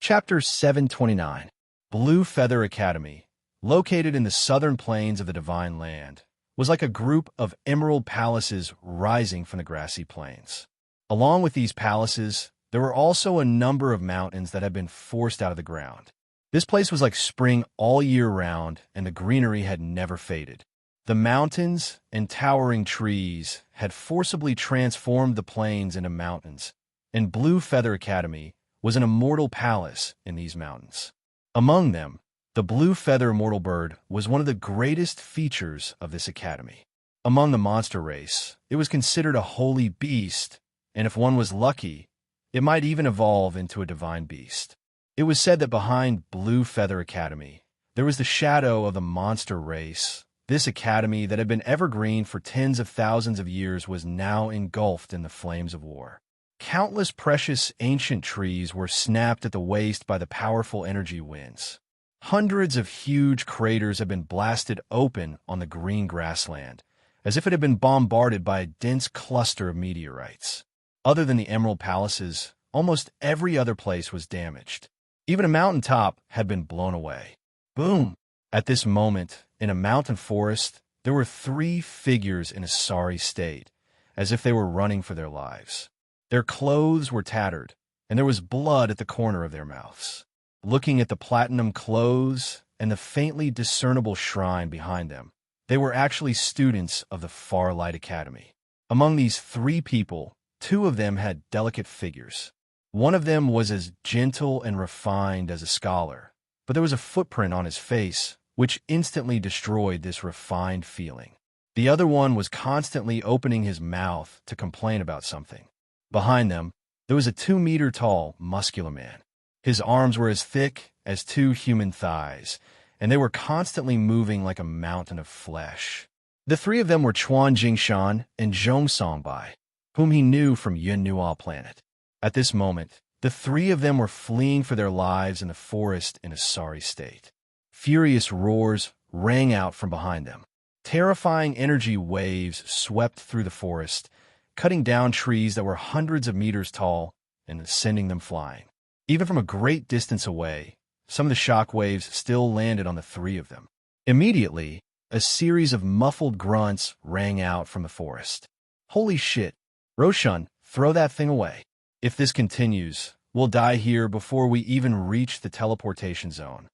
Chapter 729, Blue Feather Academy, located in the southern plains of the Divine Land, was like a group of emerald palaces rising from the grassy plains. Along with these palaces, there were also a number of mountains that had been forced out of the ground. This place was like spring all year round, and the greenery had never faded. The mountains and towering trees had forcibly transformed the plains into mountains, and Blue Feather Academy was an immortal palace in these mountains. Among them, the blue feather immortal bird was one of the greatest features of this academy. Among the monster race, it was considered a holy beast, and if one was lucky, it might even evolve into a divine beast. It was said that behind Blue Feather Academy, there was the shadow of the monster race. This academy that had been evergreen for tens of thousands of years was now engulfed in the flames of war. Countless precious ancient trees were snapped at the waist by the powerful energy winds. Hundreds of huge craters had been blasted open on the green grassland, as if it had been bombarded by a dense cluster of meteorites. Other than the Emerald Palaces, almost every other place was damaged. Even a mountaintop had been blown away. Boom! At this moment, in a mountain forest, there were 3 figures in a sorry state, as if they were running for their lives. Their clothes were tattered, and there was blood at the corner of their mouths. Looking at the platinum clothes and the faintly discernible shrine behind them, they were actually students of the Farlight Academy. Among these 3 people, 2 of them had delicate figures. One of them was as gentle and refined as a scholar, but there was a footprint on his face which instantly destroyed this refined feeling. The other one was constantly opening his mouth to complain about something. Behind them, there was a 2-meter-tall, muscular man. His arms were as thick as 2 human thighs, and they were constantly moving like a mountain of flesh. The 3 of them were Chuan Jingshan and Zhong Songbai, whom he knew from Yun Nuo Planet. At this moment, the 3 of them were fleeing for their lives in the forest in a sorry state. Furious roars rang out from behind them. Terrifying energy waves swept through the forest, cutting down trees that were hundreds of meters tall and sending them flying. Even from a great distance away, some of the shock waves still landed on the 3 of them. Immediately, a series of muffled grunts rang out from the forest. Holy shit! Roshan, throw that thing away. If this continues, we'll die here before we even reach the teleportation zone.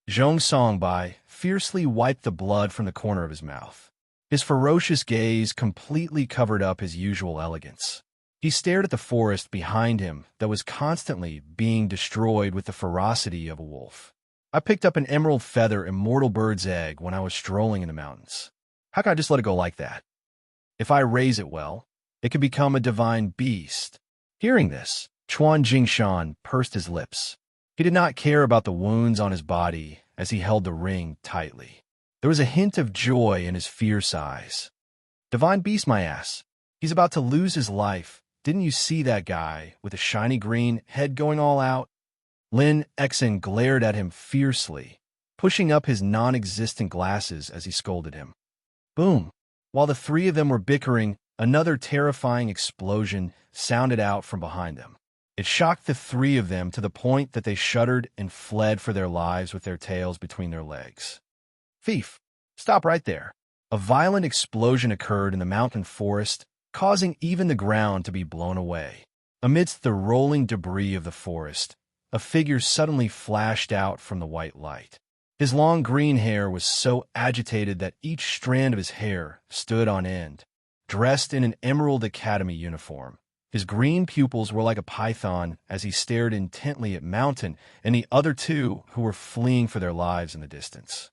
Zhong Songbai fiercely wiped the blood from the corner of his mouth. His ferocious gaze completely covered up his usual elegance. He stared at the forest behind him that was constantly being destroyed with the ferocity of a wolf. I picked up an emerald feather immortal bird's egg when I was strolling in the mountains. How can I just let it go like that? If I raise it well, it could become a divine beast. Hearing this, Chuan Jingshan pursed his lips. He did not care about the wounds on his body as he held the ring tightly. There was a hint of joy in his fierce eyes. Divine beast, my ass. He's about to lose his life. Didn't you see that guy with a shiny green head going all out? Lin Exen glared at him fiercely, pushing up his non-existent glasses as he scolded him. Boom! While the 3 of them were bickering, another terrifying explosion sounded out from behind them. It shocked the 3 of them to the point that they shuddered and fled for their lives with their tails between their legs. Thief! Stop right there. A violent explosion occurred in the mountain forest, causing even the ground to be blown away. Amidst the rolling debris of the forest, a figure suddenly flashed out from the white light. His long green hair was so agitated that each strand of his hair stood on end. Dressed in an Emerald Academy uniform, his green pupils were like a python as he stared intently at Mountain and the other 2 who were fleeing for their lives in the distance.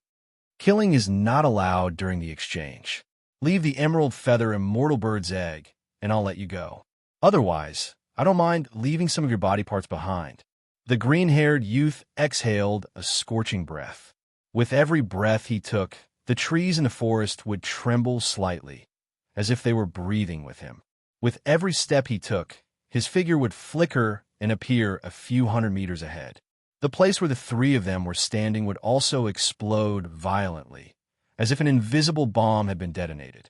Killing is not allowed during the exchange. Leave the emerald feather immortal bird's egg, and I'll let you go. Otherwise, I don't mind leaving some of your body parts behind. The green-haired youth exhaled a scorching breath. With every breath he took, the trees in the forest would tremble slightly, as if they were breathing with him. With every step he took, his figure would flicker and appear a few hundred meters ahead. The place where the 3 of them were standing would also explode violently, as if an invisible bomb had been detonated.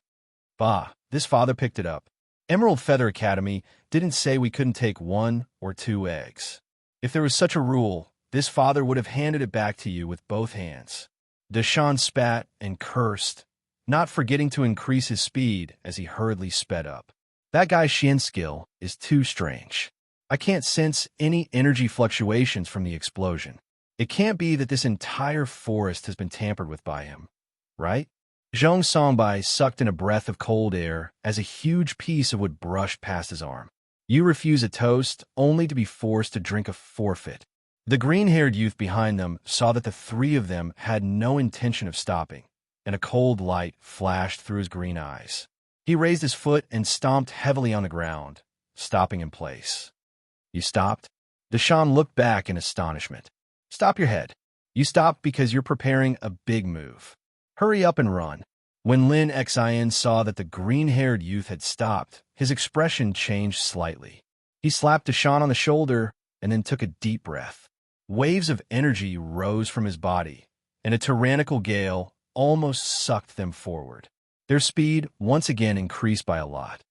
Bah, this father picked it up. Emerald Feather Academy didn't say we couldn't take 1 or 2 eggs. If there was such a rule, this father would have handed it back to you with both hands. Deshaun spat and cursed, not forgetting to increase his speed as he hurriedly sped up. That guy's Shin skill is too strange. I can't sense any energy fluctuations from the explosion. It can't be that this entire forest has been tampered with by him, right? Zhong Songbai sucked in a breath of cold air as a huge piece of wood brushed past his arm. You refuse a toast only to be forced to drink a forfeit. The green-haired youth behind them saw that the three of them had no intention of stopping, and a cold light flashed through his green eyes. He raised his foot and stomped heavily on the ground, stopping in place. You stopped? Deshaun looked back in astonishment. Stop your head. You stopped because you're preparing a big move. Hurry up and run. When Lin Xin saw that the green-haired youth had stopped, his expression changed slightly. He slapped Deshaun on the shoulder and then took a deep breath. Waves of energy rose from his body, and a tyrannical gale almost sucked them forward. Their speed once again increased by a lot.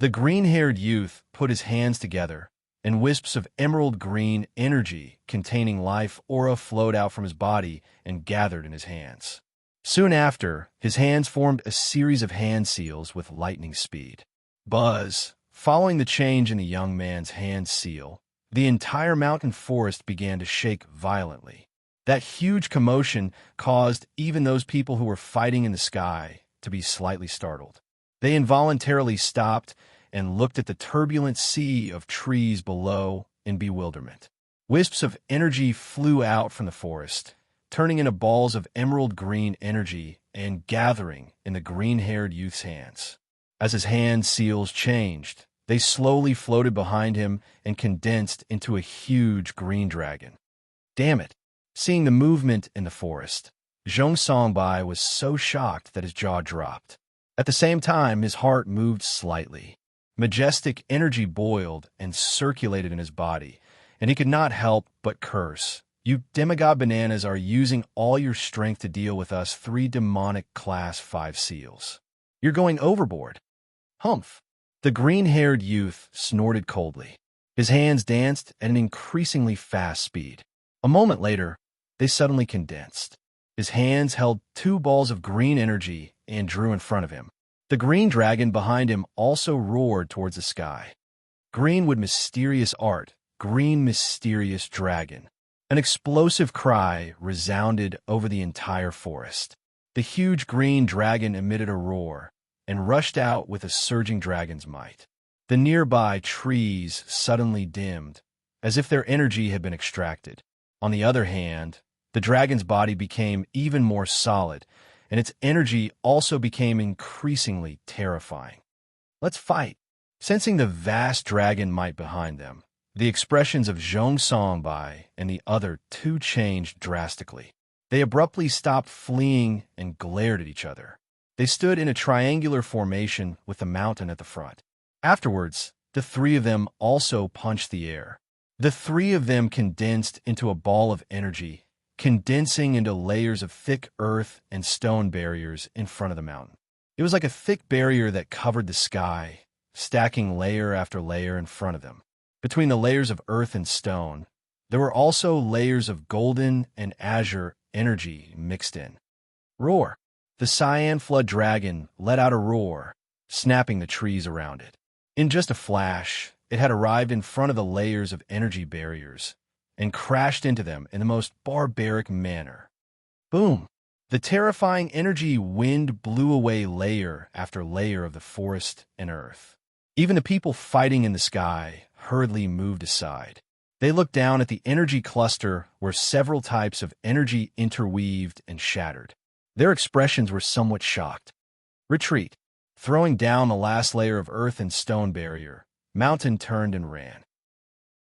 The green-haired youth put his hands together, and wisps of emerald green energy containing life aura flowed out from his body and gathered in his hands. Soon after, his hands formed a series of hand seals with lightning speed. Buzz, following the change in the young man's hand seal, the entire mountain forest began to shake violently. That huge commotion caused even those people who were fighting in the sky to be slightly startled. They involuntarily stopped and looked at the turbulent sea of trees below in bewilderment. Wisps of energy flew out from the forest, turning into balls of emerald green energy and gathering in the green-haired youth's hands. As his hand seals changed, they slowly floated behind him and condensed into a huge green dragon. Damn it! Seeing the movement in the forest, Zhong Songbai was so shocked that his jaw dropped. At the same time, his heart moved slightly. Majestic energy boiled and circulated in his body, and he could not help but curse. You demigod bananas are using all your strength to deal with us 3 demonic class 5 seals. You're going overboard. Humph! The green-haired youth snorted coldly. His hands danced at an increasingly fast speed. A moment later, they suddenly condensed. His hands held 2 balls of green energy and drew in front of him. The green dragon behind him also roared towards the sky. Green with mysterious art, green mysterious dragon. An explosive cry resounded over the entire forest. The huge green dragon emitted a roar and rushed out with a surging dragon's might. The nearby trees suddenly dimmed, as if their energy had been extracted. On the other hand, the dragon's body became even more solid, and its energy also became increasingly terrifying. Let's fight. Sensing the vast dragon might behind them, the expressions of Zhong Songbai and the other 2 changed drastically. They abruptly stopped fleeing and glared at each other. They stood in a triangular formation with the mountain at the front. Afterwards, the 3 of them also punched the air. The 3 of them condensed into a ball of energy, condensing into layers of thick earth and stone barriers in front of the mountain. It was like a thick barrier that covered the sky, stacking layer after layer in front of them. Between the layers of earth and stone, there were also layers of golden and azure energy mixed in. Roar! The cyan flood dragon let out a roar, snapping the trees around it. In just a flash, it had arrived in front of the layers of energy barriers and crashed into them in the most barbaric manner. Boom! The terrifying energy wind blew away layer after layer of the forest and earth. Even the people fighting in the sky hurriedly moved aside. They looked down at the energy cluster where several types of energy interweaved and shattered. Their expressions were somewhat shocked. Retreat. Throwing down the last layer of earth and stone barrier, Mountain turned and ran.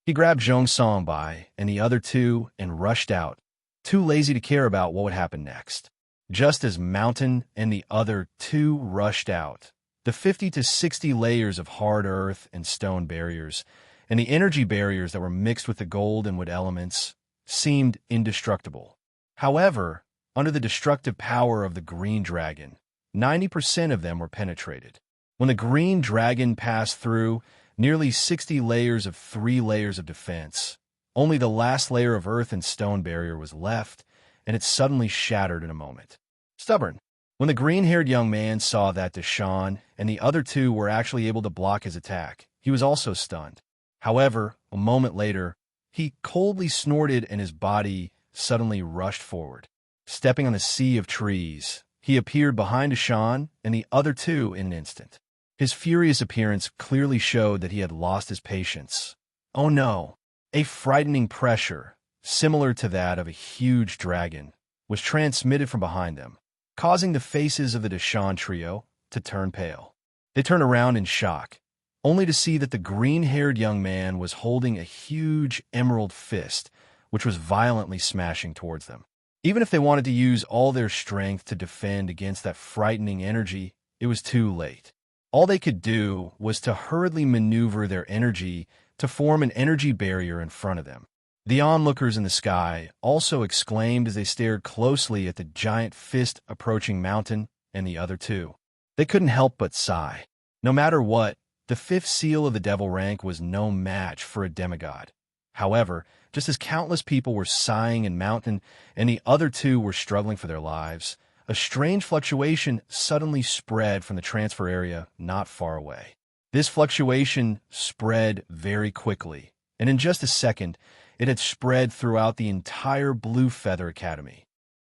He grabbed Zhong Songbai and the other 2 and rushed out, too lazy to care about what would happen next. Just as Mountain and the other 2 rushed out, the 50 to 60 layers of hard earth and stone barriers, and the energy barriers that were mixed with the gold and wood elements, seemed indestructible. However, under the destructive power of the green dragon, 90% of them were penetrated. When the green dragon passed through, nearly 60 layers of 3 layers of defense, Only the last layer of earth and stone barrier was left, and it suddenly shattered in a moment. Stubborn. When the green-haired young man saw that Deshaun and the other two were actually able to block his attack, he was also stunned. However, a moment later, he coldly snorted and his body suddenly rushed forward. Stepping on a sea of trees, he appeared behind Deshaun and the other two in an instant. His furious appearance clearly showed that he had lost his patience. Oh no! A frightening pressure, similar to that of a huge dragon, was transmitted from behind them, causing the faces of the Deshaun trio to turn pale. They turned around in shock, only to see that the green-haired young man was holding a huge emerald fist, which was violently smashing towards them. Even if they wanted to use all their strength to defend against that frightening energy, it was too late. All they could do was to hurriedly maneuver their energy to form an energy barrier in front of them. The onlookers in the sky also exclaimed as they stared closely at the giant fist approaching Mountain and the other two. They couldn't help but sigh. No matter what, the fifth seal of the devil rank was no match for a demigod. However, just as countless people were sighing and Mountain and the other two were struggling for their lives, a strange fluctuation suddenly spread from the transfer area not far away. This fluctuation spread very quickly, and in just a second, it had spread throughout the entire Blue Feather Academy.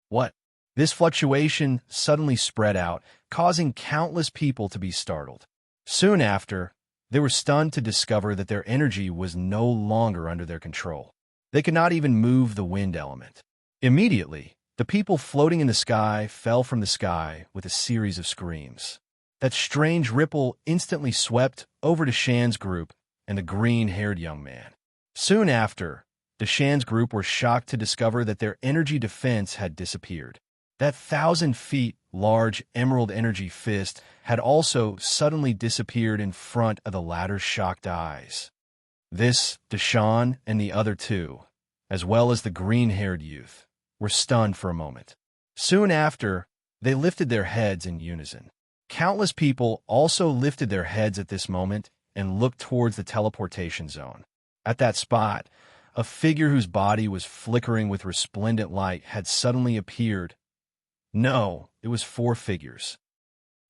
What? This fluctuation suddenly spread out, causing countless people to be startled. Soon after, they were stunned to discover that their energy was no longer under their control. They could not even move the wind element. Immediately, the people floating in the sky fell from the sky with a series of screams. That strange ripple instantly swept over to Shan's group and the green-haired young man. Soon after, the Shan's group were shocked to discover that their energy defense had disappeared. That 1,000 feet large emerald energy fist had also suddenly disappeared in front of the latter's shocked eyes. This, Deshaun and the other two, as well as the green-haired youth, were stunned for a moment. Soon after, they lifted their heads in unison. Countless people also lifted their heads at this moment and looked towards the teleportation zone. At that spot, a figure whose body was flickering with resplendent light had suddenly appeared. No, it was 4 figures.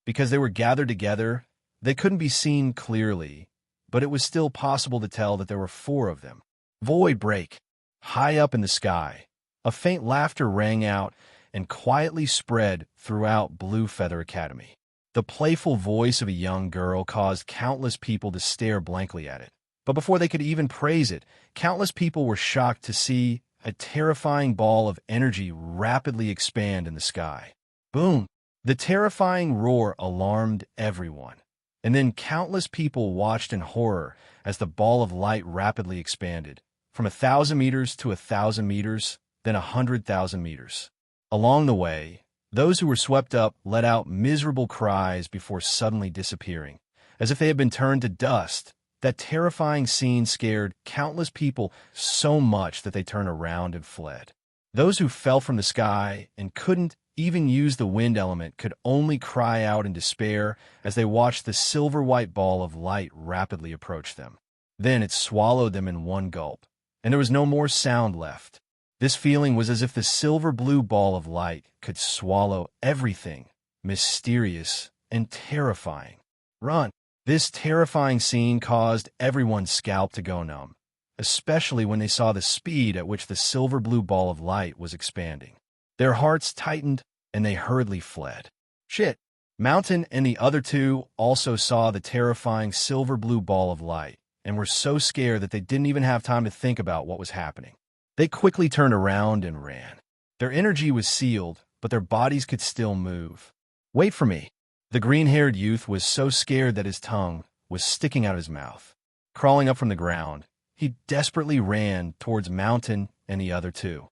Because they were gathered together, they couldn't be seen clearly, but it was still possible to tell that there were 4 of them. Void break. High up in the sky, a faint laughter rang out and quietly spread throughout Blue Feather Academy. The playful voice of a young girl caused countless people to stare blankly at it. But before they could even praise it, countless people were shocked to see a terrifying ball of energy rapidly expand in the sky. Boom! The terrifying roar alarmed everyone. And then countless people watched in horror as the ball of light rapidly expanded, from 1,000 meters to 1,000 meters, then 100,000 meters. Along the way, those who were swept up let out miserable cries before suddenly disappearing, as if they had been turned to dust. That terrifying scene scared countless people so much that they turned around and fled. Those who fell from the sky and couldn't even use the wind element could only cry out in despair as they watched the silver-white ball of light rapidly approach them. Then it swallowed them in one gulp, and there was no more sound left. This feeling was as if the silver-blue ball of light could swallow everything mysterious and terrifying. Run! This terrifying scene caused everyone's scalp to go numb, especially when they saw the speed at which the silver-blue ball of light was expanding. Their hearts tightened, and they hurriedly fled. Shit! Mountain and the other two also saw the terrifying silver-blue ball of light, and were so scared that they didn't even have time to think about what was happening. They quickly turned around and ran. Their energy was sealed, but their bodies could still move. Wait for me. The green-haired youth was so scared that his tongue was sticking out of his mouth. Crawling up from the ground, he desperately ran towards Mountain and the other two.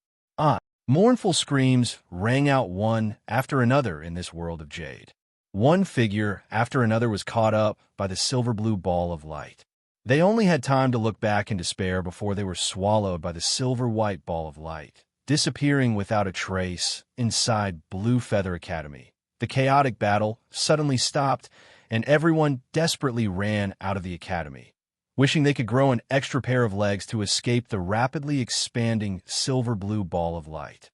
Mournful screams rang out one after another in this world of jade. One figure after another was caught up by the silver-blue ball of light. They only had time to look back in despair before they were swallowed by the silver-white ball of light, disappearing without a trace inside Blue Feather Academy. The chaotic battle suddenly stopped, and everyone desperately ran out of the academy, wishing they could grow an extra pair of legs to escape the rapidly expanding silver-blue ball of light.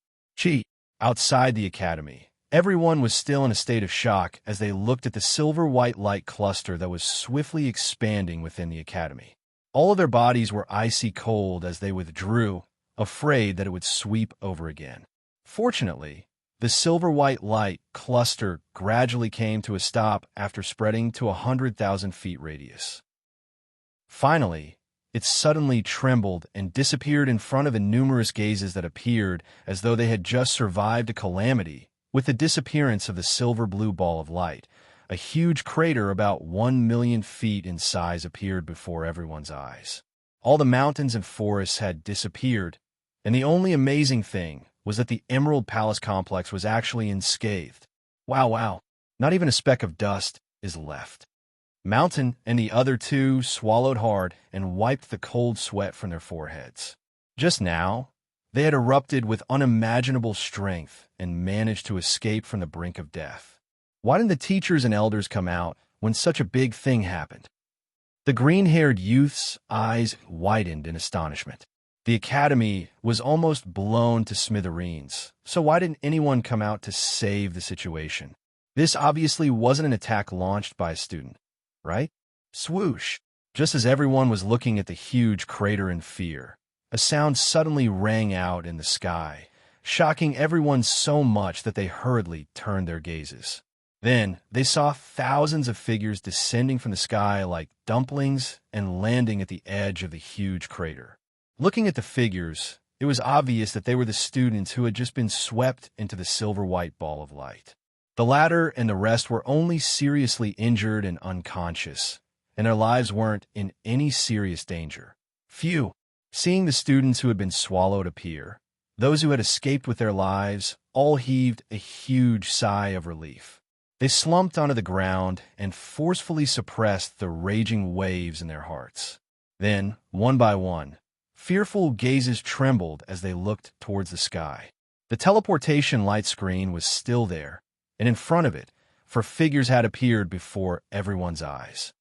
Outside the academy, everyone was still in a state of shock as they looked at the silver-white light cluster that was swiftly expanding within the academy. All of their bodies were icy cold as they withdrew, afraid that it would sweep over again. Fortunately, the silver-white light cluster gradually came to a stop after spreading to 100,000 feet radius. Finally, it suddenly trembled and disappeared in front of the numerous gazes that appeared as though they had just survived a calamity. With the disappearance of the silver-blue ball of light, a huge crater about 1 million feet in size appeared before everyone's eyes. All the mountains and forests had disappeared, and the only amazing thing was that the Emerald Palace complex was actually unscathed. Wow, not even a speck of dust is left. Mountain and the other two swallowed hard and wiped the cold sweat from their foreheads. Just now, they had erupted with unimaginable strength and managed to escape from the brink of death. Why didn't the teachers and elders come out when such a big thing happened? The green-haired youth's eyes widened in astonishment. The academy was almost blown to smithereens, so why didn't anyone come out to save the situation? This obviously wasn't an attack launched by a student, right? Swoosh! Just as everyone was looking at the huge crater in fear, a sound suddenly rang out in the sky, shocking everyone so much that they hurriedly turned their gazes. Then they saw thousands of figures descending from the sky like dumplings and landing at the edge of the huge crater. Looking at the figures, it was obvious that they were the students who had just been swept into the silver-white ball of light. The latter and the rest were only seriously injured and unconscious, and their lives weren't in any serious danger. Phew! Seeing the students who had been swallowed appear, those who had escaped with their lives all heaved a huge sigh of relief. They slumped onto the ground and forcefully suppressed the raging waves in their hearts. Then, one by one, fearful gazes trembled as they looked towards the sky. The teleportation light screen was still there, and in front of it, for figures had appeared before everyone's eyes.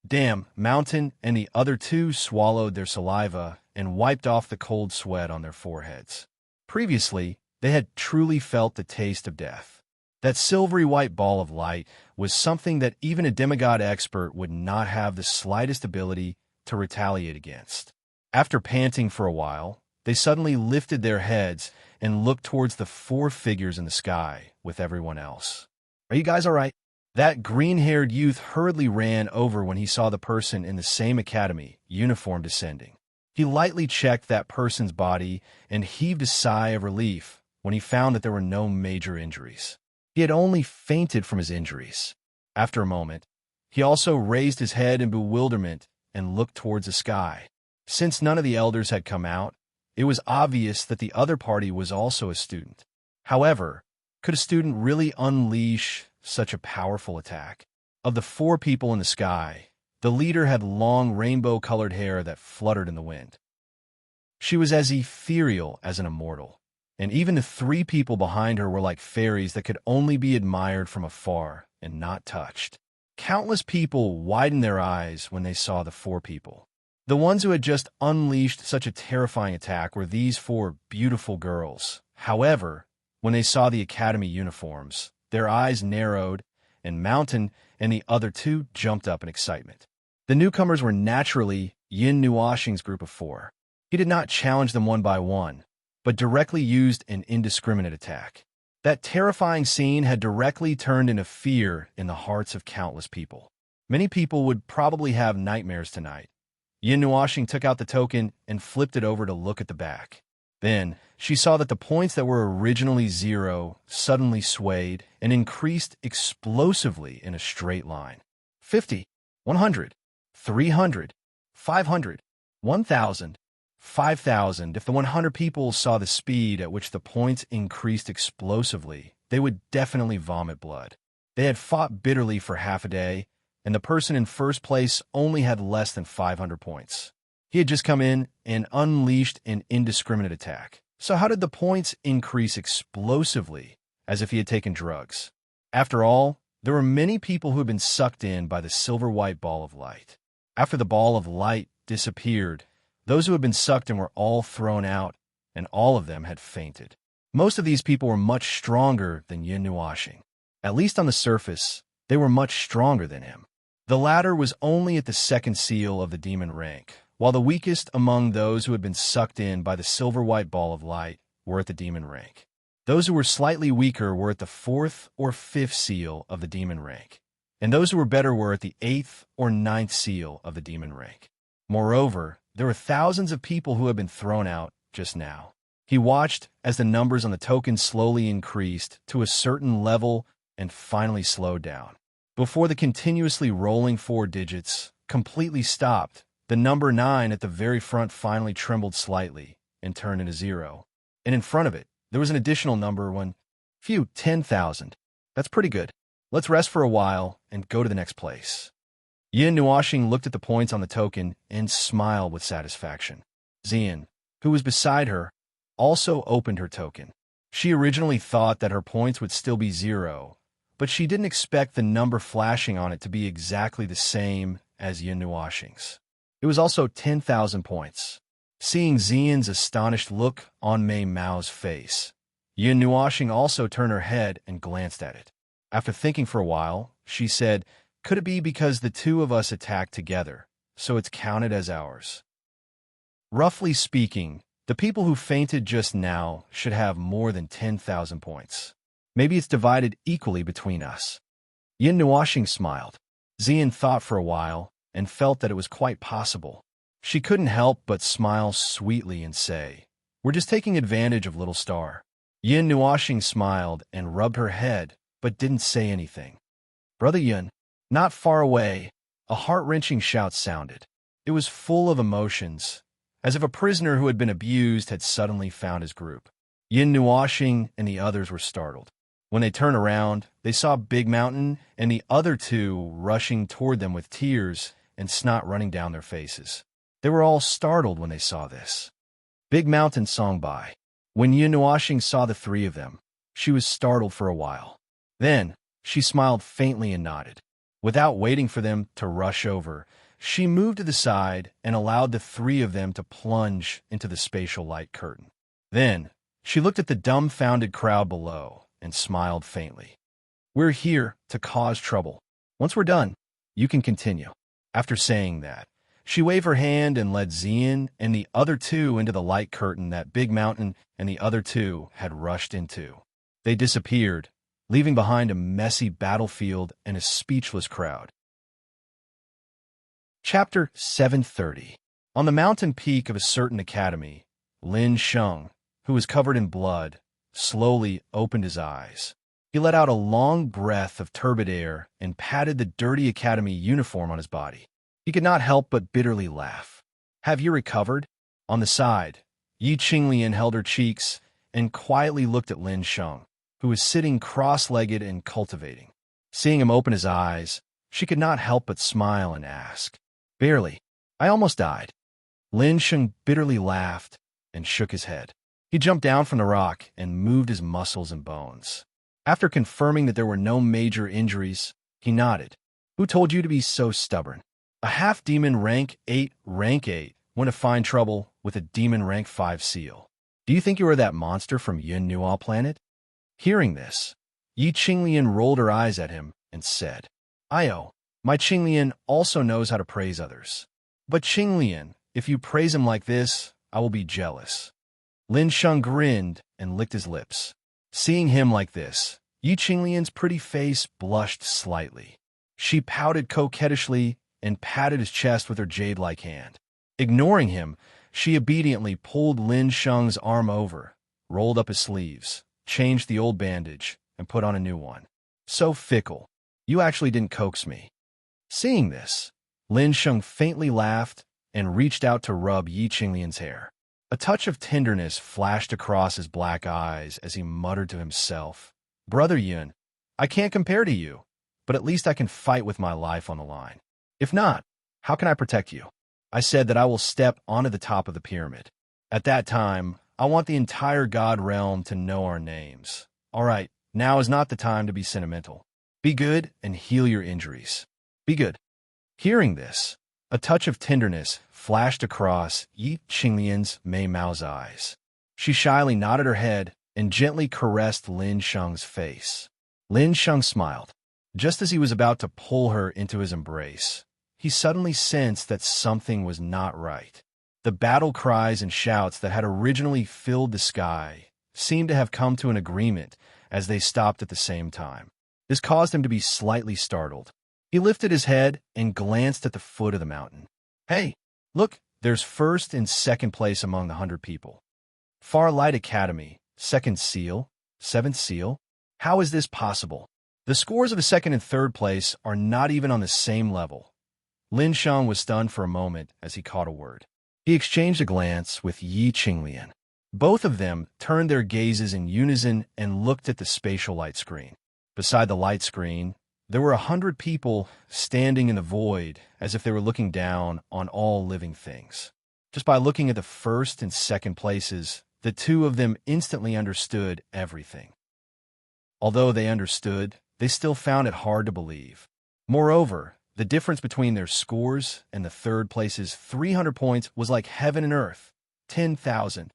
Damn, Mountain and the other two swallowed their saliva and wiped off the cold sweat on their foreheads. Previously, they had truly felt the taste of death. That silvery white ball of light was something that even a demigod expert would not have the slightest ability to retaliate against. After panting for a while, they suddenly lifted their heads and looked towards the four figures in the sky with everyone else. Are you guys all right? That green-haired youth hurriedly ran over when he saw the person in the same academy uniform descending. He lightly checked that person's body and heaved a sigh of relief when he found that there were no major injuries. He had only fainted from his injuries. After a moment, he also raised his head in bewilderment and looked towards the sky. Since none of the elders had come out, it was obvious that the other party was also a student. However, could a student really unleash such a powerful attack? Of the four people in the sky, the leader had long rainbow-colored hair that fluttered in the wind. She was as ethereal as an immortal, and even the three people behind her were like fairies that could only be admired from afar and not touched. Countless people widened their eyes when they saw the four people. The ones who had just unleashed such a terrifying attack were these four beautiful girls. However, when they saw the academy uniforms, their eyes narrowed, and Mountain and the other two jumped up in excitement. The newcomers were naturally Yin Nuoxing's group of four. He did not challenge them one by one, but directly used an indiscriminate attack. That terrifying scene had directly turned into fear in the hearts of countless people. Many people would probably have nightmares tonight. Yin Nuoxing took out the token and flipped it over to look at the back. Then, she saw that the points that were originally 0 suddenly swayed and increased explosively in a straight line. 50, 100, 300, 500, 1,000, 5,000. If the 100 people saw the speed at which the points increased explosively, they would definitely vomit blood. They had fought bitterly for half a day, and the person in first place only had less than 500 points. He had just come in and unleashed an indiscriminate attack. So how did the points increase explosively, as if he had taken drugs? After all, there were many people who had been sucked in by the silver-white ball of light. After the ball of light disappeared, those who had been sucked in were all thrown out, and all of them had fainted. Most of these people were much stronger than Yin Nuashing. At least on the surface, they were much stronger than him. The latter was only at the second seal of the demon rank, while the weakest among those who had been sucked in by the silver-white ball of light were at the demon rank. Those who were slightly weaker were at the fourth or fifth seal of the demon rank, and those who were better were at the eighth or ninth seal of the demon rank. Moreover, there were thousands of people who had been thrown out just now. He watched as the numbers on the token slowly increased to a certain level and finally slowed down. Before the continuously rolling 4 digits completely stopped, the number 9 at the very front finally trembled slightly and turned into 0. And in front of it, there was an additional number 10,000. That's pretty good. Let's rest for a while and go to the next place. Yin Nuashing looked at the points on the token and smiled with satisfaction. Xian, who was beside her, also opened her token. She originally thought that her points would still be 0, but she didn't expect the number flashing on it to be exactly the same as Yin Nuashing's. It was also 10,000 points. Seeing Xian's astonished look on Mei Mao's face, Yin Nuashing also turned her head and glanced at it. After thinking for a while, she said, "Could it be because the two of us attacked together, so it's counted as ours?" Roughly speaking, the people who fainted just now should have more than 10,000 points. Maybe it's divided equally between us. Yin Nuashing smiled. Xian thought for a while and felt that it was quite possible. She couldn't help but smile sweetly and say, "We're just taking advantage of Little Star." Yin Nuashing smiled and rubbed her head, but didn't say anything. "Brother Yin." Not far away, a heart-wrenching shout sounded. It was full of emotions, as if a prisoner who had been abused had suddenly found his group. Yin Nuashing and the others were startled. When they turned around, they saw Big Mountain and the other two rushing toward them with tears and snot running down their faces. They were all startled when they saw this. Big Mountain song by. When Yin Nuashing saw the three of them, she was startled for a while. Then, she smiled faintly and nodded. Without waiting for them to rush over, she moved to the side and allowed the three of them to plunge into the spatial light curtain. Then, she looked at the dumbfounded crowd below and smiled faintly. "We're here to cause trouble. Once we're done, you can continue." After saying that, she waved her hand and led Xian and the other two into the light curtain that Big Mountain and the other two had rushed into. They disappeared, leaving behind a messy battlefield and a speechless crowd. Chapter 730. On the mountain peak of a certain academy, Lin Sheng, who was covered in blood, slowly opened his eyes. He let out a long breath of turbid air and patted the dirty academy uniform on his body. He could not help but bitterly laugh. "Have you recovered?" On the side, Yi Qinglian held her cheeks and quietly looked at Lin Sheng, who was sitting cross-legged and cultivating. Seeing him open his eyes, she could not help but smile and ask, "Barely. I almost died." Lin Sheng bitterly laughed and shook his head. He jumped down from the rock and moved his muscles and bones. After confirming that there were no major injuries, he nodded. "Who told you to be so stubborn? A half-demon rank 8 went to find trouble with a demon rank 5 seal. Do you think you are that monster from Yun Nuo planet?" Hearing this, Yi Qinglian rolled her eyes at him and said, "Io, my Qinglian also knows how to praise others. But Qinglian, if you praise him like this, I will be jealous." Lin Sheng grinned and licked his lips. Seeing him like this, Yi Qinglian's pretty face blushed slightly. She pouted coquettishly and patted his chest with her jade-like hand. Ignoring him, she obediently pulled Lin Sheng's arm over, rolled up his sleeves, changed the old bandage, and put on a new one. "So fickle. You actually didn't coax me." Seeing this, Lin Sheng faintly laughed and reached out to rub Yi Qinglian's hair. A touch of tenderness flashed across his black eyes as he muttered to himself, "Brother Yun, I can't compare to you, but at least I can fight with my life on the line. If not, how can I protect you?" I said that I will step onto the top of the pyramid. At that time, I want the entire God realm to know our names. All right, now is not the time to be sentimental. Be good and heal your injuries. Be good. Hearing this, A touch of tenderness flashed across Yi Qinglian's Mei Mao's eyes. She shyly nodded her head and gently caressed Lin Sheng's face. Lin Sheng smiled. Just as he was about to pull her into his embrace, he suddenly sensed that something was not right. The battle cries and shouts that had originally filled the sky seemed to have come to an agreement as they stopped at the same time. This caused him to be slightly startled. He lifted his head and glanced at the foot of the mountain. Hey, look, there's first and second place among the 100 people. Far Light Academy, second seal, seventh seal. How is this possible? The scores of the second and third place are not even on the same level. Lin Sheng was stunned for a moment as he caught a word. He exchanged a glance with Yi Qinglian. Both of them turned their gazes in unison and looked at the spatial light screen. Beside the light screen, there were 100 people standing in the void as if they were looking down on all living things. Just by looking at the first and second places, the two of them instantly understood everything. Although they understood, they still found it hard to believe. Moreover, the difference between their scores and the third place's 300 points was like heaven and earth, 10,000.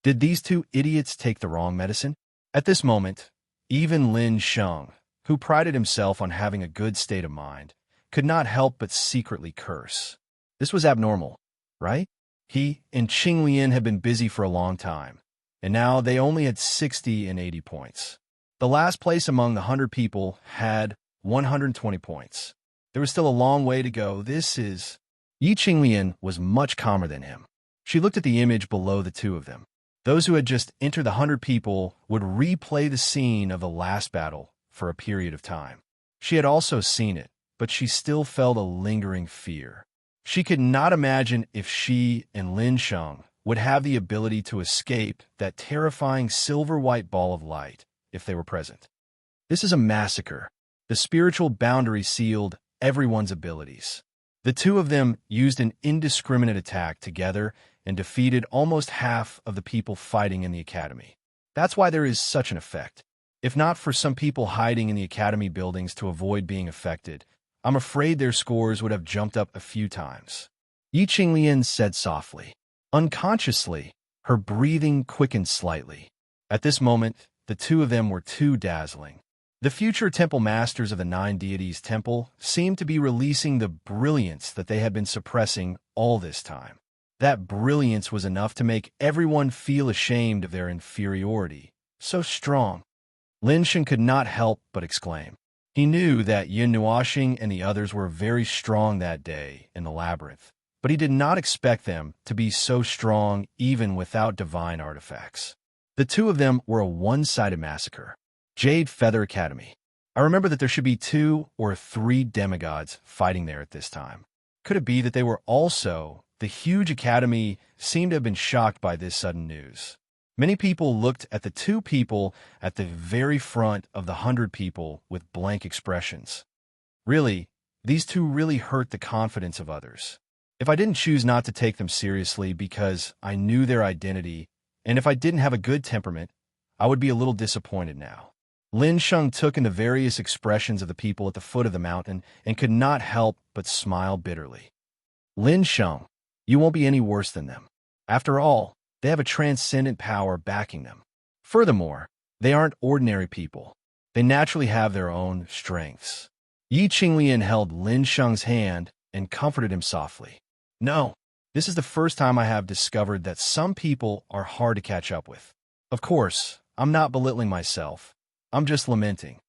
Did these two idiots take the wrong medicine? At this moment, even Lin Sheng, who prided himself on having a good state of mind, could not help but secretly curse. This was abnormal, right? He and Qinglian had been busy for a long time, and now they only had 60 and 80 points. The last place among the 100 people had 120 points. There was still a long way to go. Yi Qinglian was much calmer than him. She looked at the image below the two of them. Those who had just entered the 100 people would replay the scene of the last battle for a period of time. She had also seen it, but she still felt a lingering fear. She could not imagine if she and Lin Sheng would have the ability to escape that terrifying silver-white ball of light if they were present. This is a massacre. The spiritual boundary sealed everyone's abilities. The two of them used an indiscriminate attack together and defeated almost half of the people fighting in the academy. That's why there is such an effect. If not for some people hiding in the academy buildings to avoid being affected, I'm afraid their scores would have jumped up a few times. Yi Qinglian said softly. Unconsciously, her breathing quickened slightly. At this moment, the two of them were too dazzling. The future temple masters of the 9 deities temple seemed to be releasing the brilliance that they had been suppressing all this time. That brilliance was enough to make everyone feel ashamed of their inferiority. So strong. Lin Sheng could not help but exclaim. He knew that Yin Nuoxing and the others were very strong that day in the labyrinth, but he did not expect them to be so strong even without divine artifacts. The two of them were a one-sided massacre. Jade Feather Academy. I remember that there should be 2 or 3 demigods fighting there at this time. Could it be that they were also... The huge academy seemed to have been shocked by this sudden news. Many people looked at the 2 people at the very front of the 100 people with blank expressions. Really, these 2 really hurt the confidence of others. If I didn't choose not to take them seriously because I knew their identity, and if I didn't have a good temperament, I would be a little disappointed now. Lin Sheng took in the various expressions of the people at the foot of the mountain and could not help but smile bitterly. Lin Sheng, you won't be any worse than them. After all, they have a transcendent power backing them. Furthermore, they aren't ordinary people. They naturally have their own strengths. Yi Qinglian held Lin Sheng's hand and comforted him softly. No, this is the first time I have discovered that some people are hard to catch up with. Of course, I'm not belittling myself. I'm just lamenting.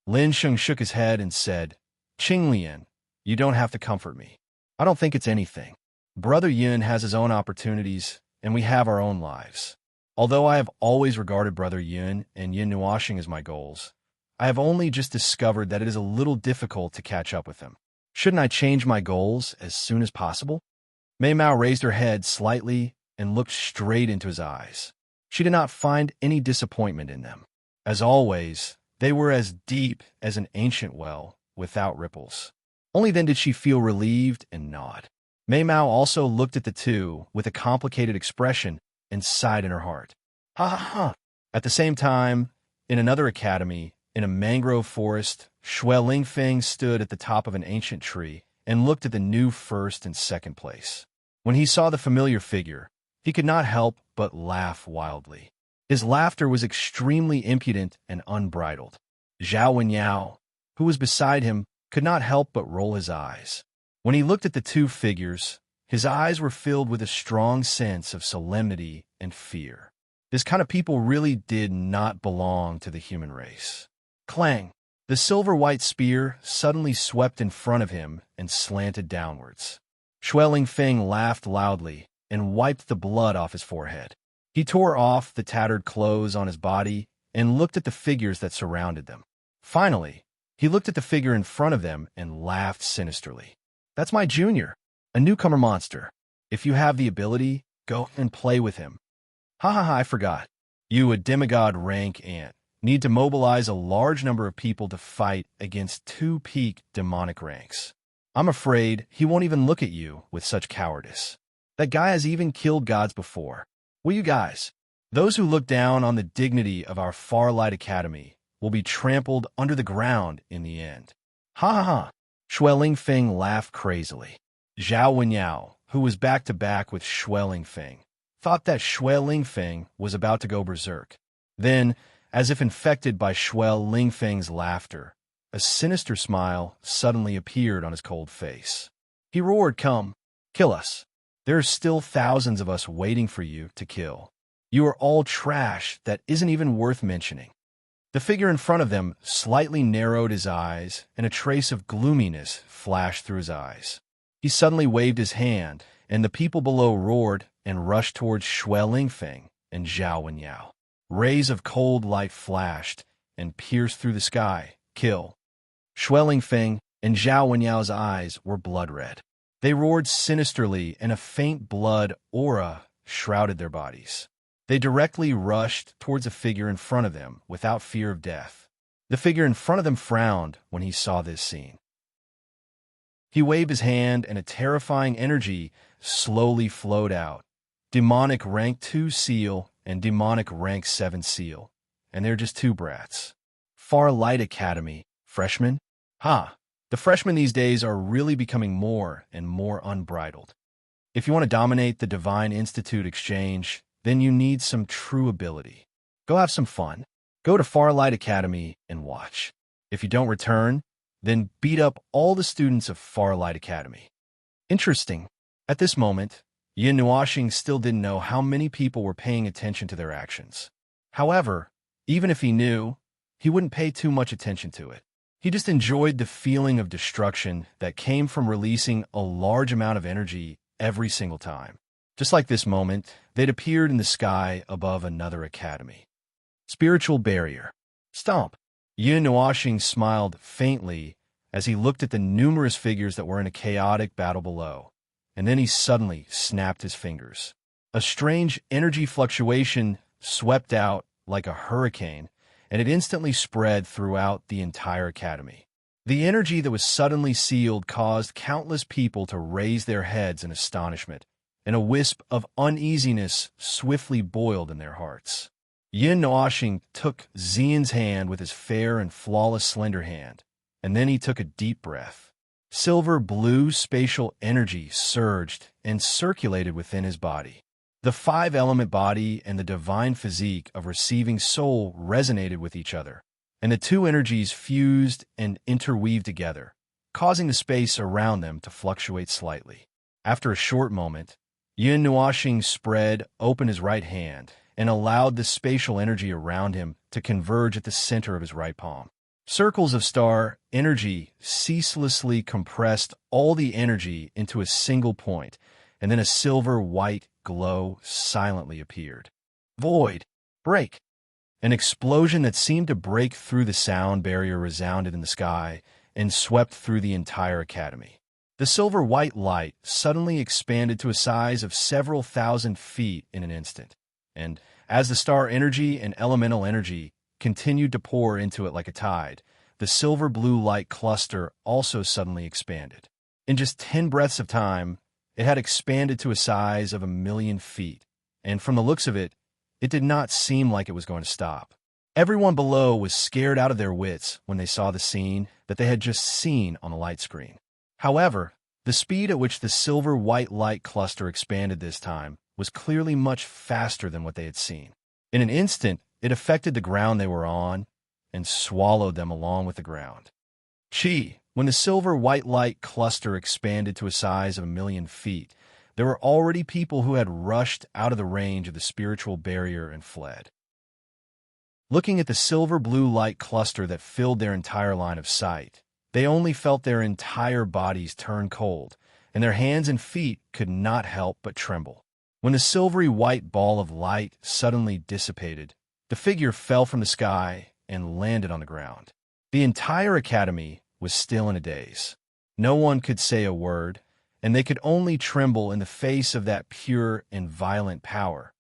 Lin Sheng shook his head and said, Qinglian, you don't have to comfort me. I don't think it's anything. Brother Yun has his own opportunities, and we have our own lives. Although I have always regarded Brother Yun and Yin Nuoxing as my goals, I have only just discovered that it is a little difficult to catch up with them. Shouldn't I change my goals as soon as possible? Mei Mao raised her head slightly and looked straight into his eyes. She did not find any disappointment in them. As always, they were as deep as an ancient well without ripples. Only then did she feel relieved and nod. Mei Mao also looked at the two with a complicated expression and sighed in her heart. Ha ha ha! At the same time, in another academy, in a mangrove forest, Shui Lingfeng stood at the top of an ancient tree and looked at the new first and second place. When he saw the familiar figure, he could not help but laugh wildly. His laughter was extremely impudent and unbridled. Zhao Wenyao, who was beside him, could not help but roll his eyes. When he looked at the two figures, his eyes were filled with a strong sense of solemnity and fear. This kind of people really did not belong to the human race. Clang! The silver-white spear suddenly swept in front of him and slanted downwards. Shui Lingfeng laughed loudly and wiped the blood off his forehead. He tore off the tattered clothes on his body and looked at the figures that surrounded them. Finally, he looked at the figure in front of them and laughed sinisterly. "That's my junior, a newcomer monster. If you have the ability, go and play with him." "Ha ha ha, I forgot. You, a demigod rank ant, need to mobilize a large number of people to fight against two peak demonic ranks. I'm afraid he won't even look at you with such cowardice. That guy has even killed gods before. Will you guys? Those who look down on the dignity of our Farlight Academy will be trampled under the ground in the end." "Ha ha ha!" Shui Lingfeng laughed crazily. Zhao Wenyao, who was back-to-back with Shui Lingfeng, thought that Shui Lingfeng was about to go berserk. Then, as if infected by Shui Lingfeng's laughter, a sinister smile suddenly appeared on his cold face. He roared, "Come, kill us. There are still thousands of us waiting for you to kill. You are all trash that isn't even worth mentioning." The figure in front of them slightly narrowed his eyes, and a trace of gloominess flashed through his eyes. He suddenly waved his hand, and the people below roared and rushed towards Shui Lingfeng and Zhao Wenyao. Rays of cold light flashed and pierced through the sky. "Kill!" Shui Lingfeng and Zhao Wenyao's eyes were blood-red. They roared sinisterly, and a faint blood aura shrouded their bodies. They directly rushed towards a figure in front of them without fear of death. The figure in front of them frowned when he saw this scene. He waved his hand, and a terrifying energy slowly flowed out. Demonic rank 2 seal and demonic rank 7 seal. And they're just two brats. Farlight Academy, freshmen? Ha! The freshmen these days are really becoming more and more unbridled. If you want to dominate the Divine Institute exchange, then you need some true ability. Go have some fun. Go to Farlight Academy and watch. If you don't return, then beat up all the students of Farlight Academy. Interesting. At this moment, Yin Nuoxing still didn't know how many people were paying attention to their actions. However, even if he knew, he wouldn't pay too much attention to it. He just enjoyed the feeling of destruction that came from releasing a large amount of energy every single time. Just like this moment, they'd appeared in the sky above another academy. Spiritual barrier. Stomp. Yin Nuoxing smiled faintly as he looked at the numerous figures that were in a chaotic battle below, and then he suddenly snapped his fingers. A strange energy fluctuation swept out like a hurricane, and it instantly spread throughout the entire academy. The energy that was suddenly sealed caused countless people to raise their heads in astonishment, and a wisp of uneasiness swiftly boiled in their hearts. Yin Nuoxing took Xian's hand with his fair and flawless slender hand, and then he took a deep breath. Silver-blue spatial energy surged and circulated within his body. The five-element body and the divine physique of receiving soul resonated with each other, and the two energies fused and interweaved together, causing the space around them to fluctuate slightly. After a short moment, Yin Nuoxing spread open his right hand and allowed the spatial energy around him to converge at the center of his right palm. Circles of star energy ceaselessly compressed all the energy into a single point, and then a silver-white glow silently appeared. Void! Break! An explosion that seemed to break through the sound barrier resounded in the sky and swept through the entire academy. The silver-white light suddenly expanded to a size of several thousand feet in an instant, and as the star energy and elemental energy continued to pour into it like a tide, the silver-blue light cluster also suddenly expanded. In just 10 breaths of time, it had expanded to a size of 1,000,000 feet, and from the looks of it, it did not seem like it was going to stop. Everyone below was scared out of their wits when they saw the scene that they had just seen on the light screen. However, The speed at which the silver-white light cluster expanded this time was clearly much faster than what they had seen. In an instant, it affected the ground they were on and swallowed them along with the ground. When the silver-white light cluster expanded to a size of 1,000,000 feet, there were already people who had rushed out of the range of the spiritual barrier and fled. Looking at the silver-blue light cluster that filled their entire line of sight, they only felt their entire bodies turn cold, and their hands and feet could not help but tremble. When the silvery white ball of light suddenly dissipated, the figure fell from the sky and landed on the ground. The entire academy was still in a daze. No one could say a word, and they could only tremble in the face of that pure and violent power.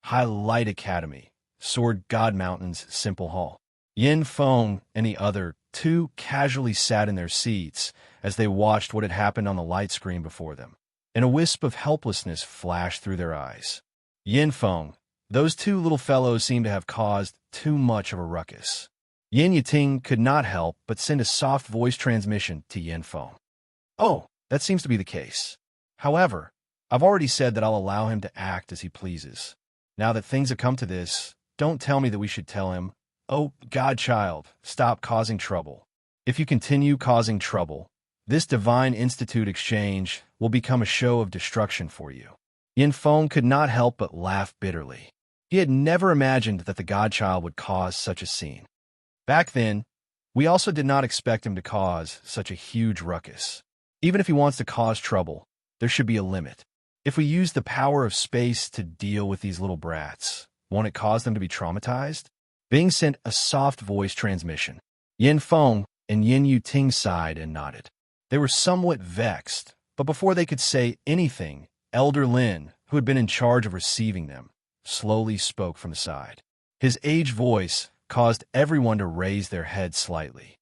High Light Academy soared God Mountain's simple hall. Yin Feng and the other two casually sat in their seats as they watched what had happened on the light screen before them, and a wisp of helplessness flashed through their eyes. Yin Feng, those two little fellows seemed to have caused too much of a ruckus. Yin Yating could not help but send a soft voice transmission to Yin Feng. "Oh, that seems to be the case. However, I've already said that I'll allow him to act as he pleases. Now that things have come to this, don't tell me that we should tell him, 'Oh, godchild, stop causing trouble.' If you continue causing trouble, this Divine Institute exchange will become a show of destruction for you." Yin Feng could not help but laugh bitterly. He had never imagined that the godchild would cause such a scene. Back then, we also did not expect him to cause such a huge ruckus. Even if he wants to cause trouble, there should be a limit. If we use the power of space to deal with these little brats, won't it cause them to be traumatized? Bing sent a soft voice transmission. Yin Feng and Yin Yuting sighed and nodded. They were somewhat vexed, but before they could say anything, Elder Lin, who had been in charge of receiving them, slowly spoke from the side. His aged voice caused everyone to raise their heads slightly.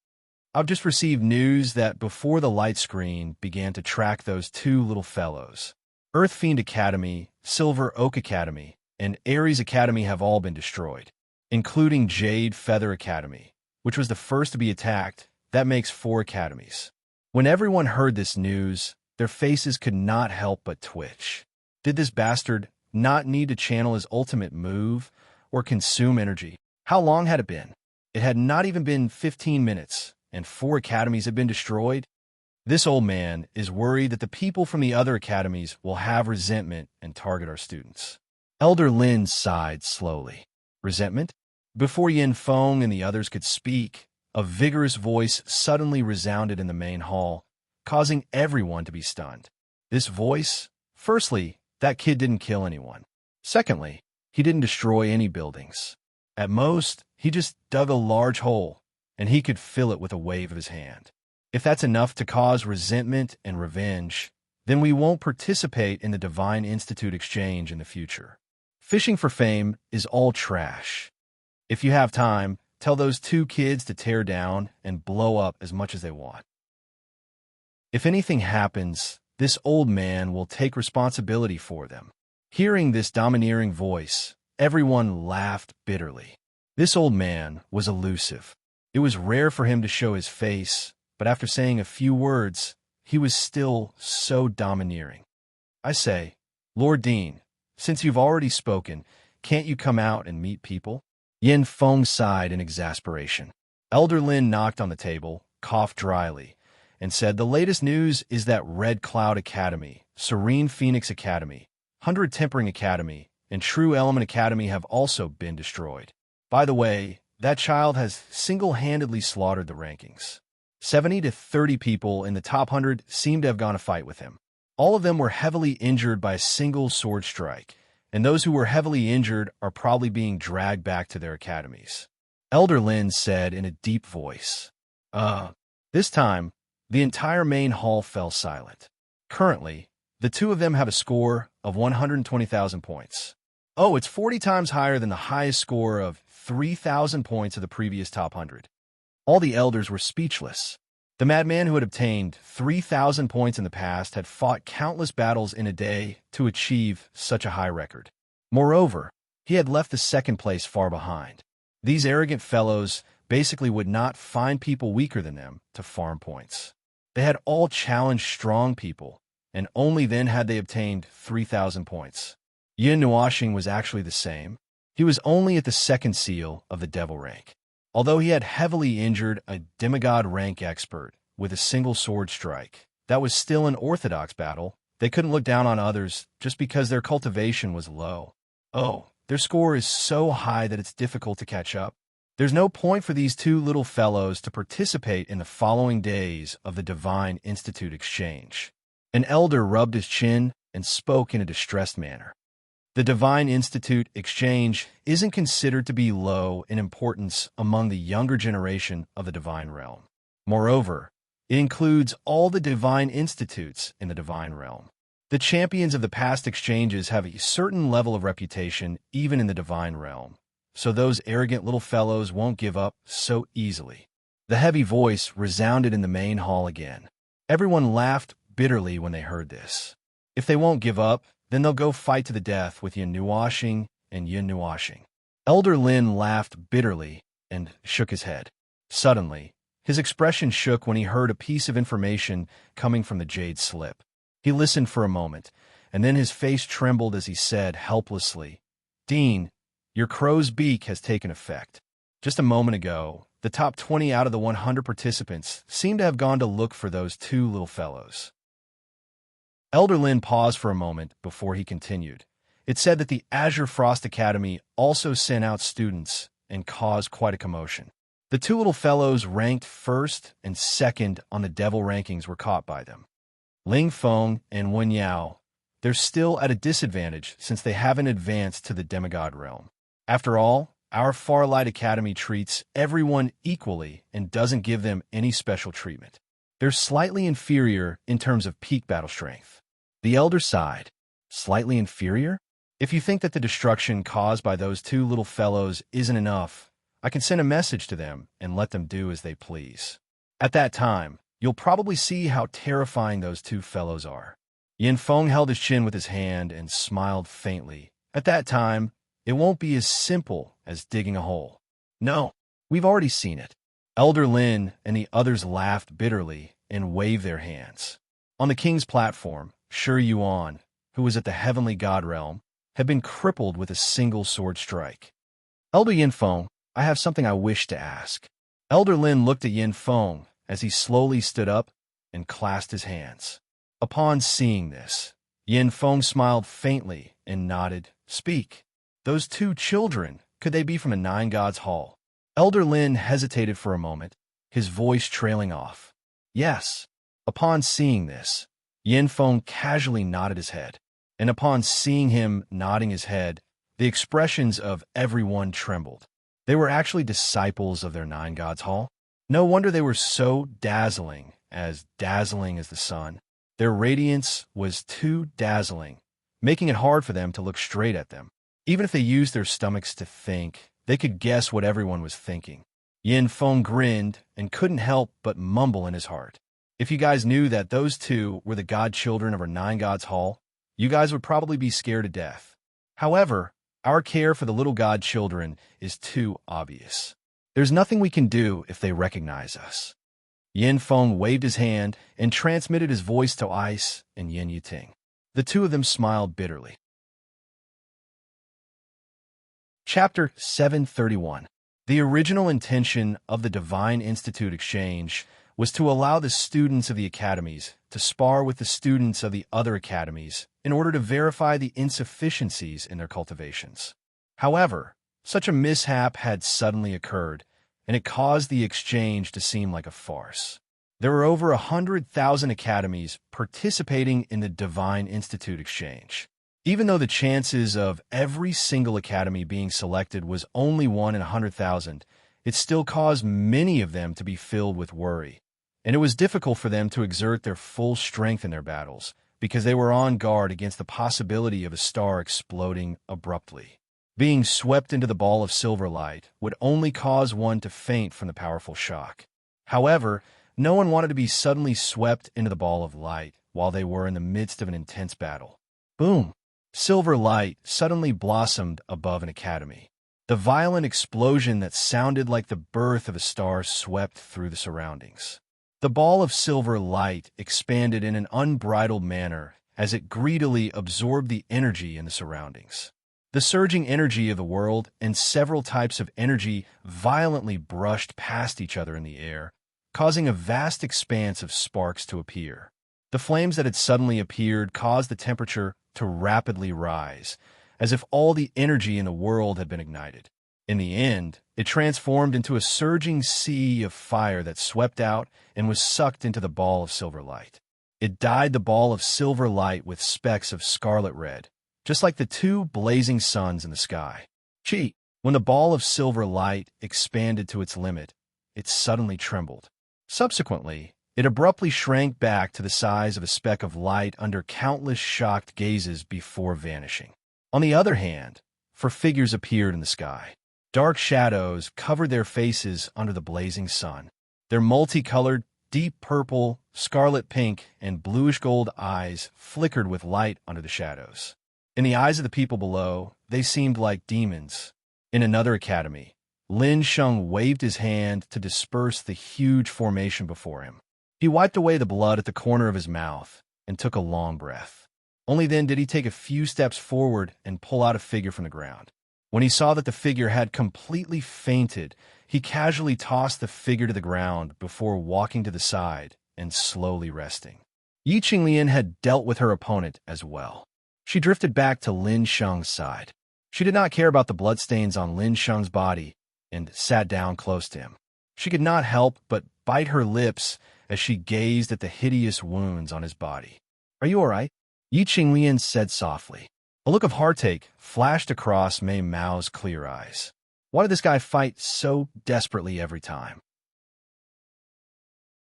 "I've just received news that before the light screen began to track those two little fellows, Earth Fiend Academy, Silver Oak Academy, and Aries Academy have all been destroyed, including Jade Feather Academy, which was the first to be attacked. That makes 4 academies." When everyone heard this news, their faces could not help but twitch. Did this bastard not need to channel his ultimate move or consume energy? How long had it been? It had not even been 15 minutes, and 4 academies had been destroyed. This old man is worried that the people from the other academies will have resentment and target our students. Elder Lin sighed slowly. Resentment? Before Yin Feng and the others could speak, a vigorous voice suddenly resounded in the main hall, causing everyone to be stunned. This voice? Firstly, that kid didn't kill anyone. Secondly, he didn't destroy any buildings. At most, he just dug a large hole, and he could fill it with a wave of his hand. If that's enough to cause resentment and revenge, then we won't participate in the Divine Institute exchange in the future. Fishing for fame is all trash. If you have time, tell those 2 kids to tear down and blow up as much as they want. If anything happens, this old man will take responsibility for them. Hearing this domineering voice, everyone laughed bitterly. This old man was elusive. It was rare for him to show his face, but after saying a few words, he was still so domineering. "I say, Lord Dean, since you've already spoken, can't you come out and meet people?" Yin Feng sighed in exasperation. Elder Lin knocked on the table, coughed dryly, and said, "The latest news is that Red Cloud Academy, Serene Phoenix Academy, 100 Tempering Academy, and True Element Academy have also been destroyed. By the way, that child has single-handedly slaughtered the rankings. 70 to 30 people in the top 100 seem to have gone to fight with him. All of them were heavily injured by a single sword strike, and those who were heavily injured are probably being dragged back to their academies." Elder Lin said in a deep voice. This time, the entire main hall fell silent. Currently, the 2 of them have a score of 120,000 points. Oh, it's 40 times higher than the highest score of 3,000 points of the previous top 100. All the elders were speechless. The madman who had obtained 3,000 points in the past had fought countless battles in a day to achieve such a high record. Moreover, he had left the 2nd place far behind. These arrogant fellows basically would not find people weaker than them to farm points. They had all challenged strong people, and only then had they obtained 3,000 points. Yin Nuashing was actually the same. He was only at the second seal of the devil rank. Although he had heavily injured a demigod rank expert with a single sword strike, that was still an orthodox battle. They couldn't look down on others just because their cultivation was low. Oh, their score is so high that it's difficult to catch up. There's no point for these two little fellows to participate in the following days of the Divine Institute exchange. An elder rubbed his chin and spoke in a distressed manner. The Divine Institute exchange isn't considered to be low in importance among the younger generation of the Divine Realm. Moreover, it includes all the Divine Institutes in the Divine Realm. The champions of the past exchanges have a certain level of reputation even in the Divine Realm, so those arrogant little fellows won't give up so easily. The heavy voice resounded in the main hall again. Everyone laughed bitterly when they heard this. If they won't give up, then they'll go fight to the death with Yin Nuashing and Yin Nuashing. Elder Lin laughed bitterly and shook his head. Suddenly, his expression shook when he heard a piece of information coming from the jade slip. He listened for a moment, and then his face trembled as he said helplessly, "Dean, your crow's beak has taken effect. Just a moment ago, the top 20 out of the 100 participants seemed to have gone to look for those two little fellows." Elder Lin paused for a moment before he continued. It said that the Azure Frost Academy also sent out students and caused quite a commotion. The two little fellows ranked first and second on the devil rankings were caught by them. Ling Feng and Wen Yao, they're still at a disadvantage since they haven't advanced to the demigod realm. After all, our Farlight Academy treats everyone equally and doesn't give them any special treatment. They're slightly inferior in terms of peak battle strength. The elder sighed. Slightly inferior? If you think that the destruction caused by those two little fellows isn't enough, I can send a message to them and let them do as they please. At that time, you'll probably see how terrifying those two fellows are. Yin Feng held his chin with his hand and smiled faintly. At that time, it won't be as simple as digging a hole. No, we've already seen it. Elder Lin and the others laughed bitterly and waved their hands. On the king's platform, Shi Yuan, who was at the heavenly god realm, had been crippled with a single sword strike. Elder Yin Feng, I have something I wish to ask. Elder Lin looked at Yin Feng as he slowly stood up and clasped his hands. Upon seeing this, Yin Feng smiled faintly and nodded. Speak. Those two children, could they be from the Nine Gods Hall? Elder Lin hesitated for a moment, his voice trailing off. Yes. Upon seeing this, Yin Feng casually nodded his head, and upon seeing him nodding his head, the expressions of everyone trembled. They were actually disciples of their Nine Gods Hall. No wonder they were so dazzling as the sun. Their radiance was too dazzling, making it hard for them to look straight at them. Even if they used their stomachs to think, they could guess what everyone was thinking. Yin Feng grinned and couldn't help but mumble in his heart. If you guys knew that those two were the godchildren of our Nine Gods Hall, you guys would probably be scared to death. However, our care for the little godchildren is too obvious. There's nothing we can do if they recognize us. Yin Feng waved his hand and transmitted his voice to Ice and Yin Yuting. The two of them smiled bitterly. Chapter 731. The original intention of the Divine Institute exchange was to allow the students of the academies to spar with the students of the other academies in order to verify the insufficiencies in their cultivations. However, such a mishap had suddenly occurred, and it caused the exchange to seem like a farce. There were over 100,000 academies participating in the Divine Institute exchange. Even though the chances of every single academy being selected was only 1 in 100,000, it still caused many of them to be filled with worry, and it was difficult for them to exert their full strength in their battles because they were on guard against the possibility of a star exploding abruptly. Being swept into the ball of silver light would only cause one to faint from the powerful shock. However, no one wanted to be suddenly swept into the ball of light while they were in the midst of an intense battle. Boom! Silver light suddenly blossomed above an academy. The violent explosion that sounded like the birth of a star swept through the surroundings. The ball of silver light expanded in an unbridled manner as it greedily absorbed the energy in the surroundings. The surging energy of the world and several types of energy violently brushed past each other in the air, causing a vast expanse of sparks to appear. The flames that had suddenly appeared caused the temperature to rapidly rise, as if all the energy in the world had been ignited. In the end, it transformed into a surging sea of fire that swept out and was sucked into the ball of silver light. It dyed the ball of silver light with specks of scarlet red, just like the two blazing suns in the sky. Gee, when the ball of silver light expanded to its limit, it suddenly trembled. Subsequently, it abruptly shrank back to the size of a speck of light under countless shocked gazes before vanishing. On the other hand, four figures appeared in the sky. Dark shadows covered their faces under the blazing sun. Their multicolored, deep purple, scarlet pink, and bluish gold eyes flickered with light under the shadows. In the eyes of the people below, they seemed like demons. In another academy, Lin Sheng waved his hand to disperse the huge formation before him. He wiped away the blood at the corner of his mouth and took a long breath. Only then did he take a few steps forward and pull out a figure from the ground. When he saw that the figure had completely fainted, he casually tossed the figure to the ground before walking to the side and slowly resting. Yi Qinglian had dealt with her opponent as well. She drifted back to Lin Sheng's side. She did not care about the bloodstains on Lin Sheng's body and sat down close to him. She could not help but bite her lips as she gazed at the hideous wounds on his body. "Are you all right?" Yi Qinglian said softly. A look of heartache flashed across Mei Mao's clear eyes. Why did this guy fight so desperately every time?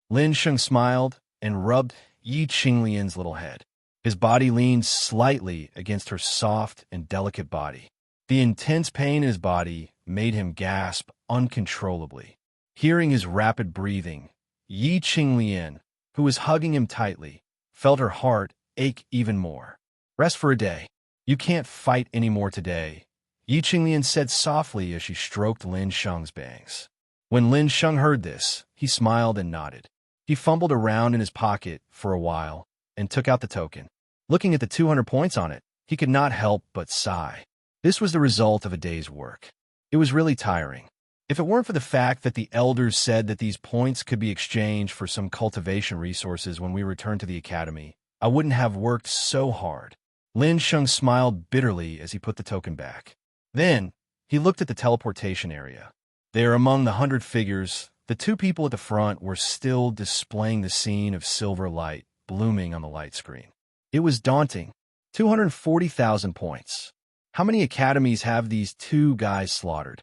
Lin Sheng smiled and rubbed Yi Qinglian's little head. His body leaned slightly against her soft and delicate body. The intense pain in his body made him gasp uncontrollably. Hearing his rapid breathing, Yi Qinglian, who was hugging him tightly, felt her heart ache even more. "Rest for a day. You can't fight anymore today," Yi Qinglian said softly as she stroked Lin Sheng's bangs. When Lin Sheng heard this, he smiled and nodded. He fumbled around in his pocket for a while and took out the token. Looking at the 200 points on it, he could not help but sigh. This was the result of a day's work. It was really tiring. If it weren't for the fact that the elders said that these points could be exchanged for some cultivation resources when we returned to the academy, I wouldn't have worked so hard. Lin Sheng smiled bitterly as he put the token back. Then, he looked at the teleportation area. There among the 100 figures, the two people at the front were still displaying the scene of silver light blooming on the light screen. It was daunting. 240,000 points. How many academies have these two guys slaughtered?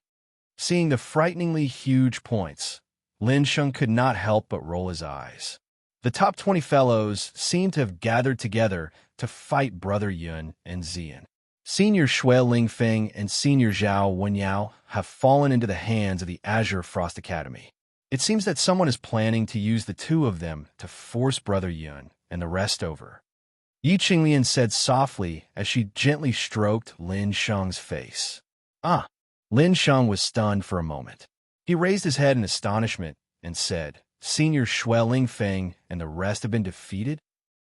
Seeing the frighteningly huge points, Lin Sheng could not help but roll his eyes. The top 20 fellows seemed to have gathered together to fight Brother Yun and Zian. Senior Shui Lingfeng and Senior Zhao Wenyao have fallen into the hands of the Azure Frost Academy. It seems that someone is planning to use the two of them to force Brother Yun and the rest over. Yi Qinglian said softly as she gently stroked Lin Sheng's face. "Ah." Lin Sheng was stunned for a moment. He raised his head in astonishment and said, "Senior Shui Lingfeng and the rest have been defeated?"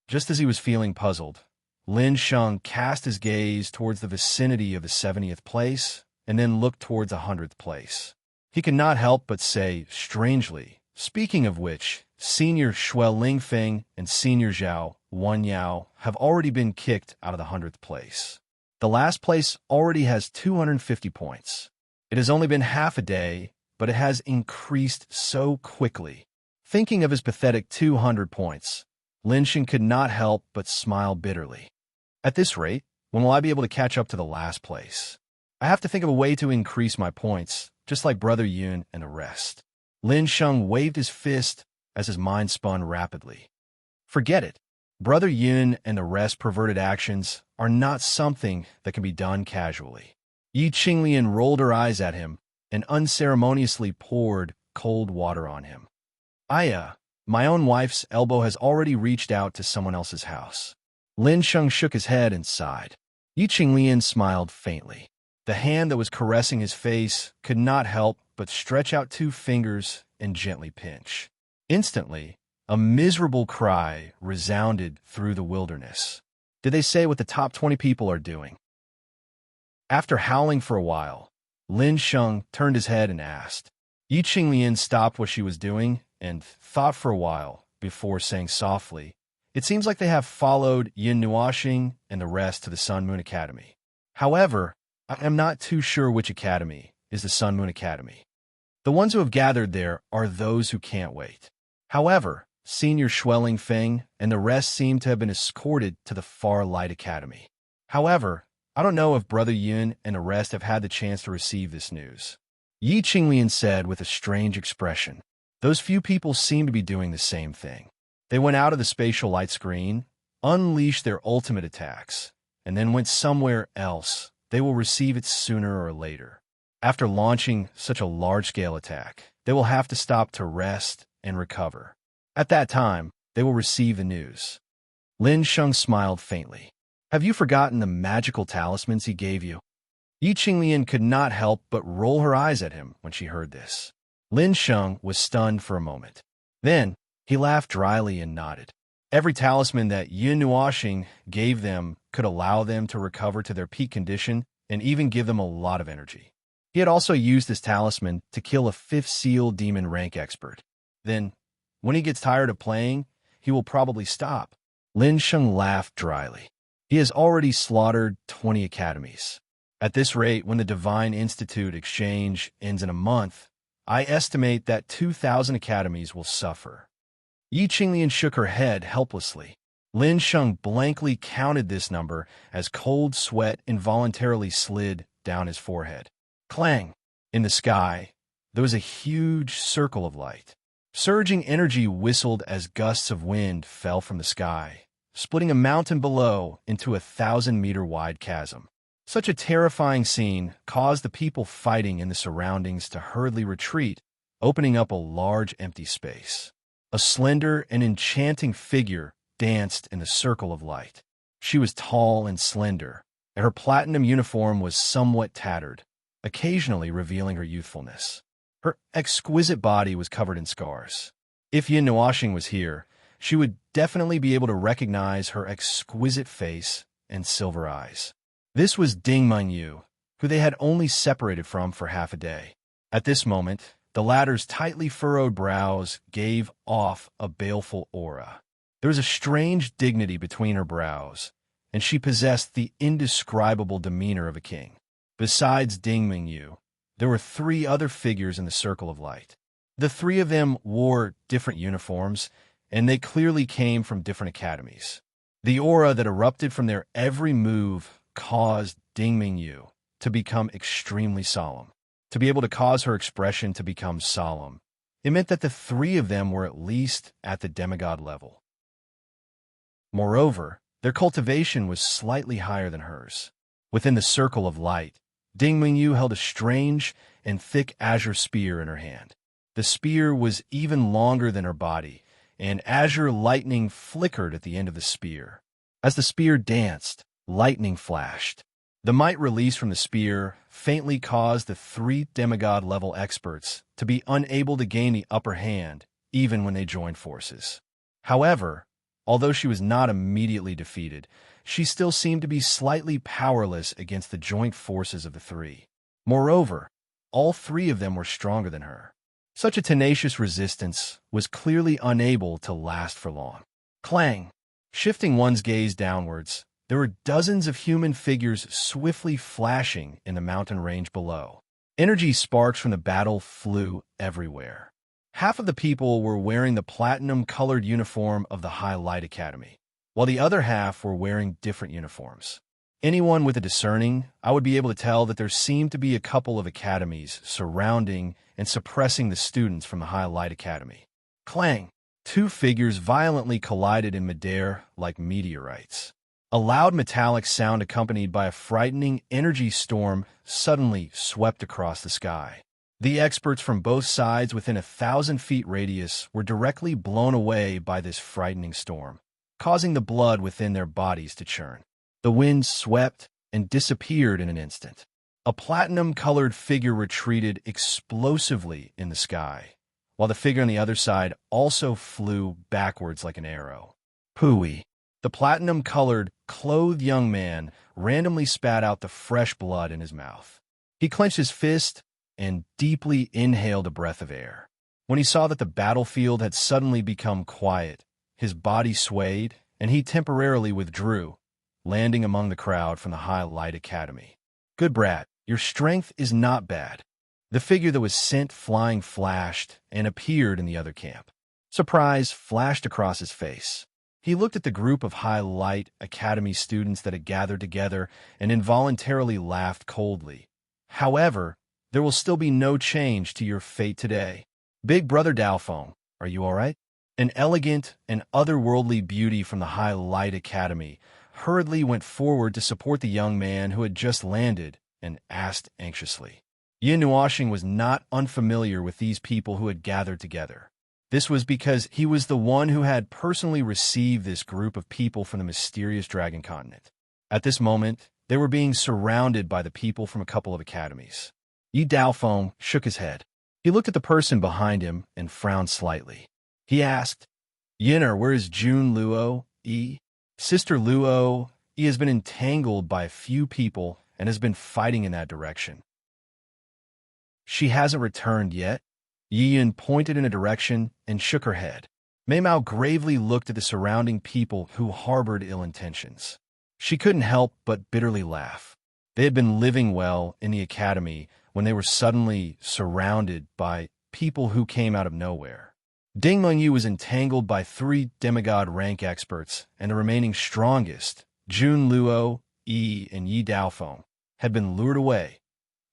Just as he was feeling puzzled, Lin Sheng cast his gaze towards the vicinity of the 70th place and then looked towards the 100th place. He could not help but say, strangely, "Speaking of which, Senior Shui Lingfeng and Senior Zhao Wenyao have already been kicked out of the 100th place. The last place already has 250 points. It has only been half a day, but it has increased so quickly." Thinking of his pathetic 200 points, Lin Sheng could not help but smile bitterly. "At this rate, when will I be able to catch up to the last place? I have to think of a way to increase my points, just like Brother Yun and the rest." Lin Sheng waved his fist as his mind spun rapidly. "Forget it. Brother Yun and the rest perverted actions are not something that can be done casually." Yi Qinglian rolled her eyes at him and unceremoniously poured cold water on him. My own wife's elbow has already reached out to someone else's house." Lin Sheng shook his head and sighed. Yi Qinglian smiled faintly. The hand that was caressing his face could not help but stretch out two fingers and gently pinch. Instantly, A miserable cry resounded through the wilderness. Did they say what the top 20 people are doing? After howling for a while, Lin Sheng turned his head and asked. Yi Qinglian stopped what she was doing and thought for a while before saying softly, "It seems like they have followed Yin Nuoxing and the rest to the Sun Moon Academy. However, I am not too sure which academy is the Sun Moon Academy. The ones who have gathered there are those who can't wait. However, Senior Schwelling Feng and the rest seem to have been escorted to the Far Light Academy. However, I don't know if Brother Yun and the rest have had the chance to receive this news." Yi Qinglian said with a strange expression. Those few people seem to be doing the same thing. They went out of the spatial light screen, unleashed their ultimate attacks, and then went somewhere else. They will receive it sooner or later. After launching such a large-scale attack, they will have to stop to rest and recover. At that time, they will receive the news. Lin Sheng smiled faintly. Have you forgotten the magical talismans he gave you? Yi Qinglian could not help but roll her eyes at him when she heard this. Lin Sheng was stunned for a moment. Then, he laughed dryly and nodded. Every talisman that Yin Nuoxing gave them could allow them to recover to their peak condition and even give them a lot of energy. He had also used this talisman to kill a 5th Seal Demon rank expert. Then, when he gets tired of playing, he will probably stop. Lin Sheng laughed dryly. He has already slaughtered 20 academies. At this rate, when the Divine Institute exchange ends in a month, I estimate that 2,000 academies will suffer. Yi Qinglian shook her head helplessly. Lin Sheng blankly counted this number as cold sweat involuntarily slid down his forehead. Clang! In the sky, there was a huge circle of light. Surging energy whistled as gusts of wind fell from the sky, splitting a mountain below into a 1,000-meter-wide chasm. Such a terrifying scene caused the people fighting in the surroundings to hurriedly retreat, opening up a large empty space. A slender and enchanting figure danced in the circle of light. She was tall and slender, and her platinum uniform was somewhat tattered, occasionally revealing her youthfulness. Her exquisite body was covered in scars. If Yin Nuoxing was here, she would definitely be able to recognize her exquisite face and silver eyes. This was Ding Mengyu, who they had only separated from for half a day. At this moment, the latter's tightly furrowed brows gave off a baleful aura. There was a strange dignity between her brows, and she possessed the indescribable demeanor of a king. Besides Ding Mengyu, there were 3 other figures in the circle of light. The 3 of them wore different uniforms, and they clearly came from different academies. The aura that erupted from their every move caused Ding Mengyu to become extremely solemn. To be able to cause her expression to become solemn, it meant that the 3 of them were at least at the demigod level. Moreover, their cultivation was slightly higher than hers. Within the circle of light, Ding Mengyu held a strange and thick azure spear in her hand. The spear was even longer than her body, and azure lightning flickered at the end of the spear. As the spear danced, lightning flashed. The might released from the spear faintly caused the 3 demigod-level experts to be unable to gain the upper hand even when they joined forces. However, although she was not immediately defeated, she still seemed to be slightly powerless against the joint forces of the 3. Moreover, all 3 of them were stronger than her. Such a tenacious resistance was clearly unable to last for long. Clang! Shifting one's gaze downwards, there were dozens of human figures swiftly flashing in the mountain range below. Energy sparks from the battle flew everywhere. Half of the people were wearing the platinum-colored uniform of the High Light Academy, while the other half were wearing different uniforms. Anyone with a discerning eye would be able to tell that there seemed to be a couple of academies surrounding and suppressing the students from the High Light Academy. Clang! 2 figures violently collided in midair like meteorites. A loud metallic sound accompanied by a frightening energy storm suddenly swept across the sky. The experts from both sides within 1,000 feet radius were directly blown away by this frightening storm, causing the blood within their bodies to churn. The wind swept and disappeared in an instant. A platinum-colored figure retreated explosively in the sky, while the figure on the other side also flew backwards like an arrow. Pooey. The platinum-colored, clothed young man randomly spat out the fresh blood in his mouth. He clenched his fist and deeply inhaled a breath of air. When he saw that the battlefield had suddenly become quiet, his body swayed, and he temporarily withdrew, landing among the crowd from the High Light Academy. Good brat, your strength is not bad. The figure that was sent flying flashed and appeared in the other camp. Surprise flashed across his face. He looked at the group of High Light Academy students that had gathered together and involuntarily laughed coldly. However, there will still be no change to your fate today. Big Brother Dalphone, are you all right? An elegant and otherworldly beauty from the High Light Academy hurriedly went forward to support the young man who had just landed and asked anxiously. Yin Nuoshing was not unfamiliar with these people who had gathered together. This was because he was the one who had personally received this group of people from the mysterious dragon continent. At this moment, they were being surrounded by the people from a couple of academies. Yi Daofeng shook his head. He looked at the person behind him and frowned slightly. He asked, Yinner, where is Jun Luo, Yi? Sister Luo, Yi has been entangled by a few people and has been fighting in that direction. She hasn't returned yet? Yi Yin pointed in a direction and shook her head. Mei Mao gravely looked at the surrounding people who harbored ill intentions. She couldn't help but bitterly laugh. They had been living well in the academy when they were suddenly surrounded by people who came out of nowhere. Ding Mengyu was entangled by 3 demigod rank experts, and the remaining strongest, Jun Luo, Yi, and Yi Daofeng, had been lured away.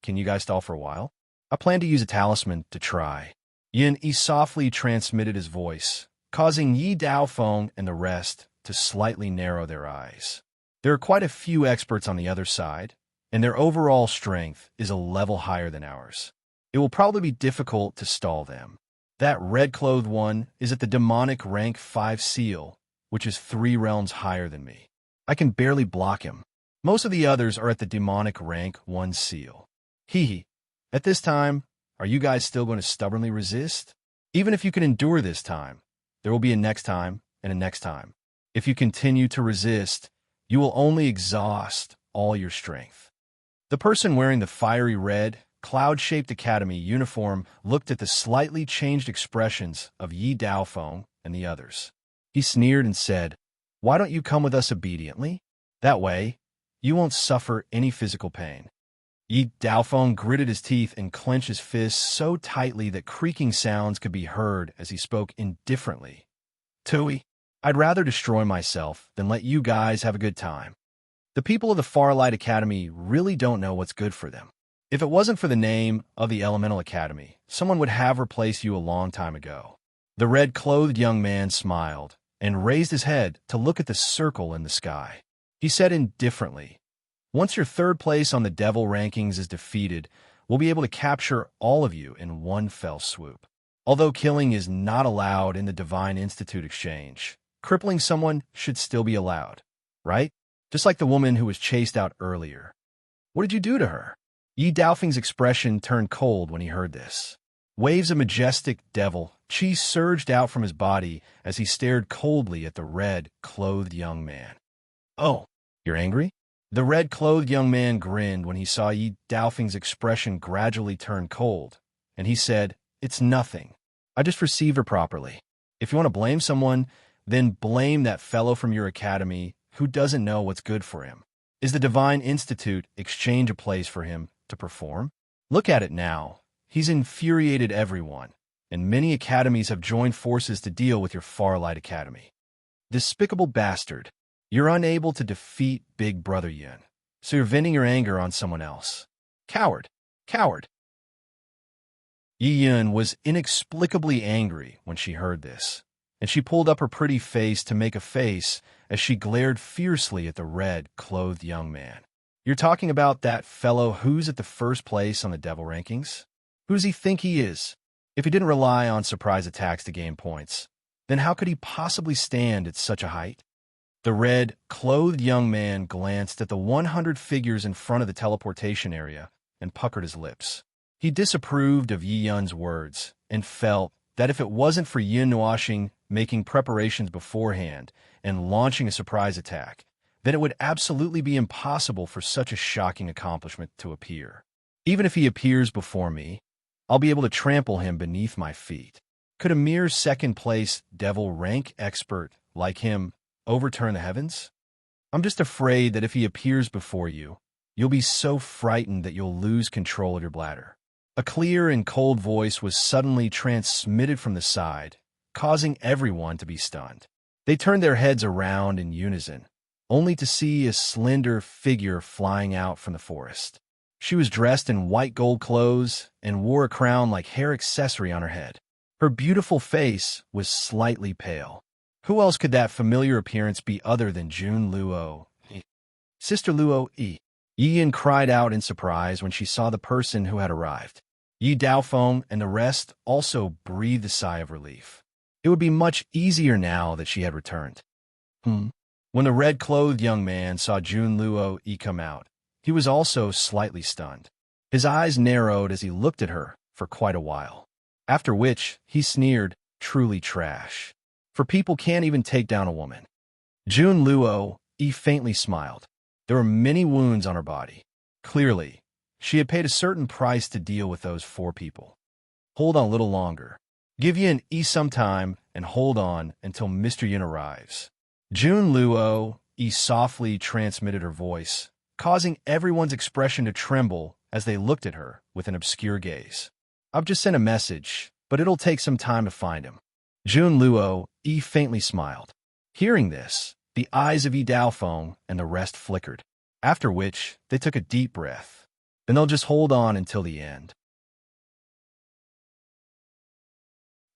Can you guys stall for a while? I plan to use a talisman to try. Yin Yi softly transmitted his voice, causing Yi Daofeng and the rest to slightly narrow their eyes. There are quite a few experts on the other side, and their overall strength is a level higher than ours. It will probably be difficult to stall them. That red-clothed one is at the demonic rank 5 seal, which is 3 realms higher than me. I can barely block him. Most of the others are at the demonic rank 1 seal. Hee. At this time, are you guys still going to stubbornly resist? Even if you can endure this time, there will be a next time and a next time. If you continue to resist, you will only exhaust all your strength. The person wearing the fiery red, cloud-shaped academy uniform looked at the slightly changed expressions of Yi Daofeng and the others. He sneered and said, Why don't you come with us obediently? That way, you won't suffer any physical pain. Yi Daofeng gritted his teeth and clenched his fists so tightly that creaking sounds could be heard as he spoke indifferently. Tui, I'd rather destroy myself than let you guys have a good time. The people of the Farlight Academy really don't know what's good for them. If it wasn't for the name of the Elemental Academy, someone would have replaced you a long time ago. The red-clothed young man smiled and raised his head to look at the circle in the sky. He said indifferently, Once your 3rd place on the Devil rankings is defeated, we'll be able to capture all of you in one fell swoop. Although killing is not allowed in the Divine Institute exchange, crippling someone should still be allowed, right? Just like the woman who was chased out earlier. What did you do to her? Yi Daofeng's expression turned cold when he heard this. Waves of majestic devil chi surged out from his body as he stared coldly at the red-clothed young man. Oh, you're angry? The red-clothed young man grinned when he saw Yi Daofeng's expression gradually turn cold, and he said, It's nothing. I just received her properly. If you want to blame someone, then blame that fellow from your academy who doesn't know what's good for him. Is the Divine Institute exchange a place for him to perform? Look at it now. He's infuriated everyone, and many academies have joined forces to deal with your Farlight Academy. Despicable bastard. You're unable to defeat Big Brother Yin, so you're venting your anger on someone else. Coward. Coward. Yi Yin was inexplicably angry when she heard this, and she pulled up her pretty face to make a face as she glared fiercely at the red-clothed young man. You're talking about that fellow who's at the 1st place on the Devil rankings? Who does he think he is? If he didn't rely on surprise attacks to gain points, then how could he possibly stand at such a height? The red-clothed young man glanced at the 100 figures in front of the teleportation area and puckered his lips. He disapproved of Yi Yun's words and felt that if it wasn't for Yin Nuoxing making preparations beforehand and launching a surprise attack, then it would absolutely be impossible for such a shocking accomplishment to appear. Even if he appears before me, I'll be able to trample him beneath my feet. Could a mere second-place devil rank expert like him overturn the heavens? I'm just afraid that if he appears before you, you'll be so frightened that you'll lose control of your bladder. A clear and cold voice was suddenly transmitted from the side, causing everyone to be stunned. They turned their heads around in unison, only to see a slender figure flying out from the forest. She was dressed in white gold clothes and wore a crown like hair accessory on her head. Her beautiful face was slightly pale. Who else could that familiar appearance be other than Jun Luo? Sister Luo Yi. Yin cried out in surprise when she saw the person who had arrived. Yi Daofeng and the rest also breathed a sigh of relief. It would be much easier now that she had returned. When the red-clothed young man saw Jun Luo Yi come out, he was also slightly stunned. His eyes narrowed as he looked at her for quite a while, after which he sneered, "Truly trash. For people can't even take down a woman." Jun Luo Yi faintly smiled. There were many wounds on her body. Clearly, she had paid a certain price to deal with those 4 people. Hold on a little longer. Give Yin Yi some time and hold on until Mr. Yin arrives. Jun Luo Yi softly transmitted her voice, causing everyone's expression to tremble as they looked at her with an obscure gaze. "I've just sent a message, but it'll take some time to find him." Jun Luo Yi faintly smiled. Hearing this, the eyes of Yi Daofeng and the rest flickered, after which they took a deep breath. Then they'll just hold on until the end.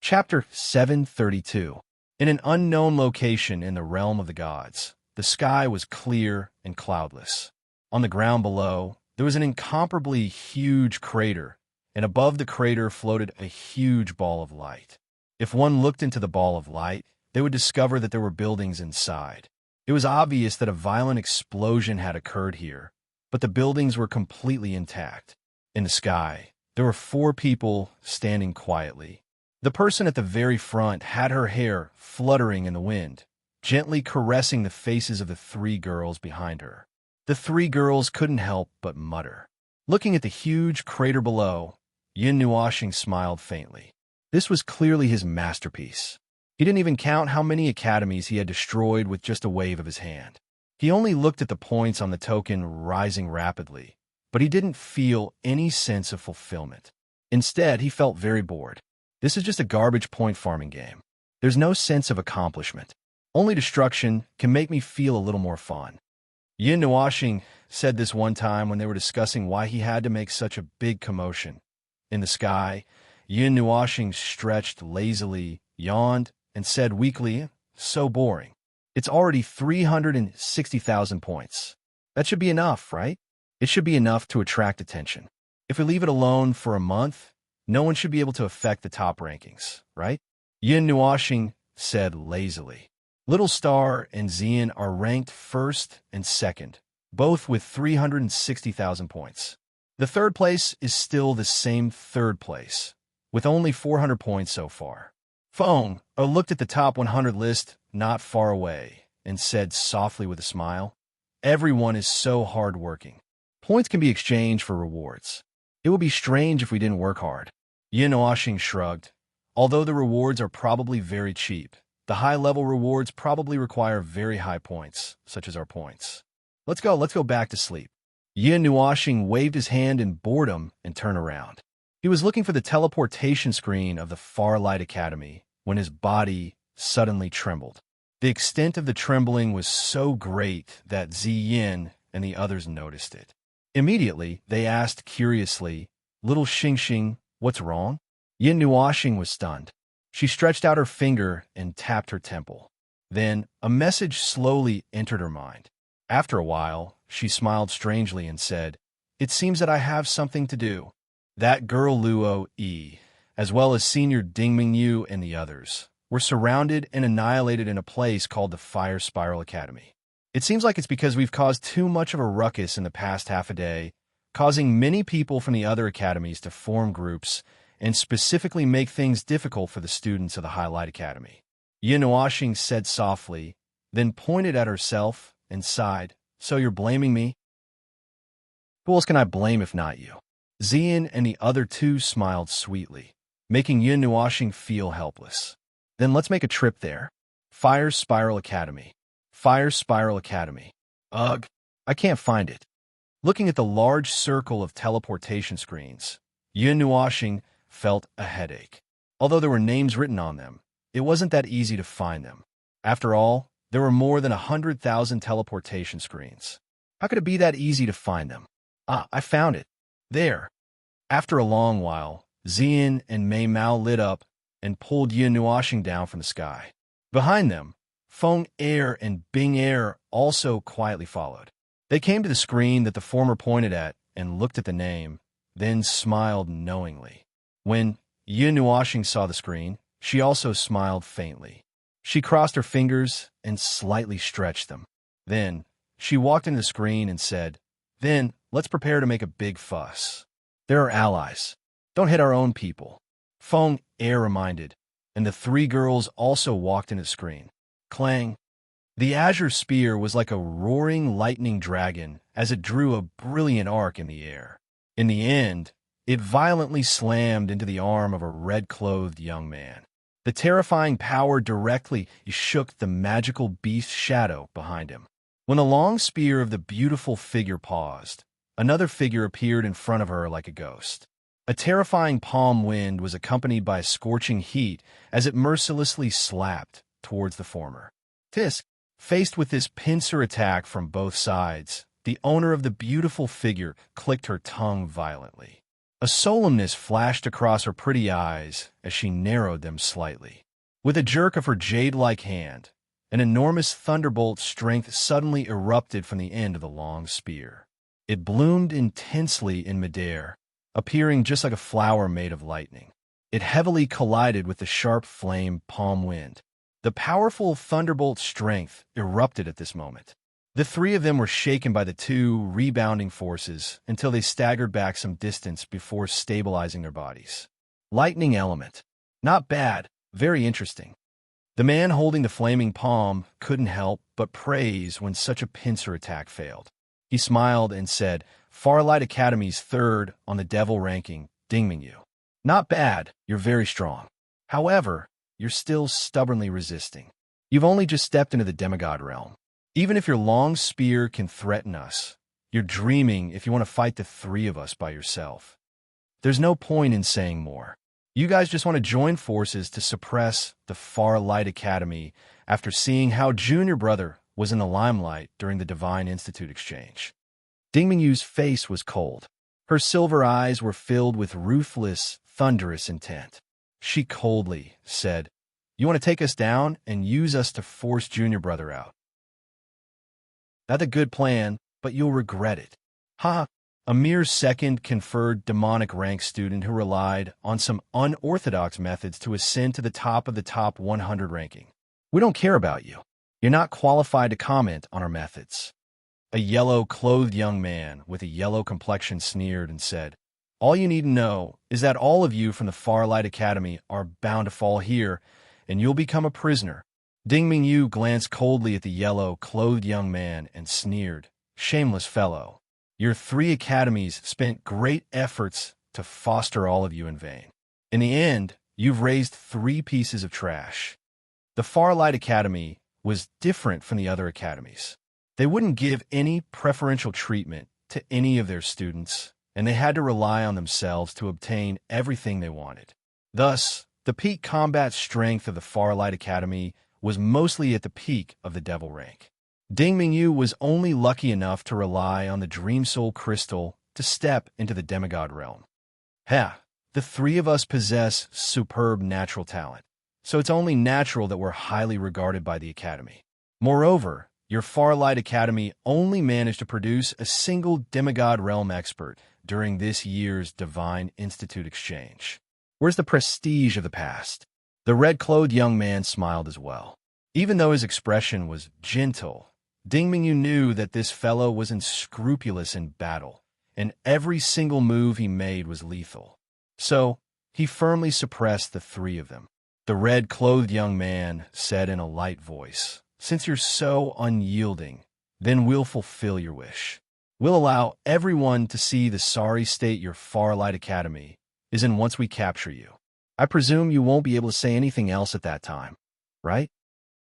Chapter 732. In an unknown location in the realm of the gods, the sky was clear and cloudless. On the ground below, there was an incomparably huge crater, and above the crater floated a huge ball of light. If one looked into the ball of light, they would discover that there were buildings inside. It was obvious that a violent explosion had occurred here, but the buildings were completely intact. In the sky, there were 4 people standing quietly. The person at the very front had her hair fluttering in the wind, gently caressing the faces of the 3 girls behind her. The 3 girls couldn't help but mutter. Looking at the huge crater below, Yin Nuoxing smiled faintly. This was clearly his masterpiece. He didn't even count how many academies he had destroyed with just a wave of his hand. He only looked at the points on the token rising rapidly, but he didn't feel any sense of fulfillment. Instead, he felt very bored. This is just a garbage point farming game. There's no sense of accomplishment. Only destruction can make me feel a little more fun. Yin Nuoxing said this one time when they were discussing why he had to make such a big commotion. In the sky, Yin Nuoxing stretched lazily, yawned, and said weakly, "So boring. It's already 360,000 points. That should be enough, right? It should be enough to attract attention. If we leave it alone for a month, no one should be able to affect the top rankings, right?" Yin Nuoxing said lazily. Little Star and Xian are ranked 1st and 2nd, both with 360,000 points. The 3rd place is still the same 3rd place, with only 400 points so far. Feng looked at the top 100 list not far away and said softly with a smile, "Everyone is so hard-working. Points can be exchanged for rewards. It would be strange if we didn't work hard." Yin Nuoxing shrugged. Although the rewards are probably very cheap, the high-level rewards probably require very high points, such as our points. Let's go back to sleep." Yin Nuoxing waved his hand in boredom and turned around. He was looking for the teleportation screen of the Farlight Academy when his body suddenly trembled. The extent of the trembling was so great that Ziyin and the others noticed it. Immediately, they asked curiously, "Little Xingxing, what's wrong?" Yin Nuoxing was stunned. She stretched out her finger and tapped her temple. Then, a message slowly entered her mind. After a while, she smiled strangely and said, "It seems that I have something to do." That girl Luo Yi, as well as Senior Dingmingyu and the others, were surrounded and annihilated in a place called the Fire Spiral Academy. It seems like it's because we've caused too much of a ruckus in the past half a day, causing many people from the other academies to form groups and specifically make things difficult for the students of the Highlight Academy. Yin said softly, then pointed at herself and sighed. So you're blaming me? Who else can I blame if not you? Xian and the other two smiled sweetly, making Yin feel helpless. Then let's make a trip there. Fire Spiral Academy. Fire Spiral Academy. Ugh, I can't find it. Looking at the large circle of teleportation screens, Yin felt a headache. Although there were names written on them, it wasn't that easy to find them. After all, there were more than 100,000 teleportation screens. How could it be that easy to find them? Ah, I found it. There. After a long while, Xian and Mei Mao lit up and pulled Yin down from the sky. Behind them, Feng Air and Bing Air also quietly followed. They came to the screen that the former pointed at and looked at the name, then smiled knowingly. When Yin saw the screen, she also smiled faintly. She crossed her fingers and slightly stretched them. Then, she walked into the screen and said, "Then, let's prepare to make a big fuss. There are allies. Don't hit our own people." Feng Air reminded, and the three girls also walked into the screen. Clang! The azure spear was like a roaring lightning dragon as it drew a brilliant arc in the air. In the end, it violently slammed into the arm of a red-clothed young man. The terrifying power directly shook the magical beast shadow behind him. When the long spear of the beautiful figure paused, another figure appeared in front of her like a ghost. A terrifying palm wind was accompanied by a scorching heat as it mercilessly slapped towards the former. Tisk, faced with this pincer attack from both sides, the owner of the beautiful figure clicked her tongue violently. A solemnness flashed across her pretty eyes as she narrowed them slightly. With a jerk of her jade-like hand, an enormous thunderbolt strength suddenly erupted from the end of the long spear. It bloomed intensely in midair, appearing just like a flower made of lightning. It heavily collided with the sharp flame palm wind. The powerful thunderbolt strength erupted at this moment. The three of them were shaken by the two rebounding forces until they staggered back some distance before stabilizing their bodies. Lightning element. Not bad, very interesting. The man holding the flaming palm couldn't help but praise when such a pincer attack failed. He smiled and said, "Farlight Academy's third on the devil ranking, Dingmingyu. Not bad, you're very strong. However, you're still stubbornly resisting. You've only just stepped into the demigod realm. Even if your long spear can threaten us, you're dreaming if you want to fight the three of us by yourself. There's no point in saying more. You guys just want to join forces to suppress the Farlight Academy after seeing how Junior Brother was in the limelight during the Divine Institute exchange." Dingmingyu's face was cold. Her silver eyes were filled with ruthless, thunderous intent. She coldly said, "You want to take us down and use us to force Junior Brother out? That's a good plan, but you'll regret it." Ha! A mere second conferred demonic rank student who relied on some unorthodox methods to ascend to the top of the top 100 ranking. "We don't care about you. You're not qualified to comment on our methods." A yellow-clothed young man with a yellow complexion sneered and said, "All you need to know is that all of you from the Farlight Academy are bound to fall here, and you'll become a prisoner." Dingmingyu glanced coldly at the yellow-clothed young man and sneered, "Shameless fellow. Your three academies spent great efforts to foster all of you in vain. In the end, you've raised three pieces of trash." The Farlight Academy was different from the other academies. They wouldn't give any preferential treatment to any of their students, and they had to rely on themselves to obtain everything they wanted. Thus, the peak combat strength of the Farlight Academy was mostly at the peak of the devil rank. Dingmingyu was only lucky enough to rely on the Dream Soul Crystal to step into the demigod realm. The three of us possess superb natural talent, so it's only natural that we're highly regarded by the Academy. Moreover, your Farlight Academy only managed to produce a single demigod realm expert during this year's Divine Institute exchange. Where's the prestige of the past? The red-clothed young man smiled as well. Even though his expression was gentle, Dingmingyu knew that this fellow was unscrupulous in battle, and every single move he made was lethal. So, he firmly suppressed the three of them. The red-clothed young man said in a light voice, "Since you're so unyielding, then we'll fulfill your wish. We'll allow everyone to see the sorry state your Farlight Academy is in once we capture you. I presume you won't be able to say anything else at that time, right?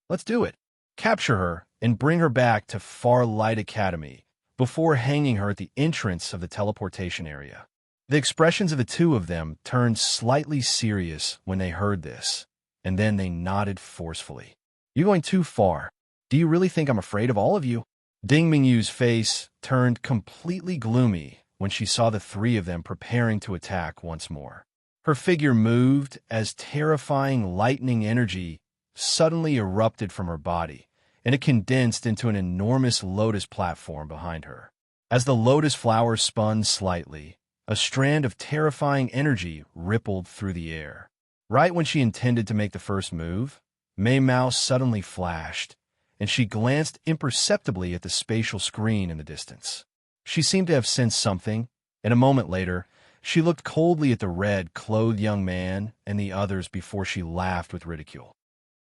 Let's do it. Capture her and bring her back to Farlight Academy before hanging her at the entrance of the teleportation area." The expressions of the two of them turned slightly serious when they heard this, and then they nodded forcefully. "You're going too far. Do you really think I'm afraid of all of you?" Ding Mingyu's face turned completely gloomy when she saw the three of them preparing to attack once more. Her figure moved as terrifying lightning energy suddenly erupted from her body, and it condensed into an enormous lotus platform behind her. As the lotus flower spun slightly, a strand of terrifying energy rippled through the air. Right when she intended to make the first move, Mei Mao suddenly flashed, and she glanced imperceptibly at the spatial screen in the distance. She seemed to have sensed something, and a moment later, she looked coldly at the red-clothed young man and the others before she laughed with ridicule.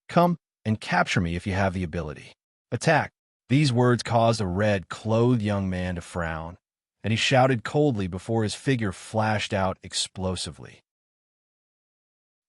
"Come and capture me if you have the ability. Attack." These words caused a red-clothed young man to frown, and he shouted coldly before his figure flashed out explosively.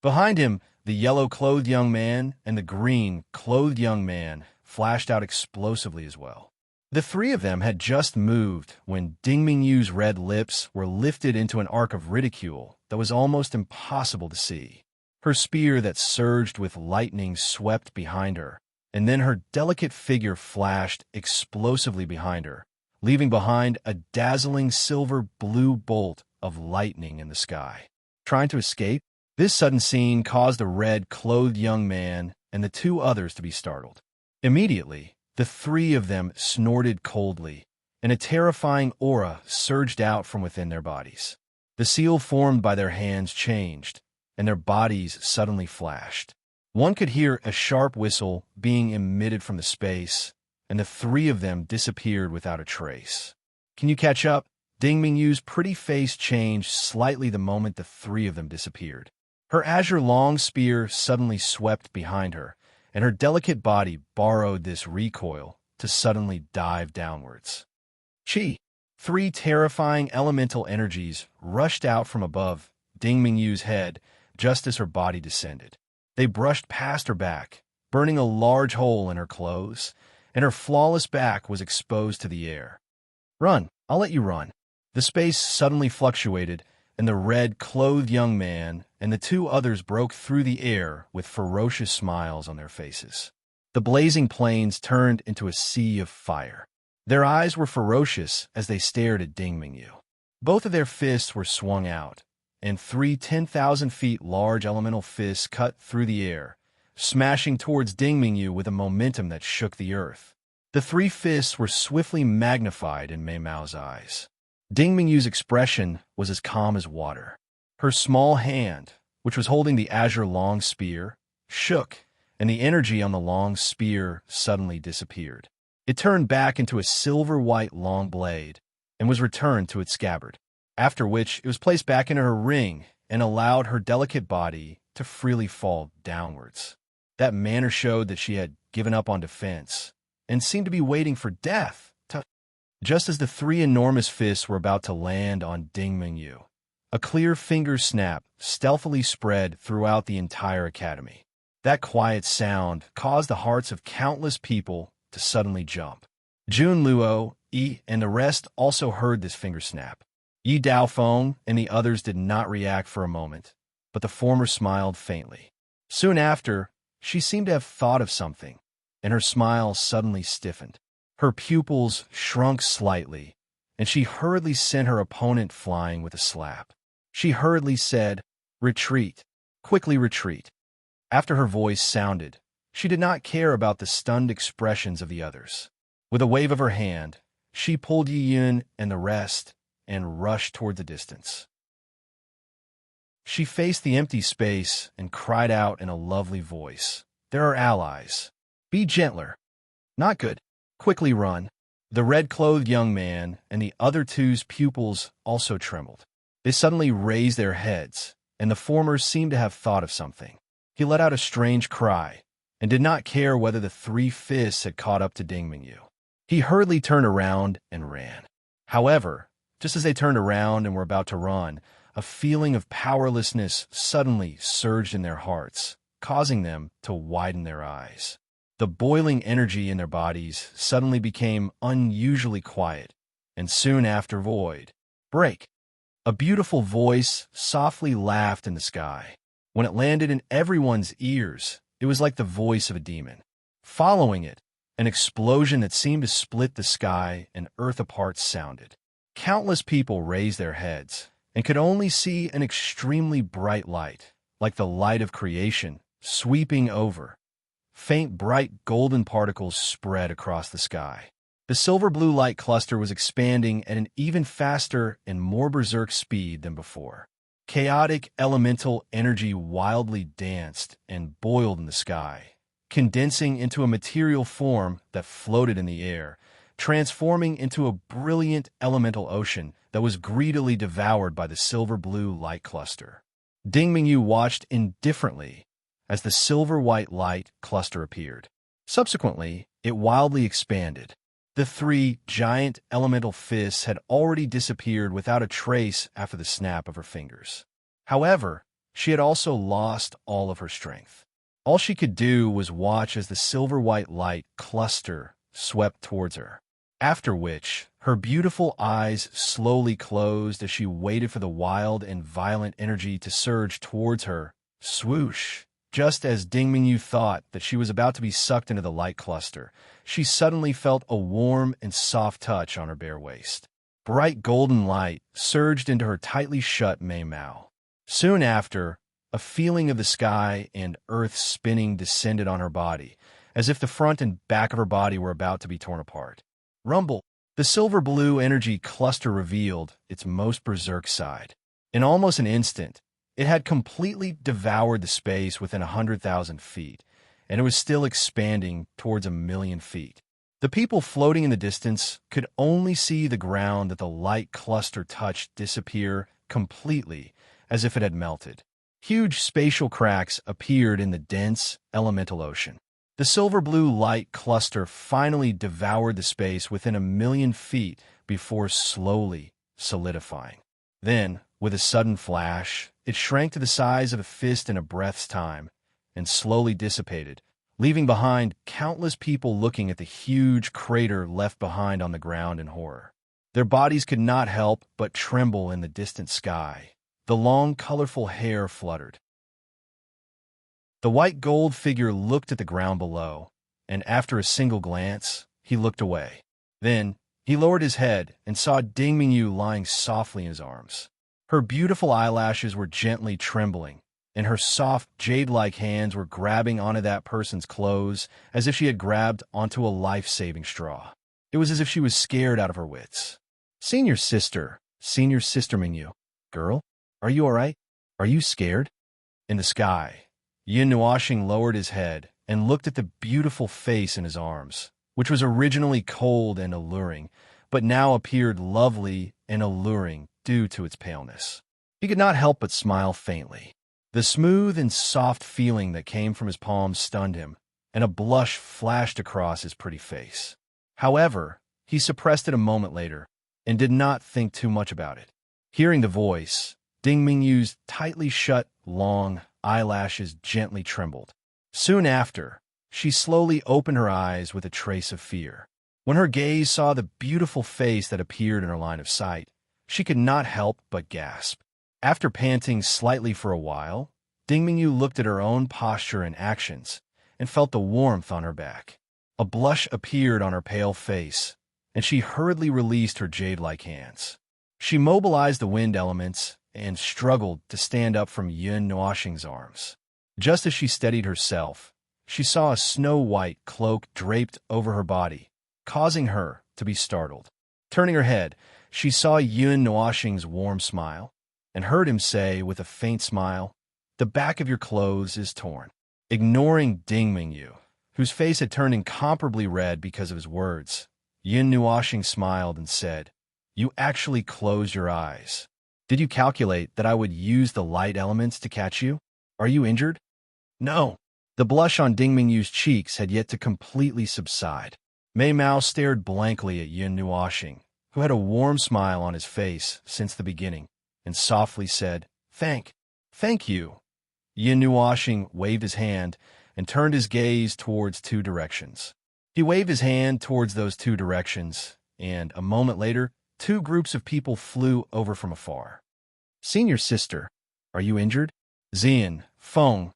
Behind him, the yellow-clothed young man and the green-clothed young man flashed out explosively as well. The three of them had just moved when Ding Mingyu's red lips were lifted into an arc of ridicule that was almost impossible to see. Her spear that surged with lightning swept behind her, and then her delicate figure flashed explosively behind her, leaving behind a dazzling silver-blue bolt of lightning in the sky. Trying to escape? This sudden scene caused the red-clothed young man and the two others to be startled. Immediately, the three of them snorted coldly, and a terrifying aura surged out from within their bodies. The seal formed by their hands changed, and their bodies suddenly flashed. One could hear a sharp whistle being emitted from the space, and the three of them disappeared without a trace. "Can you catch up?" Ding Mingyu's pretty face changed slightly the moment the three of them disappeared. Her azure long spear suddenly swept behind her, and her delicate body borrowed this recoil to suddenly dive downwards. Chi! Three terrifying elemental energies rushed out from above Ding Mingyu's head just as her body descended. They brushed past her back, burning a large hole in her clothes, and her flawless back was exposed to the air. "Run, I'll let you run." The space suddenly fluctuated, and the red-clothed young man and the two others broke through the air with ferocious smiles on their faces. The blazing plains turned into a sea of fire. Their eyes were ferocious as they stared at Ding Mingyu. Both of their fists were swung out, and three 10,000 feet large elemental fists cut through the air, smashing towards Ding Mingyu with a momentum that shook the earth. The three fists were swiftly magnified in Mei Mao's eyes. Ding Mingyu's expression was as calm as water. Her small hand, which was holding the azure long spear, shook, and the energy on the long spear suddenly disappeared. It turned back into a silver-white long blade and was returned to its scabbard, after which it was placed back into her ring and allowed her delicate body to freely fall downwards. That manner showed that she had given up on defense and seemed to be waiting for death. Just as the three enormous fists were about to land on Ding Mingyu, a clear finger snap stealthily spread throughout the entire academy. That quiet sound caused the hearts of countless people to suddenly jump. Jun Luo, Yi, and the rest also heard this finger snap. Yi Daofeng and the others did not react for a moment, but the former smiled faintly. Soon after, she seemed to have thought of something, and her smile suddenly stiffened. Her pupils shrunk slightly, and she hurriedly sent her opponent flying with a slap. She hurriedly said, "Retreat, quickly retreat." After her voice sounded, she did not care about the stunned expressions of the others. With a wave of her hand, she pulled Yi Yun and the rest and rushed toward the distance. She faced the empty space and cried out in a lovely voice, "There are allies. Be gentler." "Not good. Quickly run." The red-clothed young man and the other two's pupils also trembled. They suddenly raised their heads, and the former seemed to have thought of something. He let out a strange cry, and did not care whether the three fists had caught up to Ding Mingyu. He hurriedly turned around and ran. However, just as they turned around and were about to run, a feeling of powerlessness suddenly surged in their hearts, causing them to widen their eyes. The boiling energy in their bodies suddenly became unusually quiet, and soon after void. Break! A beautiful voice softly laughed in the sky. When it landed in everyone's ears, it was like the voice of a demon. Following it, an explosion that seemed to split the sky and earth apart sounded. Countless people raised their heads and could only see an extremely bright light, like the light of creation, sweeping over. Faint bright golden particles spread across the sky. The silver-blue light cluster was expanding at an even faster and more berserk speed than before. Chaotic elemental energy wildly danced and boiled in the sky, condensing into a material form that floated in the air, transforming into a brilliant elemental ocean that was greedily devoured by the silver-blue light cluster. Ding Mingyu watched indifferently as the silver-white light cluster appeared. Subsequently, it wildly expanded. The three giant elemental fists had already disappeared without a trace after the snap of her fingers. However, she had also lost all of her strength. All she could do was watch as the silver-white light cluster swept towards her, after which her beautiful eyes slowly closed as she waited for the wild and violent energy to surge towards her. Swoosh! Just as Ding Mingyu thought that she was about to be sucked into the light cluster, she suddenly felt a warm and soft touch on her bare waist. Bright golden light surged into her tightly shut Mei-Mao. Soon after, a feeling of the sky and earth spinning descended on her body, as if the front and back of her body were about to be torn apart. Rumble! The silver-blue energy cluster revealed its most berserk side. In almost an instant, it had completely devoured the space within 100,000 feet, and it was still expanding towards 1,000,000 feet. The people floating in the distance could only see the ground that the light cluster touched disappear completely, as if it had melted. Huge spatial cracks appeared in the dense, elemental ocean. The silver-blue light cluster finally devoured the space within 1,000,000 feet before slowly solidifying. Then, with a sudden flash, it shrank to the size of a fist in a breath's time and slowly dissipated, leaving behind countless people looking at the huge crater left behind on the ground in horror. Their bodies could not help but tremble in the distant sky. The long, colorful hair fluttered. The white gold figure looked at the ground below, and after a single glance, he looked away. Then, he lowered his head and saw Ding Mingyu lying softly in his arms. Her beautiful eyelashes were gently trembling, and her soft, jade-like hands were grabbing onto that person's clothes as if she had grabbed onto a life-saving straw. It was as if she was scared out of her wits. Senior sister Mingyu. Girl, are you all right? Are you scared? In the sky, Yin Nuoxing lowered his head and looked at the beautiful face in his arms, which was originally cold and alluring, but now appeared lovely and alluring due to its paleness. He could not help but smile faintly. The smooth and soft feeling that came from his palms stunned him, and a blush flashed across his pretty face. However, he suppressed it a moment later and did not think too much about it. Hearing the voice, Ding Mingyu's tightly shut, long eyelashes gently trembled. Soon after, she slowly opened her eyes with a trace of fear. When her gaze saw the beautiful face that appeared in her line of sight, she could not help but gasp. After panting slightly for a while, Ding Mingyu looked at her own posture and actions and felt the warmth on her back. A blush appeared on her pale face, and she hurriedly released her jade-like hands. She mobilized the wind elements and struggled to stand up from Yin Nuoxing's arms. Just as she steadied herself, she saw a snow-white cloak draped over her body, causing her to be startled. Turning her head, she saw Yin Nuoxing's warm smile and heard him say with a faint smile, "The back of your clothes is torn." Ignoring Ding Mingyu, whose face had turned incomparably red because of his words, Yin Nuoxing smiled and said, "You actually closed your eyes. Did you calculate that I would use the light elements to catch you? Are you injured? No. The blush on Ding Mingyu's cheeks had yet to completely subside. Mei Mao stared blankly at Yin Nuoxing, who had a warm smile on his face since the beginning, and softly said, Thank you. Yin Nuoxing waved his hand and turned his gaze towards two directions. He waved his hand towards those two directions, and a moment later, two groups of people flew over from afar. Senior sister, are you injured? Xian, Feng,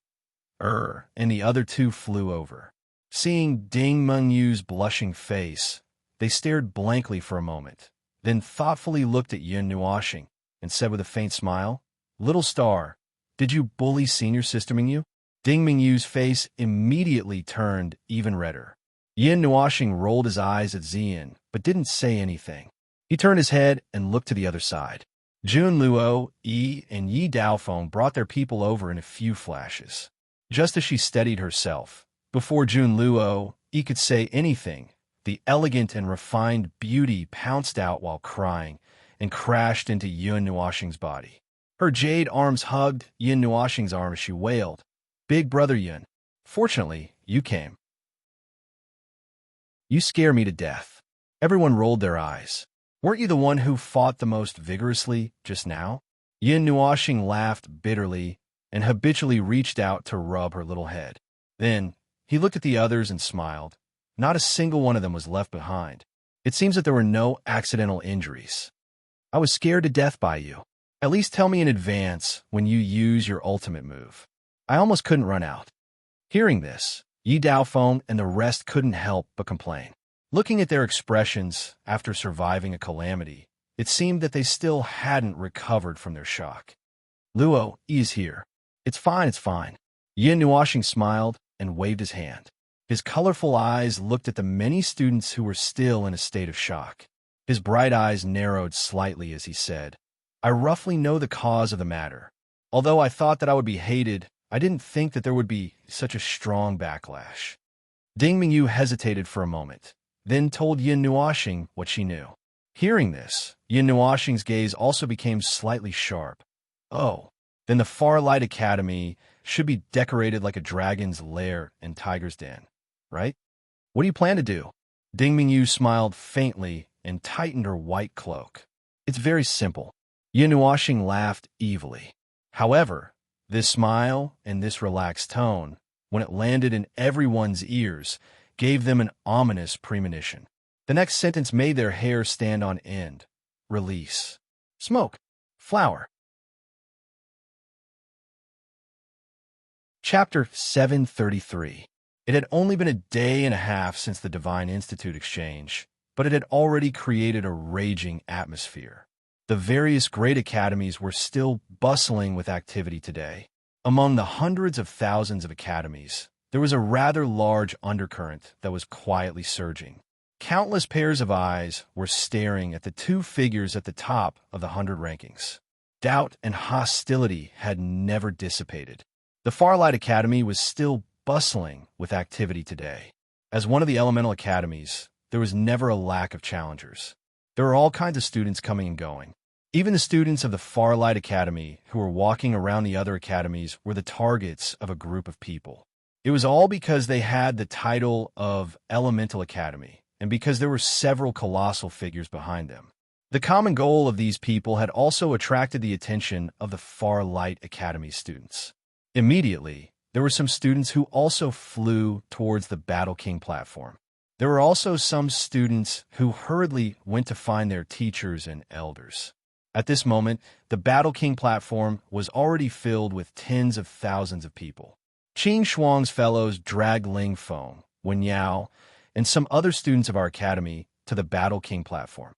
and the other two flew over. Seeing Ding Mingyu's blushing face, they stared blankly for a moment, then thoughtfully looked at Yin Nuoxing and said with a faint smile, Little star, did you bully senior sister Mingyu? Ding Mingyu's face immediately turned even redder. Yin Nuoxing rolled his eyes at Xian, but didn't say anything. He turned his head and looked to the other side. Jun Luo, Yi, and Yi Daofeng brought their people over in a few flashes. Just as she steadied herself, before Jun Luo, Yi could say anything, the elegant and refined beauty pounced out while crying and crashed into Yin Nuoxing's body. Her jade arms hugged Yin Nuoxing's arm as she wailed, Big brother Yin, fortunately, you came. You scare me to death. Everyone rolled their eyes. Weren't you the one who fought the most vigorously just now? Yin Nuoxing laughed bitterly and habitually reached out to rub her little head. Then, he looked at the others and smiled. Not a single one of them was left behind. It seems that there were no accidental injuries. I was scared to death by you. At least tell me in advance when you use your ultimate move. I almost couldn't run out. Hearing this, Yi Daofeng and the rest couldn't help but complain. Looking at their expressions after surviving a calamity, it seemed that they still hadn't recovered from their shock. Luo, Yi's here. It's fine. Yin Nuoxing smiled and waved his hand. His colorful eyes looked at the many students who were still in a state of shock. His bright eyes narrowed slightly as he said, I roughly know the cause of the matter. Although I thought that I would be hated, I didn't think that there would be such a strong backlash. Ding Mingyu hesitated for a moment, then told Yin Nuoxing what she knew. Hearing this, Yin Nuoxing's gaze also became slightly sharp. Oh, then the Farlight Academy should be decorated like a dragon's lair and tiger's den, right? What do you plan to do? Ding Mingyu smiled faintly and tightened her white cloak. It's very simple. Yin Nuoxing laughed evilly. However, this smile and this relaxed tone, when it landed in everyone's ears, gave them an ominous premonition. The next sentence made their hair stand on end. Release. Smoke. Flower. Chapter 733. It had only been a day and a half since the Divine Institute exchange, but it had already created a raging atmosphere. The various great academies were still bustling with activity today. Among the hundreds of thousands of academies, there was a rather large undercurrent that was quietly surging. Countless pairs of eyes were staring at the two figures at the top of the 100 rankings. Doubt and hostility had never dissipated. The Farlight Academy was still bustling with activity today. As one of the elemental academies, there was never a lack of challengers. There were all kinds of students coming and going. Even the students of the Farlight Academy who were walking around the other academies were the targets of a group of people. It was all because they had the title of Elemental Academy, and because there were several colossal figures behind them. The common goal of these people had also attracted the attention of the Farlight Academy students. Immediately, there were some students who also flew towards the Battle King platform. There were also some students who hurriedly went to find their teachers and elders. At this moment, the Battle King platform was already filled with tens of thousands of people. Qing Shuang's fellows dragged Ling Feng, Wen Yao, and some other students of our academy to the Battle King platform.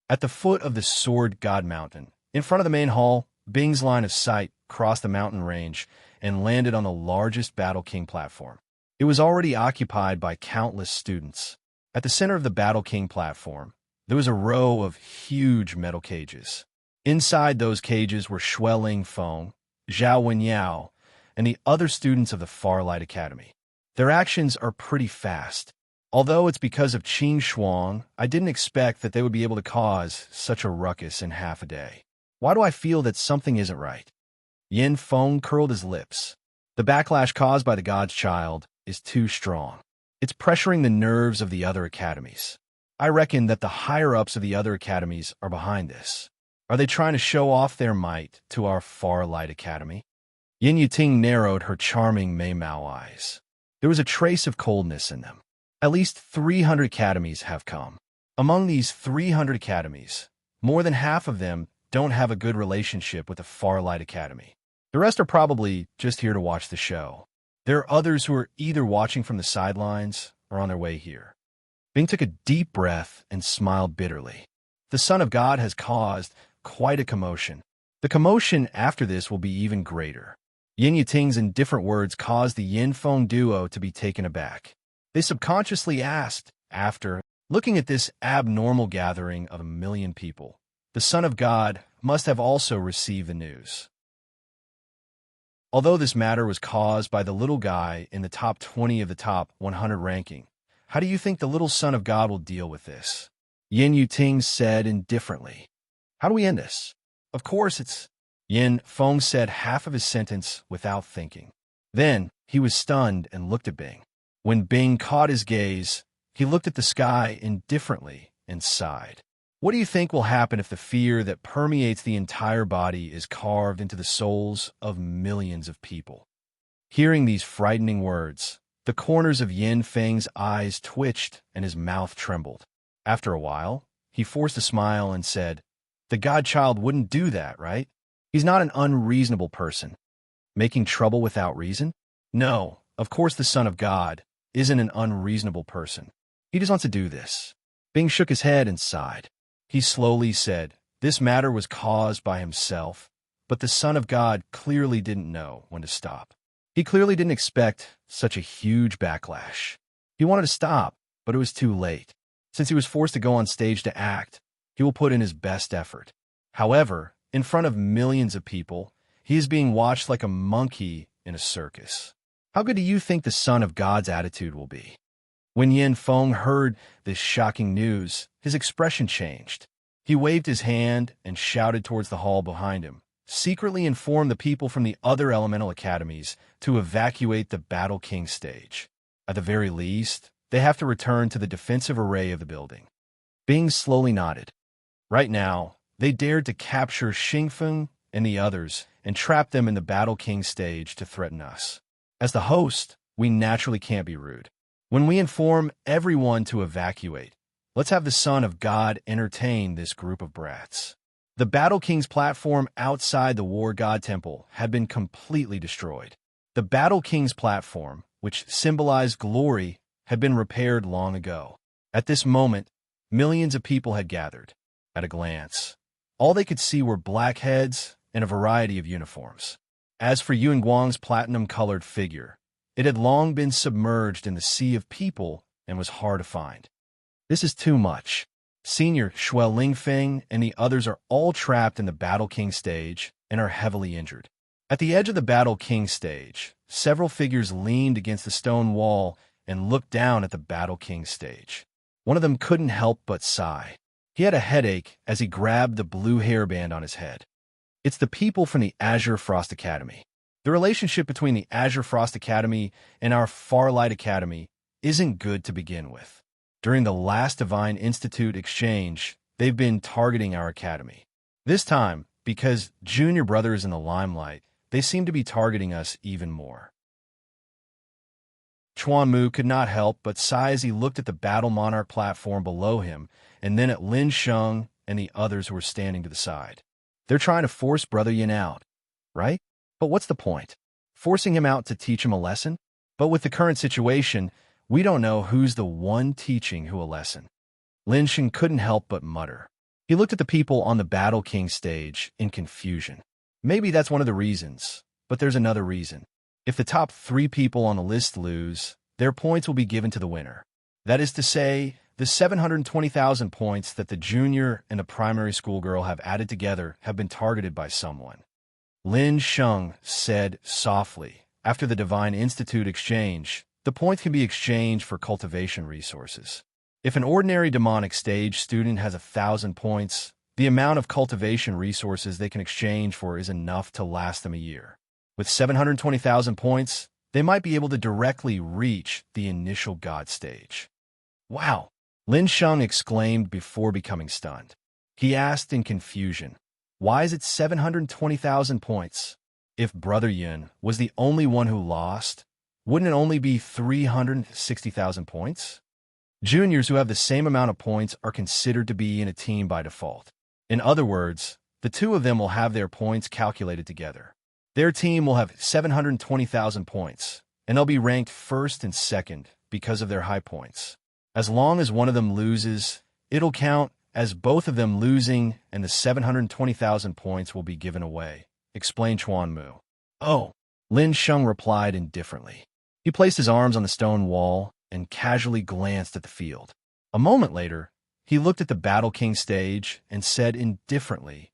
At the foot of the Sword God Mountain, in front of the main hall, Bing's line of sight crossed the mountain range and landed on the largest Battle King platform. It was already occupied by countless students. At the center of the Battle King platform, there was a row of huge metal cages. Inside those cages were Shui Ling Feng, Zhao Wenyao, and the other students of the Farlight Academy. Their actions are pretty fast. Although it's because of Qing Shuang, I didn't expect that they would be able to cause such a ruckus in half a day. Why do I feel that something isn't right? Yin Feng curled his lips. The backlash caused by the God's child is too strong. It's pressuring the nerves of the other academies. I reckon that the higher-ups of the other academies are behind this. Are they trying to show off their might to our far light academy? Yin Yuting narrowed her charming Maimao eyes. There was a trace of coldness in them. At least 300 academies have come. Among these 300 academies, more than half of them don't have a good relationship with the far light academy. The rest are probably just here to watch the show. There are others who are either watching from the sidelines or on their way here. Bing took a deep breath and smiled bitterly. The Son of God has caused quite a commotion. The commotion after this will be even greater. Yin Yuting's indifferent words caused the Yin Feng duo to be taken aback. They subconsciously asked, after looking at this abnormal gathering of 1 million people, the Son of God must have also received the news. Although this matter was caused by the little guy in the top 20 of the top 100 ranking, how do you think the little Son of God will deal with this? Yin Yuting said indifferently. How do we end this? Of course it's... Yin Feng said half of his sentence without thinking. Then he was stunned and looked at Bing. When Bing caught his gaze, he looked at the sky indifferently and sighed. What do you think will happen if the fear that permeates the entire body is carved into the souls of millions of people? Hearing these frightening words, the corners of Yin Feng's eyes twitched and his mouth trembled. After a while, he forced a smile and said, "The Godchild wouldn't do that, right? He's not an unreasonable person. Making trouble without reason? No, of course the Son of God isn't an unreasonable person. He just wants to do this." Bing shook his head and sighed. He slowly said, "This matter was caused by himself, but the Son of God clearly didn't know when to stop. He clearly didn't expect such a huge backlash. He wanted to stop, but it was too late. Since he was forced to go on stage to act, he will put in his best effort. However, in front of millions of people, he is being watched like a monkey in a circus. How good do you think the Son of God's attitude will be?" When Yin Feng heard this shocking news, his expression changed. He waved his hand and shouted towards the hall behind him, secretly informed the people from the other elemental academies to evacuate the Battle King stage. At the very least, they have to return to the defensive array of the building. Bing slowly nodded. Right now, they dared to capture Xingfeng and the others and trap them in the Battle King stage to threaten us. As the host, we naturally can't be rude. When we inform everyone to evacuate, let's have the Son of God entertain this group of brats. The Battle King's platform outside the War God Temple had been completely destroyed. The Battle King's platform, which symbolized glory, had been repaired long ago. At this moment, millions of people had gathered. At a glance, all they could see were black heads and a variety of uniforms. As for Yuan Guang's platinum-colored figure, it had long been submerged in the sea of people and was hard to find. This is too much. Senior Shuel Lingfeng and the others are all trapped in the Battle King stage and are heavily injured. At the edge of the Battle King stage, several figures leaned against the stone wall and looked down at the Battle King stage. One of them couldn't help but sigh. He had a headache as he grabbed the blue hairband on his head. It's the people from the Azure Frost Academy. The relationship between the Azure Frost Academy and our Farlight Academy isn't good to begin with. During the last Divine Institute exchange, they've been targeting our academy. This time, because Junior Brother is in the limelight, they seem to be targeting us even more. Chuan Mu could not help but sigh as he looked at the Battle Monarch platform below him and then at Lin Sheng and the others who were standing to the side. They're trying to force Brother Yin out, right? But what's the point? Forcing him out to teach him a lesson? But with the current situation, we don't know who's the one teaching who a lesson. Lin Sheng couldn't help but mutter. He looked at the people on the Battle King stage in confusion. Maybe that's one of the reasons, but there's another reason. If the top 3 people on the list lose, their points will be given to the winner. That is to say, the 720,000 points that the junior and the primary school girl have added together have been targeted by someone. Lin Sheng said softly, after the Divine Institute exchange, the points can be exchanged for cultivation resources. If an ordinary demonic stage student has 1,000 points, The amount of cultivation resources they can exchange for is enough to last them a year. With 720,000 points, they might be able to directly reach the initial god stage. Wow! Lin Sheng exclaimed before becoming stunned. He asked in confusion, why is it 720,000 points? If Brother Yun was the only one who lost, wouldn't it only be 360,000 points? Juniors who have the same amount of points are considered to be in a team by default. In other words, the two of them will have their points calculated together. Their team will have 720,000 points, and they'll be ranked first and second because of their high points. As long as one of them loses, it'll count as both of them losing, and the 720,000 points will be given away, explained Chuan Mu. Oh, Lin Sheng replied indifferently. He placed his arms on the stone wall and casually glanced at the field. A moment later, he looked at the Battle King stage and said indifferently,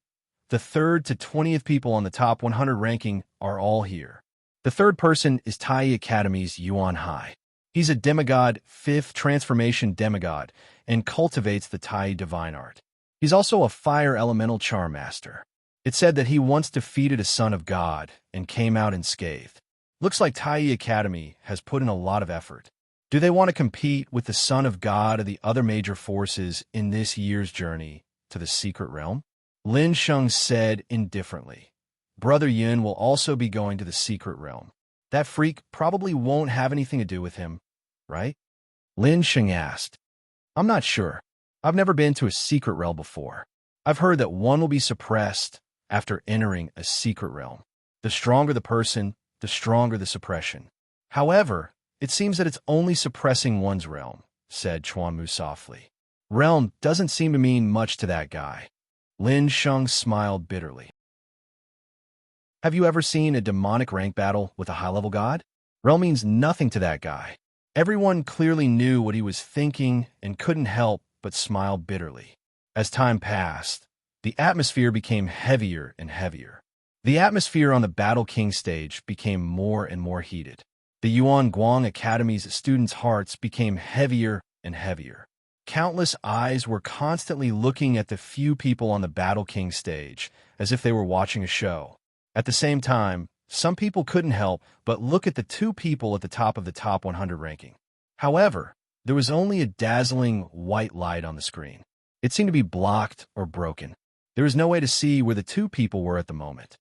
the 3rd to 20th people on the top 100 ranking are all here. The third person is Tai Academy's Yuan Hai. He's a demigod, 5th transformation demigod, and cultivates the Tai divine art. He's also a fire elemental charm master. It said that he once defeated a son of God and came out unscathed. Looks like Tai Academy has put in a lot of effort. Do they want to compete with the son of God or the other major forces in this year's journey to the secret realm? Lin Sheng said indifferently. Brother Yun will also be going to the secret realm. That freak probably won't have anything to do with him, right? Lin Sheng asked. I'm not sure. I've never been to a secret realm before. I've heard that one will be suppressed after entering a secret realm. The stronger the person, the stronger the suppression. However, it seems that it's only suppressing one's realm, said Chuan Mu softly. Realm doesn't seem to mean much to that guy. Lin Sheng smiled bitterly. Have you ever seen a demonic rank battle with a high-level god? Realm means nothing to that guy. Everyone clearly knew what he was thinking and couldn't help but smile bitterly. As time passed, the atmosphere became heavier and heavier. The atmosphere on the Battle King stage became more and more heated. The Yuan Guang Academy's students' hearts became heavier and heavier. Countless eyes were constantly looking at the few people on the Battle King stage, as if they were watching a show. At the same time, some people couldn't help but look at the two people at the top of the top 100 ranking. However, there was only a dazzling white light on the screen. It seemed to be blocked or broken. There was no way to see where the two people were at the moment.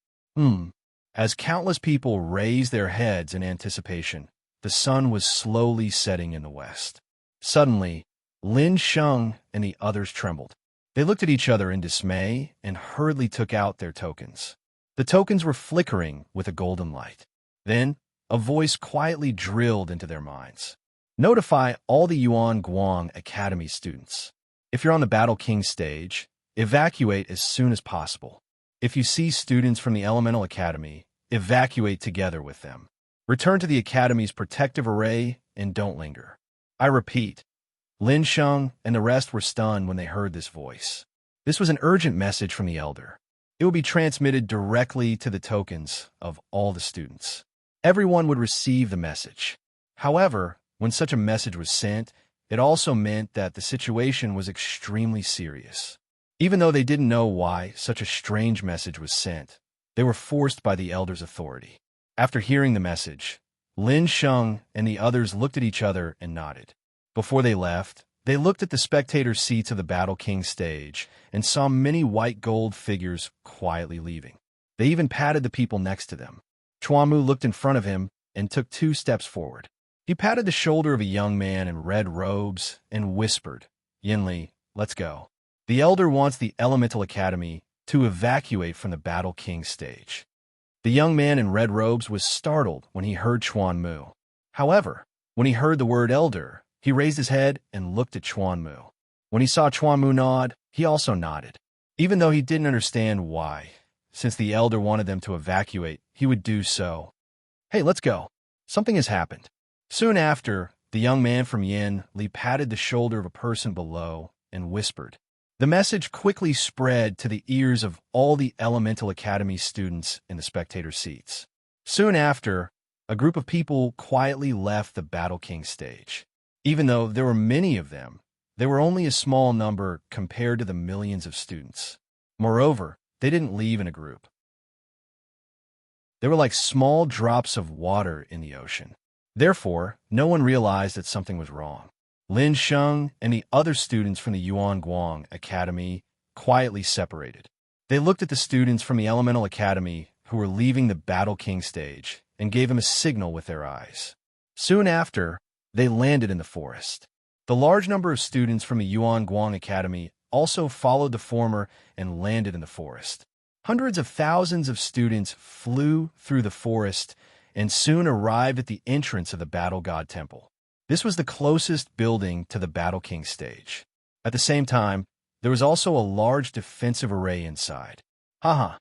As countless people raised their heads in anticipation, the sun was slowly setting in the west. Suddenly, Lin Sheng and the others trembled. They looked at each other in dismay and hurriedly took out their tokens. The tokens were flickering with a golden light. Then, a voice quietly drilled into their minds. Notify all the Yuan Guang Academy students. If you're on the Battle King stage, evacuate as soon as possible. If you see students from the Elemental Academy, evacuate together with them. Return to the Academy's protective array and don't linger. I repeat, Lin Sheng and the rest were stunned when they heard this voice. This was an urgent message from the elder. It would be transmitted directly to the tokens of all the students. Everyone would receive the message. However, when such a message was sent, it also meant that the situation was extremely serious. Even though they didn't know why such a strange message was sent, they were forced by the elder's authority. After hearing the message, Lin Sheng and the others looked at each other and nodded. Before they left, they looked at the spectator seats of the Battle King stage and saw many white gold figures quietly leaving. They even patted the people next to them. Chuan Mu looked in front of him and took 2 steps forward. He patted the shoulder of a young man in red robes and whispered, Yinli, let's go. The elder wants the Elemental Academy to evacuate from the Battle King stage. The young man in red robes was startled when he heard Chuan Mu. However, when he heard the word elder, he raised his head and looked at Chuan Mu. When he saw Chuan Mu nod, he also nodded. Even though he didn't understand why, since the elder wanted them to evacuate, he would do so. Hey, let's go. Something has happened. Soon after, the young man from Yin Li patted the shoulder of a person below and whispered. The message quickly spread to the ears of all the Elemental Academy students in the spectator seats. Soon after, a group of people quietly left the Battle King stage. Even though there were many of them, they were only a small number compared to the millions of students. Moreover, they didn't leave in a group. They were like small drops of water in the ocean. Therefore, no one realized that something was wrong. Lin Sheng and the other students from the Yuan Guang Academy quietly separated. They looked at the students from the Elemental Academy who were leaving the Battle King stage and gave him a signal with their eyes. Soon after, they landed in the forest. The large number of students from the Yuan Guang Academy also followed the former and landed in the forest. Hundreds of thousands of students flew through the forest and soon arrived at the entrance of the Battle God Temple. This was the closest building to the Battle King stage. At the same time, there was also a large defensive array inside. Haha,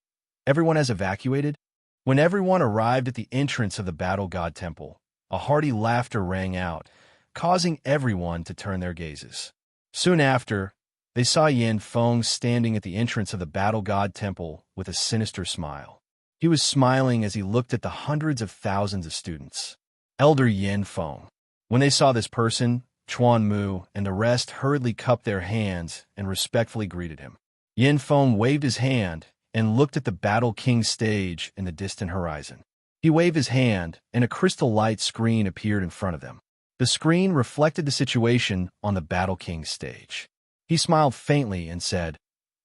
everyone has evacuated? When everyone arrived at the entrance of the Battle God Temple, a hearty laughter rang out, causing everyone to turn their gazes. Soon after, they saw Yin Feng standing at the entrance of the Battle God Temple with a sinister smile. He was smiling as he looked at the hundreds of thousands of students. Elder Yin Feng. When they saw this person, Chuan Mu and the rest hurriedly cupped their hands and respectfully greeted him. Yin Feng waved his hand and looked at the Battle King stage in the distant horizon. He waved his hand, and a crystal light screen appeared in front of them. The screen reflected the situation on the Battle King stage. He smiled faintly and said,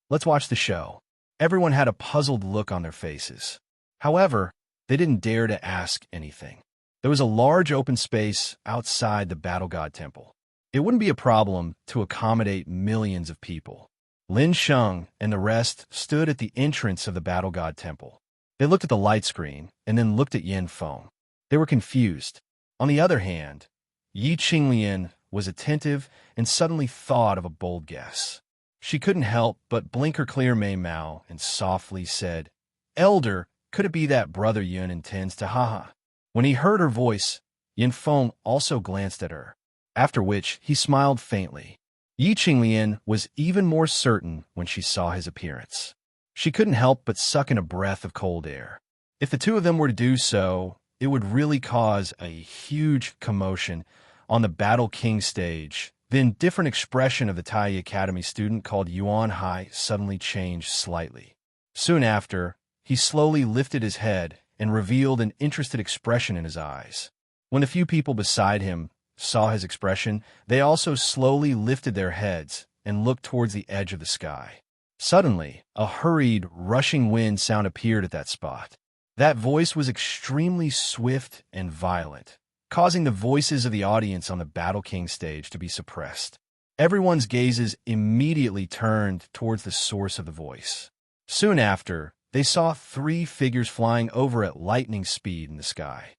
"Let's watch the show." Everyone had a puzzled look on their faces. However, they didn't dare to ask anything. There was a large open space outside the Battle God Temple. It wouldn't be a problem to accommodate millions of people. Lin Sheng and the rest stood at the entrance of the Battle God Temple. They looked at the light screen and then looked at Yin Feng. They were confused. On the other hand, Yi Qinglian was attentive and suddenly thought of a bold guess. She couldn't help but blink her clear Mei Mao and softly said, "Elder, could it be that Brother Yun intends to haha?" When he heard her voice, Yin Feng also glanced at her, after which he smiled faintly. Yi Qinglian was even more certain when she saw his appearance. She couldn't help but suck in a breath of cold air. If the two of them were to do so, it would really cause a huge commotion on the Battle King stage. The indifferent expression of the Tai Academy student called Yuan Hai suddenly changed slightly. Soon after, he slowly lifted his head and revealed an interested expression in his eyes. When the few people beside him saw his expression, they also slowly lifted their heads and looked towards the edge of the sky. Suddenly, a hurried, rushing wind sound appeared at that spot. That voice was extremely swift and violent, causing the voices of the audience on the Battle King stage to be suppressed. Everyone's gazes immediately turned towards the source of the voice. Soon after, they saw 3 figures flying over at lightning speed in the sky.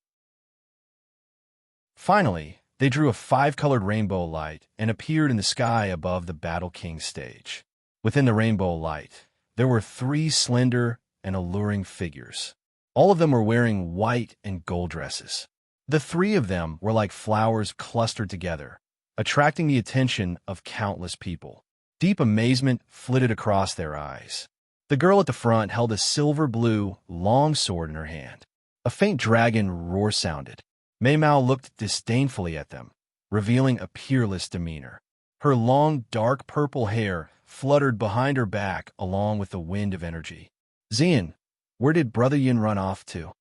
Finally, they drew a 5-colored rainbow light and appeared in the sky above the Battle King stage. Within the rainbow light, there were 3 slender and alluring figures. All of them were wearing white and gold dresses. The 3 of them were like flowers clustered together, attracting the attention of countless people. Deep amazement flitted across their eyes. The girl at the front held a silver-blue, long sword in her hand. A faint dragon roar sounded. Mei Mao looked disdainfully at them, revealing a peerless demeanor. Her long, dark purple hair fluttered behind her back along with the wind of energy. "Zian, where did Brother Yin run off to?"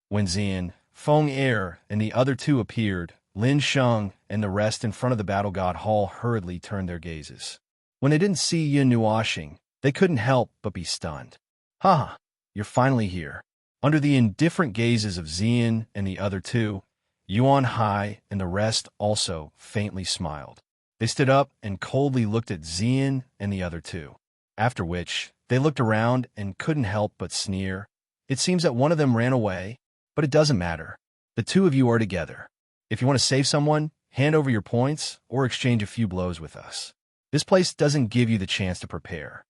When Zian, Feng Er, and the other 2 appeared, Lin Sheng and the rest in front of the Battle God Hall hurriedly turned their gazes. When they didn't see Yin Nuoxing, they couldn't help but be stunned. "Haha, you're finally here." Under the indifferent gazes of Zian and the other 2, Yuan Hai and the rest also faintly smiled. They stood up and coldly looked at Zian and the other 2, after which they looked around and couldn't help but sneer. "It seems that one of them ran away, but it doesn't matter. The 2 of you are together. If you want to save someone, hand over your points or exchange a few blows with us. This place doesn't give you the chance to prepare."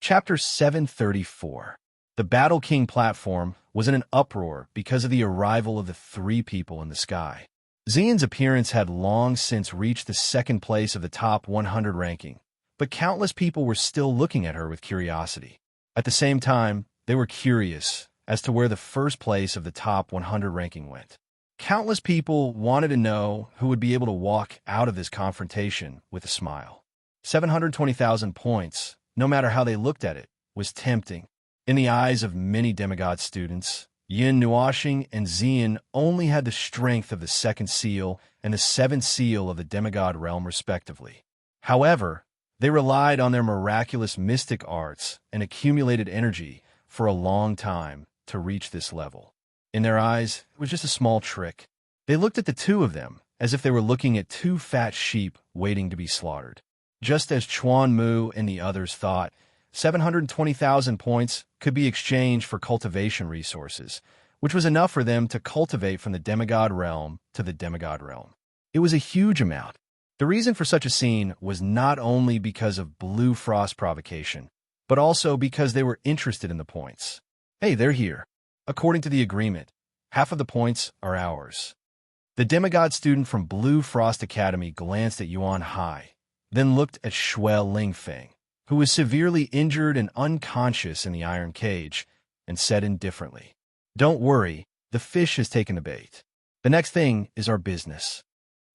Chapter 734. The Battle King platform was in an uproar because of the arrival of the 3 people in the sky. Zian's appearance had long since reached the 2nd place of the top 100 ranking, but countless people were still looking at her with curiosity. At the same time, they were curious as to where the 1st place of the top 100 ranking went. Countless people wanted to know who would be able to walk out of this confrontation with a smile. 720,000 points, no matter how they looked at it, was tempting. In the eyes of many demigod students, Yin Nuashing and Xian only had the strength of the second seal and the seventh seal of the demigod realm respectively. However, they relied on their miraculous mystic arts and accumulated energy for a long time to reach this level. In their eyes, it was just a small trick. They looked at the two of them as if they were looking at two fat sheep waiting to be slaughtered. Just as Chuan Mu and the others thought, 720,000 points could be exchanged for cultivation resources, which was enough for them to cultivate from the demigod realm to the demigod realm. It was a huge amount. The reason for such a scene was not only because of Blue Frost provocation, but also because they were interested in the points. Hey, they're here. According to the agreement, half of the points are ours. The demigod student from Blue Frost Academy glanced at Yuan Hai, then looked at Shui Lingfeng, who was severely injured and unconscious in the iron cage, and said indifferently, "Don't worry, the fish has taken the bait. The next thing is our business."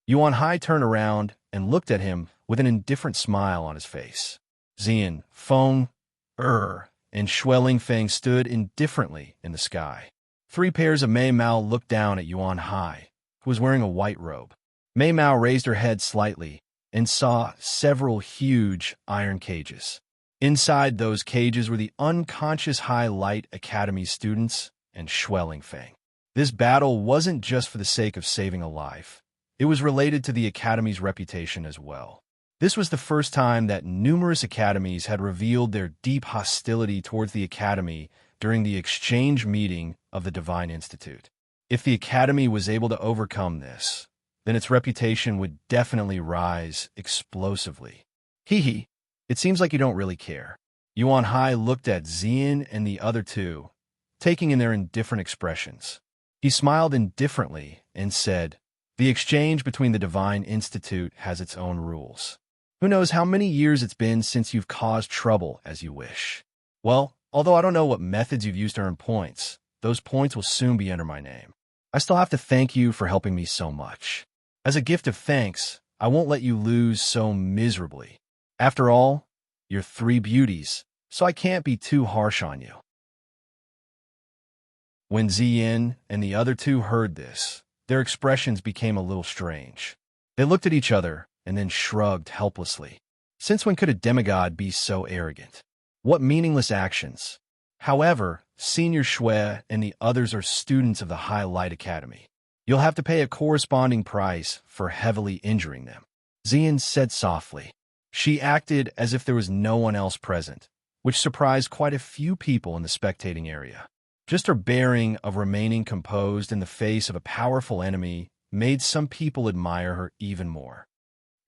Yuan Hai turned around and looked at him with an indifferent smile on his face. Xian, Feng, and Shui Lingfeng stood indifferently in the sky. 3 pairs of Mei Mao looked down at Yuan Hai, who was wearing a white robe. Mei Mao raised her head slightly and saw several huge iron cages. Inside those cages were the unconscious High Light Academy students and Shui Lingfeng. This battle wasn't just for the sake of saving a life. It was related to the Academy's reputation as well. This was the first time that numerous academies had revealed their deep hostility towards the Academy during the exchange meeting of the Divine Institute. If the Academy was able to overcome this, then its reputation would definitely rise explosively. Hee, it seems like you don't really care. Yuan Hai looked at Xian and the other two, taking in their indifferent expressions. He smiled indifferently and said, "The exchange between the Divine Institute has its own rules. Who knows how many years it's been since you've caused trouble as you wish. Well, although I don't know what methods you've used to earn points, those points will soon be under my name. I still have to thank you for helping me so much. As a gift of thanks, I won't let you lose so miserably. After all, you're 3 beauties, so I can't be too harsh on you." When Ziyin and the other two heard this, their expressions became a little strange. They looked at each other and then shrugged helplessly. Since when could a demigod be so arrogant? What meaningless actions! However, Senior Shui and the others are students of the High Light Academy. You'll have to pay a corresponding price for heavily injuring them, Xian said softly. She acted as if there was no one else present, which surprised quite a few people in the spectating area. Just her bearing of remaining composed in the face of a powerful enemy made some people admire her even more.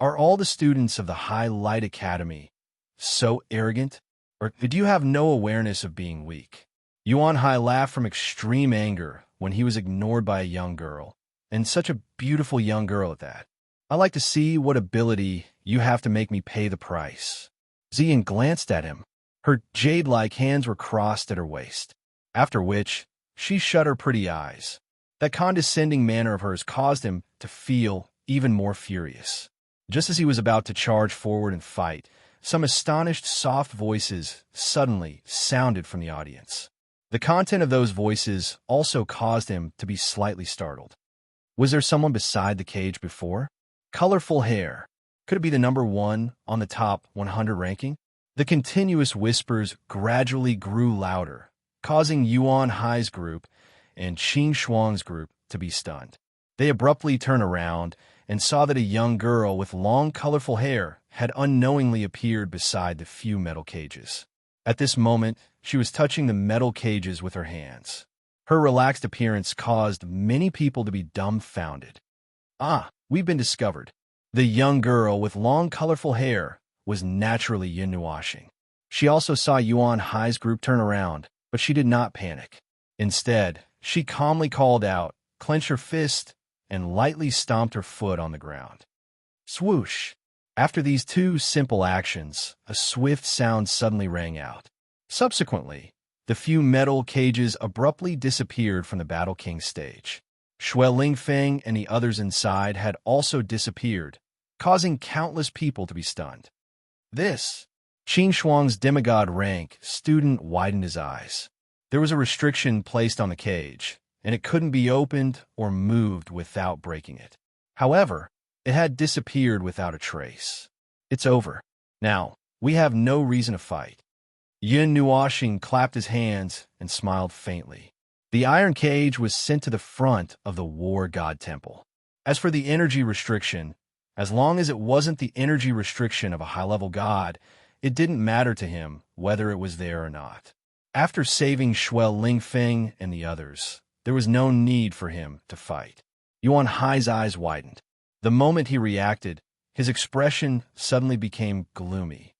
Are all the students of the High Light Academy so arrogant? Or do you have no awareness of being weak? Yuan Hai laughed from extreme anger when he was ignored by a young girl, and such a beautiful young girl at that. I like to see what ability you have to make me pay the price. Xian glanced at him. Her jade-like hands were crossed at her waist, after which she shut her pretty eyes. That condescending manner of hers caused him to feel even more furious. Just as he was about to charge forward and fight, some astonished soft voices suddenly sounded from the audience. The content of those voices also caused him to be slightly startled. Was there someone beside the cage before? Colorful hair. Could it be the number 1 on the top 100 ranking? The continuous whispers gradually grew louder, causing Yuan Hai's group and Qing Shuang's group to be stunned. They abruptly turned around and saw that a young girl with long, colorful hair had unknowingly appeared beside the few metal cages. At this moment, she was touching the metal cages with her hands. Her relaxed appearance caused many people to be dumbfounded. "Ah, we've been discovered." The young girl with long, colorful hair was naturally Yin Nuashing. She also saw Yuan Hai's group turn around, but she did not panic. Instead, she calmly called out, clenched her fist, and lightly stomped her foot on the ground. Swoosh! After these 2 simple actions, a swift sound suddenly rang out. Subsequently, the few metal cages abruptly disappeared from the Battle King stage. Shui Lingfeng and the others inside had also disappeared, causing countless people to be stunned. This. Qin Shuang's demigod rank student widened his eyes. There was a restriction placed on the cage, and it couldn't be opened or moved without breaking it. However, it had disappeared without a trace. It's over. Now, we have no reason to fight. Yun Nuoxing clapped his hands and smiled faintly. The iron cage was sent to the front of the war god temple. As for the energy restriction, as long as it wasn't the energy restriction of a high-level god, it didn't matter to him whether it was there or not. After saving Shuel Lingfeng and the others, there was no need for him to fight. Yuan Hai's eyes widened. The moment he reacted, his expression suddenly became gloomy.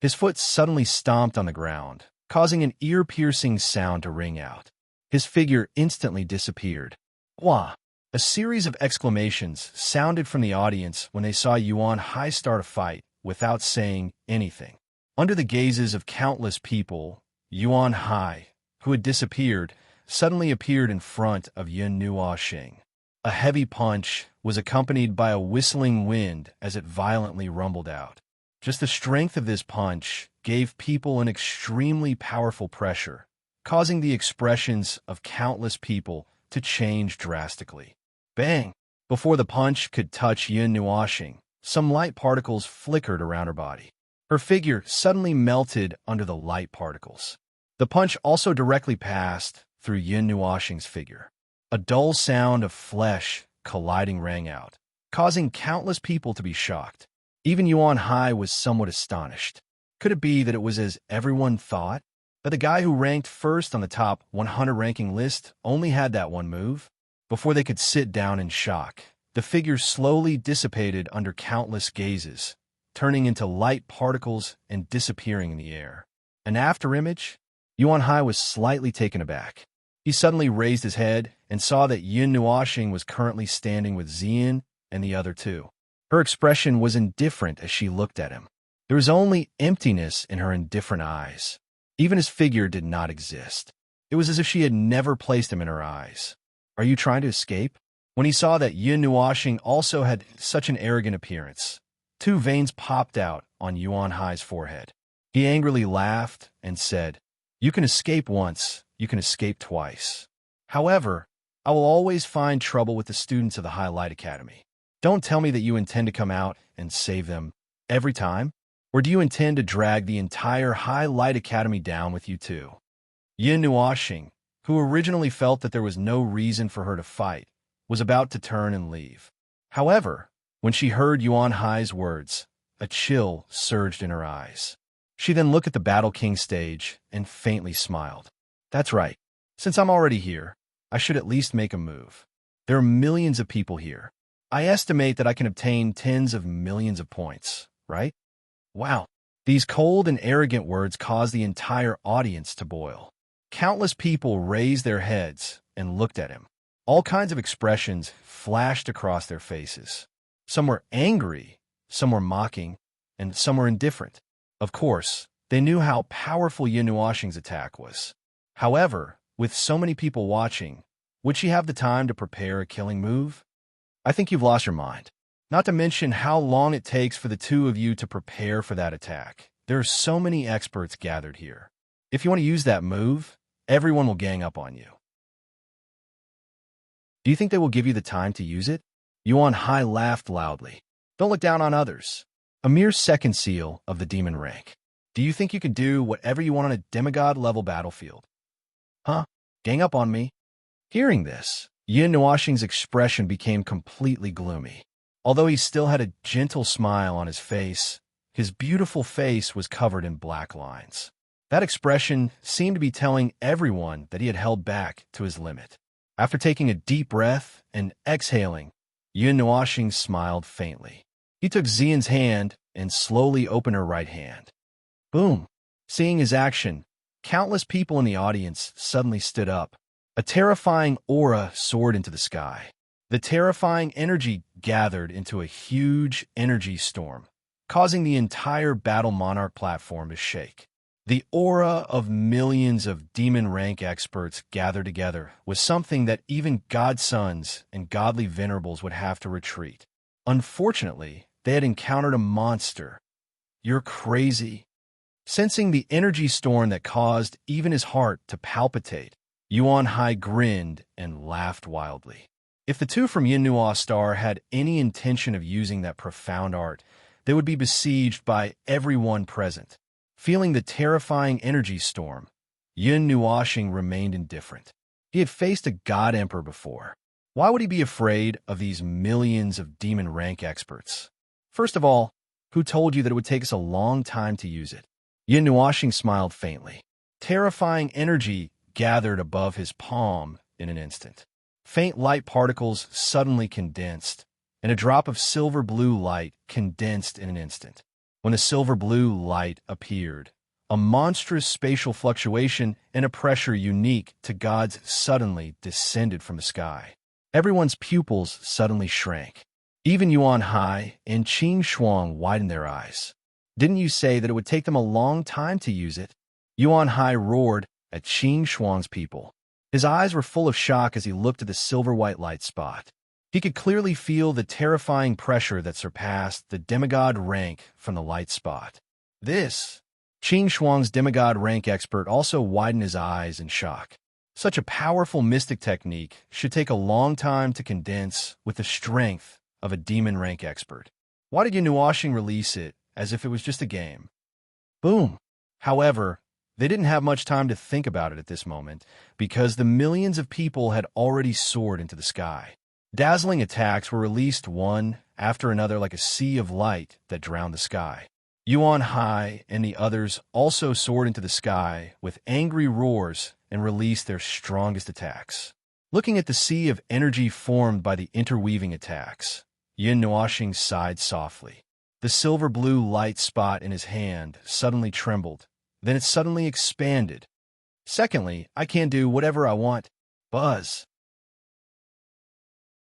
His foot suddenly stomped on the ground, causing an ear-piercing sound to ring out. His figure instantly disappeared. Wah! A series of exclamations sounded from the audience when they saw Yuan Hai start a fight without saying anything. Under the gazes of countless people, Yuan Hai, who had disappeared, suddenly appeared in front of Yun Nuoxing. A heavy punch was accompanied by a whistling wind as it violently rumbled out. Just the strength of this punch gave people an extremely powerful pressure, causing the expressions of countless people to change drastically. Bang! Before the punch could touch Yun Nuoxing, some light particles flickered around her body. Her figure suddenly melted under the light particles. The punch also directly passed through Yun Nuoxing's figure. A dull sound of flesh colliding rang out, causing countless people to be shocked. Even Yuan Hai was somewhat astonished. Could it be that it was as everyone thought? That the guy who ranked first on the top 100 ranking list only had that one move? Before they could sit down in shock, the figure slowly dissipated under countless gazes, turning into light particles and disappearing in the air. An afterimage? Yuan Hai was slightly taken aback. He suddenly raised his head and saw that Yun Nuoxing was currently standing with Xian and the other two. Her expression was indifferent as she looked at him. There was only emptiness in her indifferent eyes. Even his figure did not exist. It was as if she had never placed him in her eyes. Are you trying to escape? When he saw that Yun Nuoxing also had such an arrogant appearance, two veins popped out on Yuan Hai's forehead. He angrily laughed and said, "You can escape once, you can escape twice. However, I will always find trouble with the students of the High Light Academy. Don't tell me that you intend to come out and save them every time, or do you intend to drag the entire High Light Academy down with you too?" Yun Nuoxing, who originally felt that there was no reason for her to fight, was about to turn and leave. However, when she heard Yuan Hai's words, a chill surged in her eyes. She then looked at the Battle King stage and faintly smiled. That's right. Since I'm already here, I should at least make a move. There are millions of people here. I estimate that I can obtain tens of millions of points, right? Wow. These cold and arrogant words caused the entire audience to boil. Countless people raised their heads and looked at him. All kinds of expressions flashed across their faces. Some were angry, some were mocking, and some were indifferent. Of course, they knew how powerful Yun Nuoxing's attack was. However, with so many people watching, would she have the time to prepare a killing move? I think you've lost your mind. Not to mention how long it takes for the two of you to prepare for that attack. There are so many experts gathered here. If you want to use that move, everyone will gang up on you. Do you think they will give you the time to use it? Yuan Hai laughed loudly. Don't look down on others. A mere second seal of the demon rank. Do you think you can do whatever you want on a demigod-level battlefield? Huh? Gang up on me? Hearing this, Yun Nuoxing's expression became completely gloomy. Although he still had a gentle smile on his face, his beautiful face was covered in black lines. That expression seemed to be telling everyone that he had held back to his limit. After taking a deep breath and exhaling, Yun Nuoxing smiled faintly. He took Xian's hand and slowly opened her right hand. Boom! Seeing his action, countless people in the audience suddenly stood up. A terrifying aura soared into the sky. The terrifying energy gathered into a huge energy storm, causing the entire Battle Monarch platform to shake. The aura of millions of demon rank experts gathered together was something that even godsons and godly venerables would have to retreat. Unfortunately, they had encountered a monster. "You're crazy." Sensing the energy storm that caused even his heart to palpitate, Yuan Hai grinned and laughed wildly. If the two from Yin Nuo Star had any intention of using that profound art, they would be besieged by everyone present. Feeling the terrifying energy storm, Yin Nuoxing remained indifferent. He had faced a god emperor before. Why would he be afraid of these millions of demon rank experts? First of all, who told you that it would take us a long time to use it? Yin Nuoxing smiled faintly. Terrifying energy gathered above his palm in an instant. Faint light particles suddenly condensed, and a drop of silver blue light condensed in an instant. When the silver blue light appeared, a monstrous spatial fluctuation and a pressure unique to gods suddenly descended from the sky. Everyone's pupils suddenly shrank. Even Yuan Hai and Qing Shuang widened their eyes. "Didn't you say that it would take them a long time to use it?" Yuan Hai roared at Qing Shuang's people. His eyes were full of shock as he looked at the silver-white light spot. He could clearly feel the terrifying pressure that surpassed the demigod rank from the light spot. This, Qing Shuang's demigod rank expert also widened his eyes in shock. Such a powerful mystic technique should take a long time to condense with the strength of a demon rank expert. Why did Yunuashing release it as if it was just a game? Boom! However, they didn't have much time to think about it at this moment, because the millions of people had already soared into the sky. Dazzling attacks were released one after another like a sea of light that drowned the sky. Yuan Hai and the others also soared into the sky with angry roars and released their strongest attacks. Looking at the sea of energy formed by the interweaving attacks, Yin Nuoxing sighed softly. The silver blue light spot in his hand suddenly trembled. Then it suddenly expanded. Secondly, I can do whatever I want. Buzz.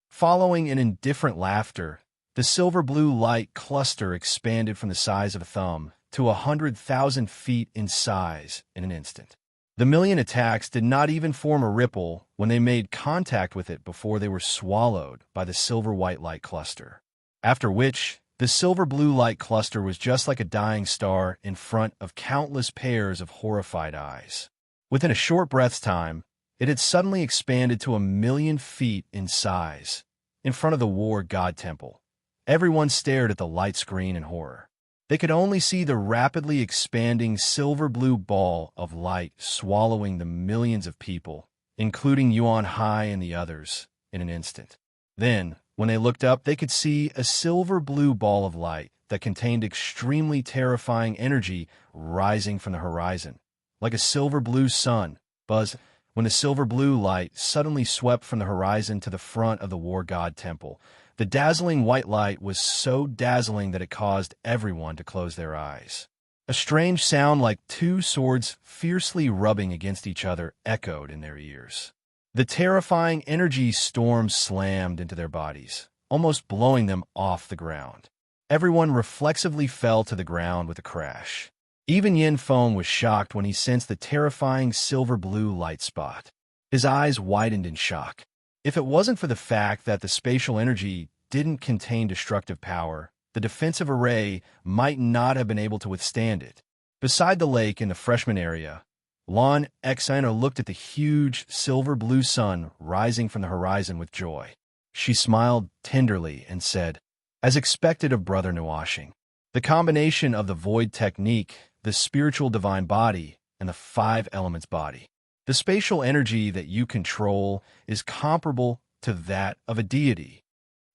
Following an indifferent laughter, the silver-blue light cluster expanded from the size of a thumb to 100,000 feet in size in an instant. The million attacks did not even form a ripple when they made contact with it before they were swallowed by the silver-white light cluster. After which, the silver-blue light cluster was just like a dying star in front of countless pairs of horrified eyes. Within a short breath's time, it had suddenly expanded to 1,000,000 feet in size, in front of the war god temple. Everyone stared at the light screen in horror. They could only see the rapidly expanding silver-blue ball of light swallowing the millions of people, including Yuan Hai and the others, in an instant. Then, when they looked up, they could see a silver-blue ball of light that contained extremely terrifying energy rising from the horizon, like a silver-blue sun. Buzz, when the silver-blue light suddenly swept from the horizon to the front of the war god temple. The dazzling white light was so dazzling that it caused everyone to close their eyes. A strange sound like two swords fiercely rubbing against each other echoed in their ears. The terrifying energy storm slammed into their bodies, almost blowing them off the ground. Everyone reflexively fell to the ground with a crash. Even Yin Feng was shocked when he sensed the terrifying silver-blue light spot. His eyes widened in shock. If it wasn't for the fact that the spatial energy didn't contain destructive power, the defensive array might not have been able to withstand it. Beside the lake in the freshman area, Lon Xiner looked at the huge silver-blue sun rising from the horizon with joy. She smiled tenderly and said, as expected of Brother Nuoxing, the combination of the void technique, the spiritual divine body, and the 5 elements body. The spatial energy that you control is comparable to that of a deity.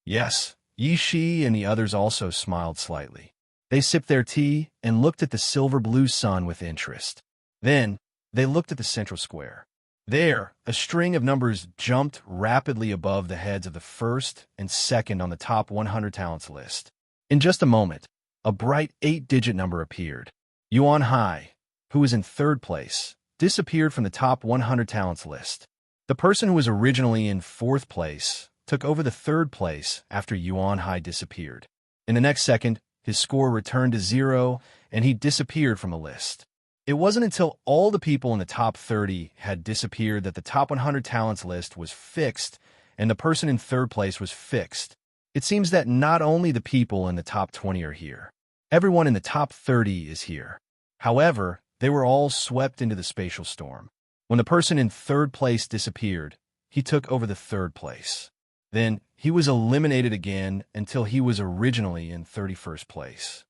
Yes, Yi Shi and the others also smiled slightly. They sipped their tea and looked at the silver-blue sun with interest. Then, they looked at the central square. There, a string of numbers jumped rapidly above the heads of the first and second on the top 100 talents list. In just a moment, a bright 8-digit number appeared. Yuan Hai, who was in 3rd place, disappeared from the top 100 talents list. The person who was originally in 4th place took over the 3rd place after Yuan Hai disappeared. In the next second, his score returned to 0 and he disappeared from the list. It wasn't until all the people in the top 30 had disappeared that the top 100 talents list was fixed and the person in 3rd place was fixed. It seems that not only the people in the top 20 are here. Everyone in the top 30 is here. However, they were all swept into the spatial storm. When the person in third place disappeared, he took over the third place. Then, he was eliminated again until he was originally in 31st place.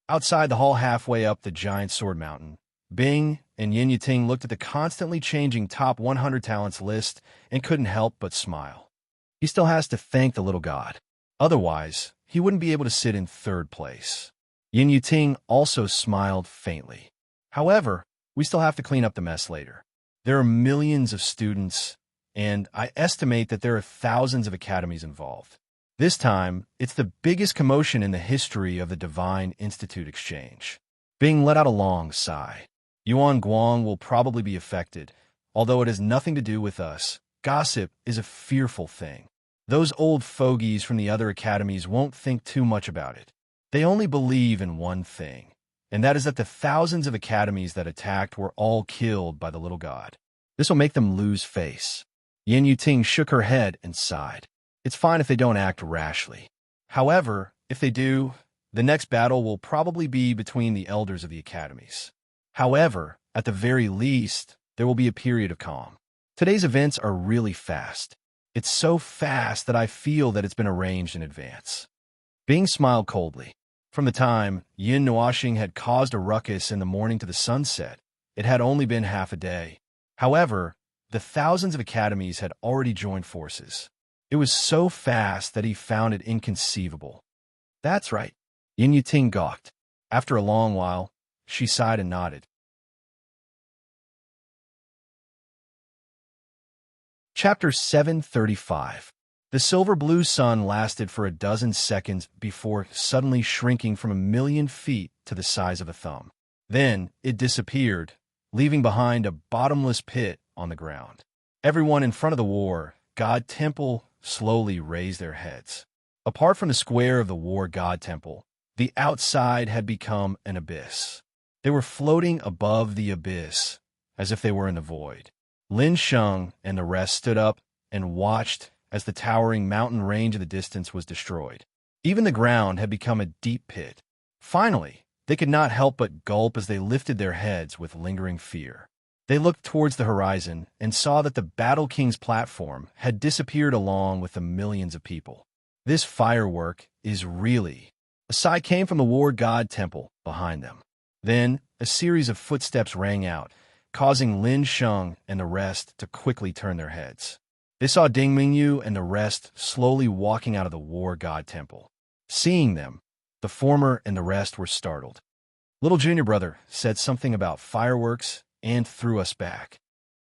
Outside the hall halfway up the giant sword mountain, Bing and Yin Yuting looked at the constantly changing top 100 talents list and couldn't help but smile. He still has to thank the little god. Otherwise, he wouldn't be able to sit in third place. Yin Yuting also smiled faintly. However, we still have to clean up the mess later. There are millions of students, and I estimate that there are thousands of academies involved. This time, it's the biggest commotion in the history of the Divine Institute exchange. Bing let out a long sigh. Yuan Guang will probably be affected. Although it has nothing to do with us, gossip is a fearful thing. Those old fogies from the other academies won't think too much about it. They only believe in one thing, and that is that the thousands of academies that attacked were all killed by the little god. This will make them lose face. Yin Yuting shook her head and sighed. It's fine if they don't act rashly. However, if they do, the next battle will probably be between the elders of the academies. However, at the very least, there will be a period of calm. Today's events are really fast. It's so fast that I feel that it's been arranged in advance. Bing smiled coldly. From the time Yin Nuoxing had caused a ruckus in the morning to the sunset, it had only been half a day. However, the thousands of academies had already joined forces. It was so fast that he found it inconceivable. That's right. Yin Yuting gawked. After a long while, she sighed and nodded. Chapter 735. The silver-blue sun lasted for a dozen seconds before suddenly shrinking from 1,000,000 feet to the size of a thumb. Then it disappeared, leaving behind a bottomless pit on the ground. Everyone in front of the war god temple slowly raised their heads. Apart from the square of the war god temple, the outside had become an abyss. They were floating above the abyss, as if they were in the void. Lin Sheng and the rest stood up and watched as the towering mountain range in the distance was destroyed. Even the ground had become a deep pit. Finally, they could not help but gulp as they lifted their heads with lingering fear. They looked towards the horizon and saw that the Battle King's platform had disappeared along with the millions of people. This firework is really... A sigh came from the war god temple behind them. Then, a series of footsteps rang out, causing Lin Sheng and the rest to quickly turn their heads. They saw Ding Mingyu and the rest slowly walking out of the war god temple. Seeing them, the former and the rest were startled. Little junior brother said something about fireworks and threw us back.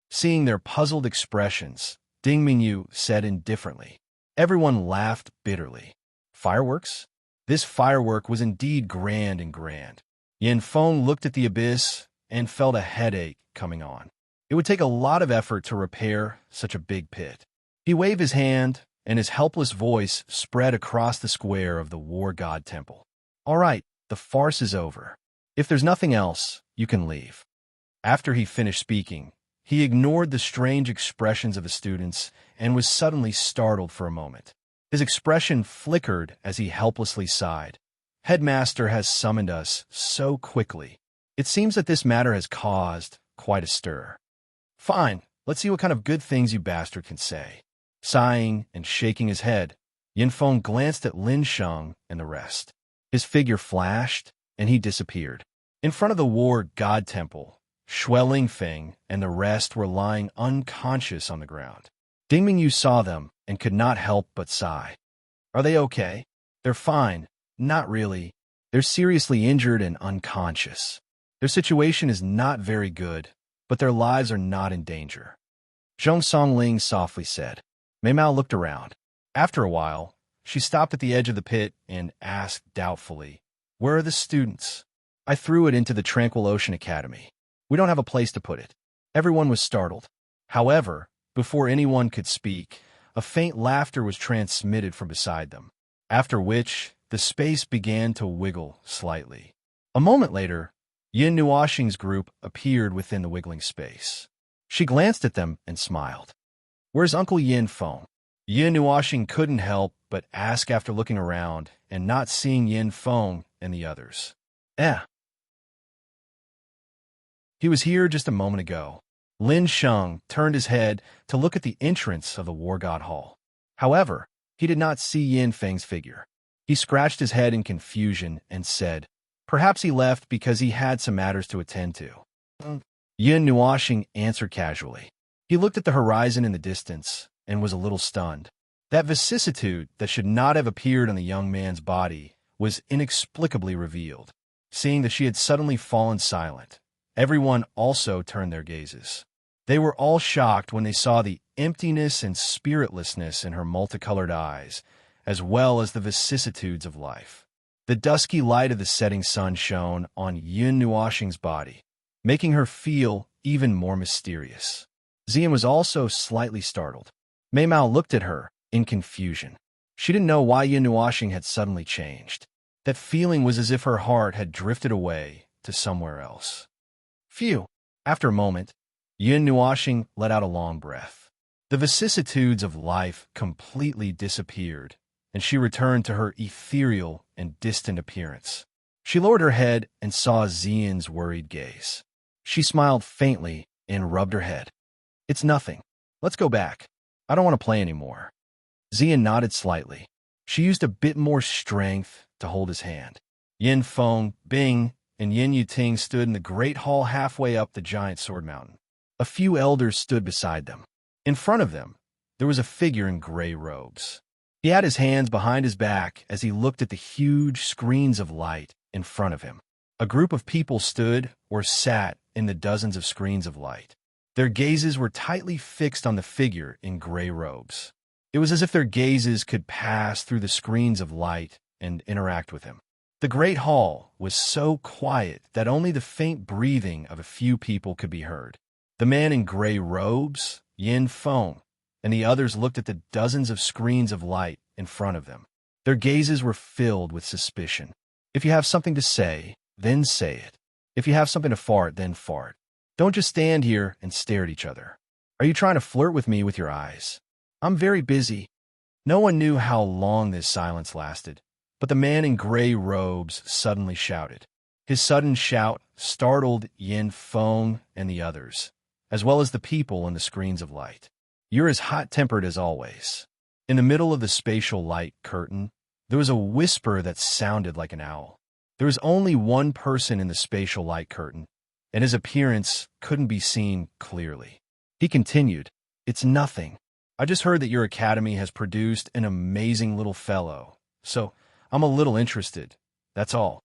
Seeing their puzzled expressions, Ding Mingyu said indifferently. Everyone laughed bitterly. Fireworks? This firework was indeed grand and grand. Yin Feng looked at the abyss and felt a headache coming on. It would take a lot of effort to repair such a big pit. He waved his hand, and his helpless voice spread across the square of the war god temple. All right, the farce is over. If there's nothing else, you can leave. After he finished speaking, he ignored the strange expressions of the students and was suddenly startled for a moment. His expression flickered as he helplessly sighed. Headmaster has summoned us so quickly. It seems that this matter has caused quite a stir. Fine, let's see what kind of good things you bastard can say. Sighing and shaking his head, Yin Feng glanced at Lin Sheng and the rest. His figure flashed, and he disappeared. In front of the war god temple, Shui Lingfeng and the rest were lying unconscious on the ground. Ding Mingyu saw them and could not help but sigh. Are they okay? They're fine. Not really. They're seriously injured and unconscious. Their situation is not very good, but their lives are not in danger. Zhong Songling softly said. Mei Mao looked around. After a while, she stopped at the edge of the pit and asked doubtfully, Where are the students? I threw it into the Tranquil Ocean Academy. We don't have a place to put it. Everyone was startled. However, before anyone could speak, a faint laughter was transmitted from beside them, after which the space began to wiggle slightly. A moment later, Yin Nuoxing's group appeared within the wiggling space. She glanced at them and smiled. Where's Uncle Yin Feng? Yin Nuoxing couldn't help but ask after looking around and not seeing Yin Feng and the others. Eh, he was here just a moment ago. Lin Sheng turned his head to look at the entrance of the War God Hall. However, he did not see Yin Feng's figure. He scratched his head in confusion and said, perhaps he left because he had some matters to attend to. Yin Nuoxing answered casually. He looked at the horizon in the distance and was a little stunned. That vicissitude that should not have appeared on the young man's body was inexplicably revealed. Seeing that she had suddenly fallen silent, everyone also turned their gazes. They were all shocked when they saw the emptiness and spiritlessness in her multicolored eyes, as well as the vicissitudes of life. The dusky light of the setting sun shone on Yin Nuoxing's body, making her feel even more mysterious. Xian was also slightly startled. Mei Mao looked at her in confusion. She didn't know why Yin Nuoxing had suddenly changed. That feeling was as if her heart had drifted away to somewhere else. Phew! After a moment, Yin Nuoxing let out a long breath. The vicissitudes of life completely disappeared, and she returned to her ethereal and distant appearance. She lowered her head and saw Xian's worried gaze. She smiled faintly and rubbed her head. It's nothing. Let's go back. I don't want to play anymore. Xian nodded slightly. She used a bit more strength to hold his hand. Yin Feng, Bing, and Yin Yuting stood in the great hall halfway up the giant sword mountain. A few elders stood beside them. In front of them, there was a figure in gray robes. He had his hands behind his back as he looked at the huge screens of light in front of him. A group of people stood or sat in the dozens of screens of light. Their gazes were tightly fixed on the figure in gray robes. It was as if their gazes could pass through the screens of light and interact with him. The great hall was so quiet that only the faint breathing of a few people could be heard. The man in gray robes, Yin Feng, and the others looked at the dozens of screens of light in front of them. Their gazes were filled with suspicion. If you have something to say, then say it. If you have something to fart, then fart. Don't just stand here and stare at each other. Are you trying to flirt with me with your eyes? I'm very busy. No one knew how long this silence lasted, but the man in gray robes suddenly shouted. His sudden shout startled Yin Feng and the others, as well as the people in the screens of light. You're as hot-tempered as always. In the middle of the spatial light curtain, there was a whisper that sounded like an owl. There was only one person in the spatial light curtain, and his appearance couldn't be seen clearly. He continued, It's nothing. I just heard that your academy has produced an amazing little fellow, so I'm a little interested. That's all.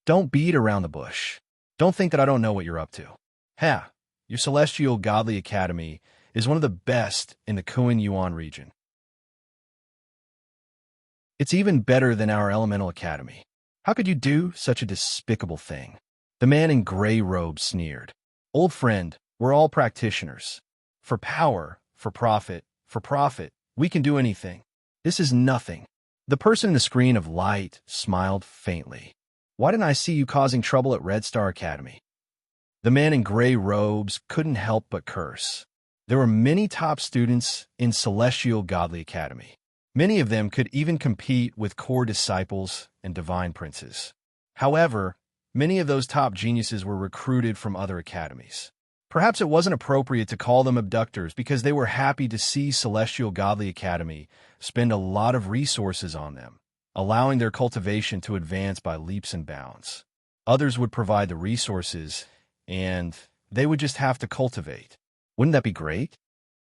Don't beat around the bush. Don't think that I don't know what you're up to. Ha! Your Celestial Godly Academy is one of the best in the Kuan Yuan region. It's even better than our Elemental Academy. How could you do such a despicable thing? The man in gray robes sneered. Old friend, we're all practitioners. For power, for profit, we can do anything. This is nothing. The person in the screen of light smiled faintly. Why didn't I see you causing trouble at Red Star Academy? The man in gray robes couldn't help but curse. There were many top students in Celestial Godly Academy. Many of them could even compete with core disciples and divine princes. However, many of those top geniuses were recruited from other academies. Perhaps it wasn't appropriate to call them abductors because they were happy to see Celestial Godly Academy spend a lot of resources on them, allowing their cultivation to advance by leaps and bounds. Others would provide the resources, and they would just have to cultivate. Wouldn't that be great?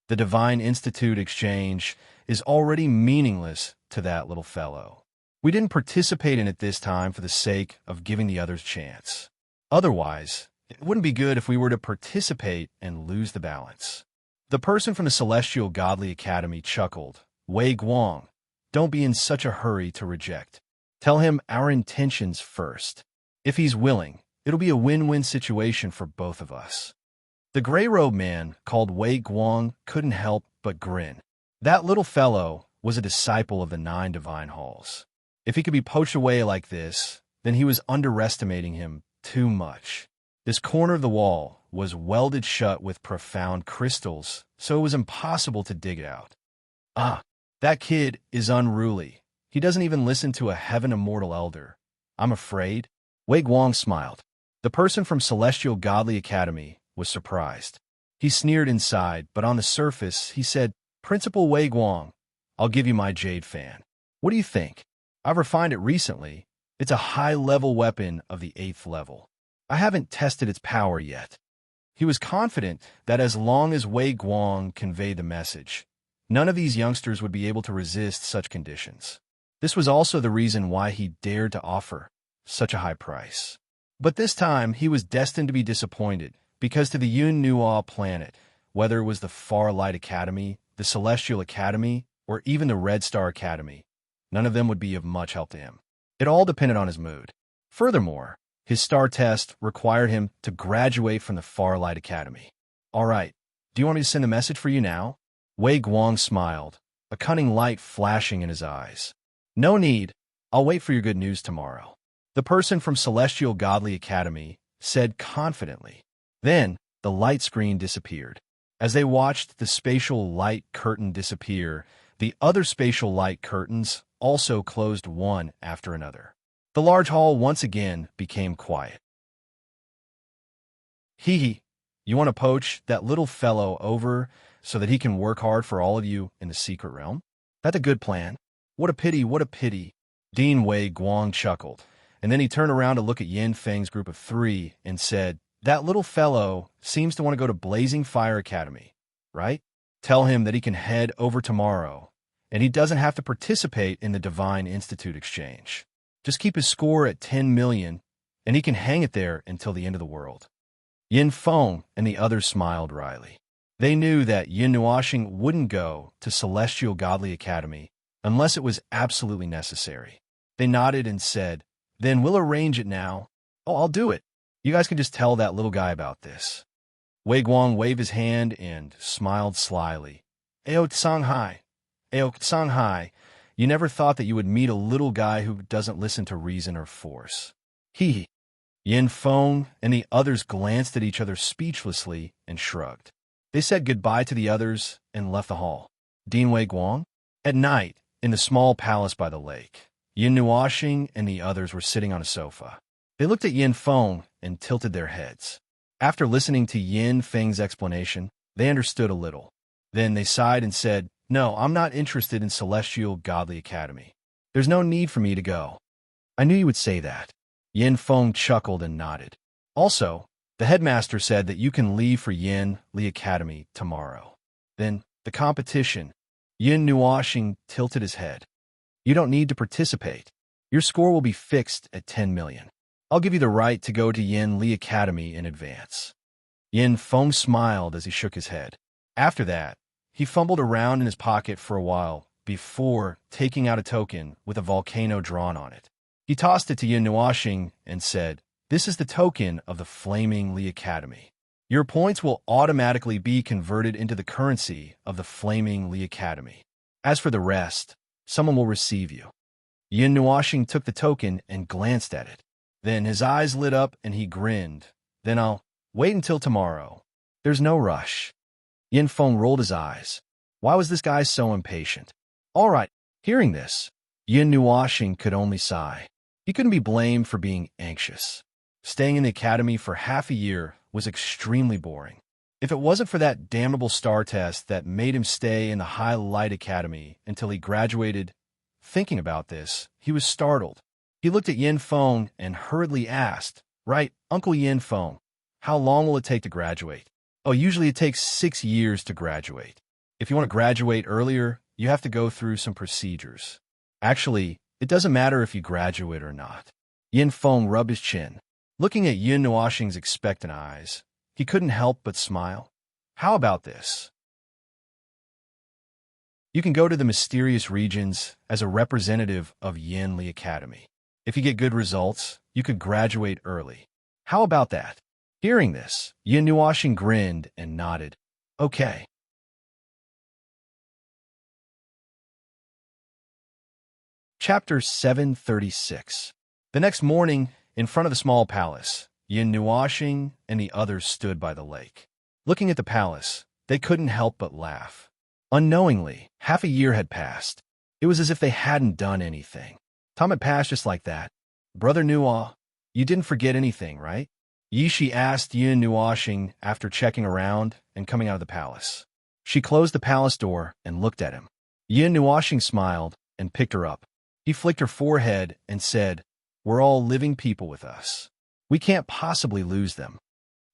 The Divine Institute exchange is already meaningless to that little fellow. We didn't participate in it this time for the sake of giving the others chance. Otherwise, it wouldn't be good if we were to participate and lose the balance. The person from the Celestial Godly Academy chuckled. Wei Guang, don't be in such a hurry to reject. Tell him our intentions first. If he's willing, it'll be a win-win situation for both of us. The gray-robed man, called Wei Guang, couldn't help but grin. That little fellow was a disciple of the 9 divine halls. If he could be poached away like this, then he was underestimating him too much. This corner of the wall was welded shut with profound crystals, so it was impossible to dig it out. Ah, That kid is unruly. He doesn't even listen to a heaven immortal elder. I'm afraid. Wei Guang smiled. The person from Celestial Godly Academy was surprised. He sneered inside, but on the surface, he said, Principal Wei Guang, I'll give you my jade fan. What do you think? I've refined it recently. It's a high-level weapon of the 8th level. I haven't tested its power yet. He was confident that as long as Wei Guang conveyed the message, none of these youngsters would be able to resist such conditions. This was also the reason why he dared to offer such a high price. But this time, he was destined to be disappointed, because to the Yun Nuo planet, whether it was the Far Light Academy, the Celestial Academy, or even the Red Star Academy, none of them would be of much help to him. It all depended on his mood. Furthermore, his star test required him to graduate from the Far Light Academy. All right, do you want me to send a message for you now? Wei Guang smiled, a cunning light flashing in his eyes. No need. I'll wait for your good news tomorrow. The person from Celestial Godly Academy said confidently. Then, the light screen disappeared. As they watched the spatial light curtain disappear, the other spatial light curtains also closed one after another. The large hall once again became quiet. Hee, you want to poach that little fellow over so that he can work hard for all of you in the secret realm? That's a good plan. What a pity, what a pity. Dean Wei Guang chuckled, and then he turned around to look at Yin Feng's group of 3 and said, That little fellow seems to want to go to Blazing Fire Academy, right? Tell him that he can head over tomorrow, and he doesn't have to participate in the Divine Institute exchange. Just keep his score at 10 million, and he can hang it there until the end of the world. Yin Feng and the others smiled wryly. They knew that Yin Nuoxing wouldn't go to Celestial Godly Academy unless it was absolutely necessary. They nodded and said, Then we'll arrange it now. Oh, I'll do it. You guys can just tell that little guy about this. Wei Guang waved his hand and smiled slyly. Ayo Shanghai. Ayo Shanghai. You never thought that you would meet a little guy who doesn't listen to reason or force. Hee. Yin Feng and the others glanced at each other speechlessly and shrugged. They said goodbye to the others and left the hall. Dean Wei Guang? At night, in the small palace by the lake, Yin Nuoxing and the others were sitting on a sofa. They looked at Yin Feng and tilted their heads. After listening to Yin Feng's explanation, they understood a little. Then they sighed and said, No, I'm not interested in Celestial Godly Academy. There's no need for me to go. I knew you would say that. Yin Feng chuckled and nodded. Also, the headmaster said that you can leave for Yin Li Academy tomorrow. Then, the competition. Yin Nuoxing tilted his head. You don't need to participate. Your score will be fixed at 10 million. I'll give you the right to go to Yin Li Academy in advance. Yin Feng smiled as he shook his head. After that, he fumbled around in his pocket for a while before taking out a token with a volcano drawn on it. He tossed it to Yin Nuoxing and said, This is the token of the Flaming Li Academy. Your points will automatically be converted into the currency of the Flaming Li Academy. As for the rest, someone will receive you. Yin Nuoxing took the token and glanced at it. Then his eyes lit up and he grinned. Then I'll wait until tomorrow. There's no rush. Yin Feng rolled his eyes. Why was this guy so impatient? All right, hearing this, Yin Nuoxing could only sigh. He couldn't be blamed for being anxious. Staying in the academy for half a year was extremely boring. If it wasn't for that damnable star test that made him stay in the High Light Academy until he graduated, thinking about this, he was startled. He looked at Yin Feng and hurriedly asked, Right, Uncle Yin Feng, how long will it take to graduate? Oh, usually it takes 6 years to graduate. If you want to graduate earlier, you have to go through some procedures. Actually, it doesn't matter if you graduate or not. Yin Feng rubbed his chin. Looking at Yin Nuoxing's expectant eyes, he couldn't help but smile. How about this? You can go to the mysterious regions as a representative of Yin Li Academy. If you get good results, you could graduate early. How about that? Hearing this, Yin Nuoxing grinned and nodded. Okay. Chapter 736. The next morning, in front of the small palace, Yin Nuoxing and the others stood by the lake. Looking at the palace, they couldn't help but laugh. Unknowingly, half a year had passed. It was as if they hadn't done anything. Time had passed just like that. Brother Nuo, you didn't forget anything, right? Yishi asked Yin Nuoxing after checking around and coming out of the palace. She closed the palace door and looked at him. Yin Nuoxing smiled and picked her up. He flicked her forehead and said, "We're all living people with us. We can't possibly lose them."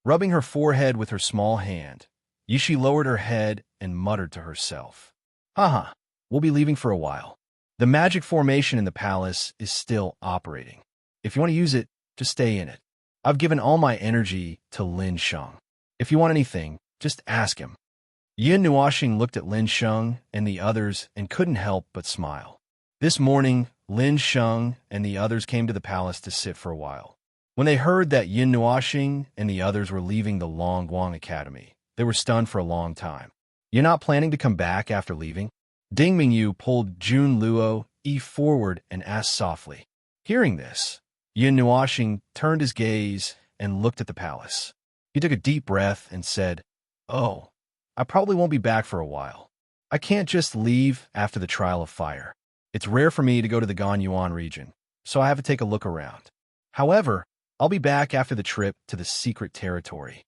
Rubbing her forehead with her small hand, Yishi lowered her head and muttered to herself, "Haha, we'll be leaving for a while. The magic formation in the palace is still operating. If you want to use it, just stay in it. I've given all my energy to Lin Sheng. If you want anything, just ask him." Yin Nuoxing looked at Lin Sheng and the others and couldn't help but smile. This morning, Lin Sheng and the others came to the palace to sit for a while. When they heard that Yin Nuoxing and the others were leaving the Long Guang Academy, they were stunned for a long time. "You're not planning to come back after leaving?" Ding Mingyu pulled Jun Luo forward and asked softly. Hearing this, Yin Nuoxing turned his gaze and looked at the palace. He took a deep breath and said, "Oh, I probably won't be back for a while. I can't just leave after the trial of fire. It's rare for me to go to the Ganyuan region, so I have to take a look around. However, I'll be back after the trip to the secret territory.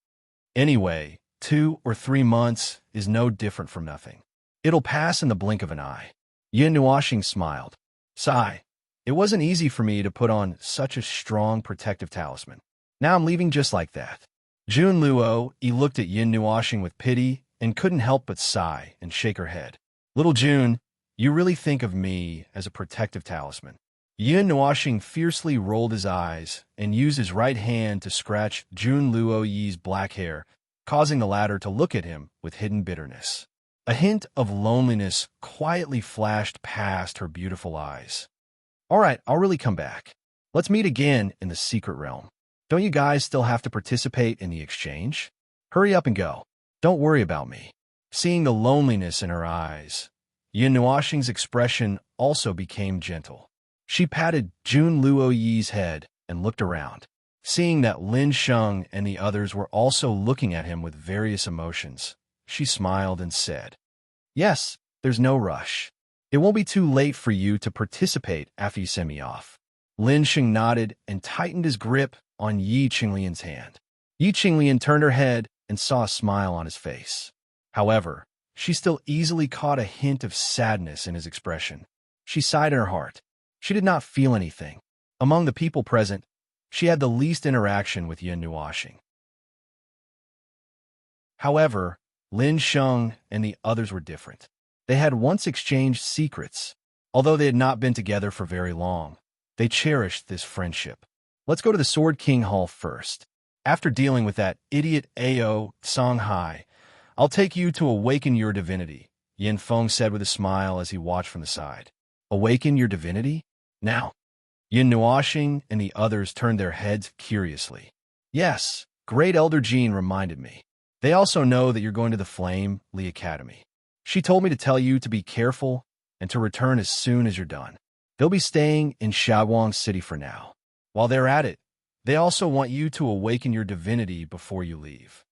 Anyway, 2 or 3 months is no different from nothing. It'll pass in the blink of an eye." Yin Nuoxing smiled. "Sigh. It wasn't easy for me to put on such a strong protective talisman. Now I'm leaving just like that." Jun Luo looked at Yin Nuoxing with pity and couldn't help but sigh and shake her head. "Little Jun, you really think of me as a protective talisman?" Yin Nuoxing fiercely rolled his eyes and used his right hand to scratch Jun Luo's black hair, causing the latter to look at him with hidden bitterness. A hint of loneliness quietly flashed past her beautiful eyes. "All right, I'll really come back. Let's meet again in the secret realm. Don't you guys still have to participate in the exchange? Hurry up and go. Don't worry about me." Seeing the loneliness in her eyes, Yin Nuoxing's expression also became gentle. She patted Jun Luo's head and looked around. Seeing that Lin Sheng and the others were also looking at him with various emotions, she smiled and said, "Yes, there's no rush. It won't be too late for you to participate after you send me off." Lin Sheng nodded and tightened his grip on Yi Qinglian's hand. Yi Qinglian turned her head and saw a smile on his face. However, she still easily caught a hint of sadness in his expression. She sighed in her heart. She did not feel anything. Among the people present, she had the least interaction with Yin Nuoxing. However, Lin Sheng and the others were different. They had once exchanged secrets. Although they had not been together for very long, they cherished this friendship. "Let's go to the Sword King Hall first. After dealing with that idiot Ao Songhai, I'll take you to awaken your divinity," Yin Feng said with a smile as he watched from the side. "Awaken your divinity? Now?" Yin Nuoxing and the others turned their heads curiously. "Yes, Great Elder Jean reminded me. They also know that you're going to the Flame Li Academy. She told me to tell you to be careful and to return as soon as you're done. They'll be staying in Shaguang City for now. While they're at it, they also want you to awaken your divinity before you leave."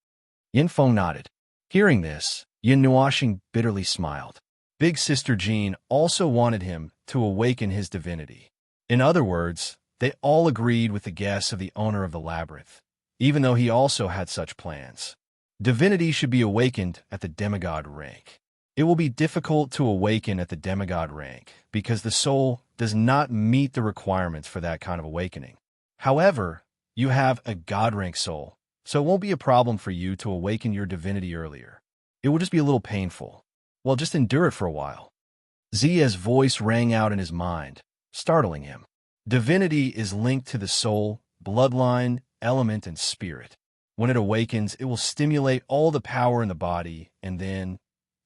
Yin Feng nodded. Hearing this, Yin Nuoxing bitterly smiled. Big Sister Jean also wanted him to awaken his divinity. In other words, they all agreed with the guess of the owner of the labyrinth, even though he also had such plans. Divinity should be awakened at the demigod rank. It will be difficult to awaken at the demigod rank because the soul does not meet the requirements for that kind of awakening. However, you have a god rank soul, so it won't be a problem for you to awaken your divinity earlier. It will just be a little painful. Well, just endure it for a while. Zia's voice rang out in his mind, startling him. Divinity is linked to the soul, bloodline, element, and spirit. When it awakens, it will stimulate all the power in the body and then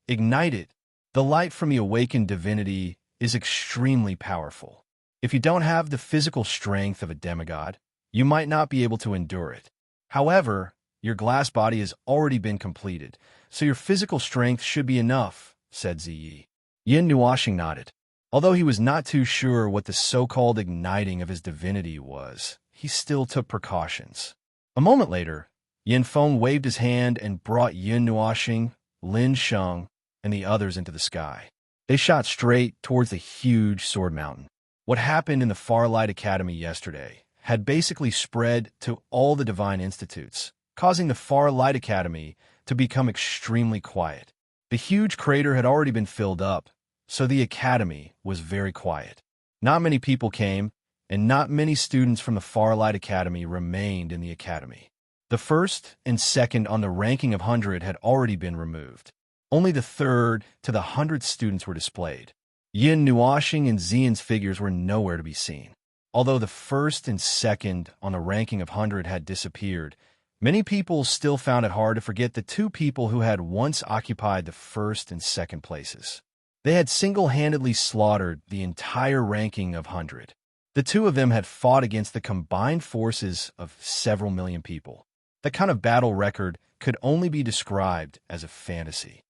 ignite it. The light from the awakened divinity is extremely powerful. If you don't have the physical strength of a demigod, you might not be able to endure it. However, your glass body has already been completed, so your physical strength should be enough, said Ziyi. Yin Nuoxing nodded. Although he was not too sure what the so-called igniting of his divinity was, he still took precautions. A moment later, Yin Feng waved his hand and brought Yin Nuoxing, Lin Sheng, and the others into the sky. They shot straight towards the huge sword mountain. What happened in the Farlight Academy yesterday had basically spread to all the Divine Institutes, causing the Farlight Academy to become extremely quiet. The huge crater had already been filled up, so the academy was very quiet. Not many people came, and not many students from the Farlight Academy remained in the academy. The first and second on the ranking of 100 had already been removed. Only the third to the 100th students were displayed. Yin Nuoxing and Xian's figures were nowhere to be seen. Although the first and second on the ranking of 100 had disappeared, many people still found it hard to forget the two people who had once occupied the first and second places. They had single-handedly slaughtered the entire ranking of 100. The two of them had fought against the combined forces of several million people. That kind of battle record could only be described as a fantasy.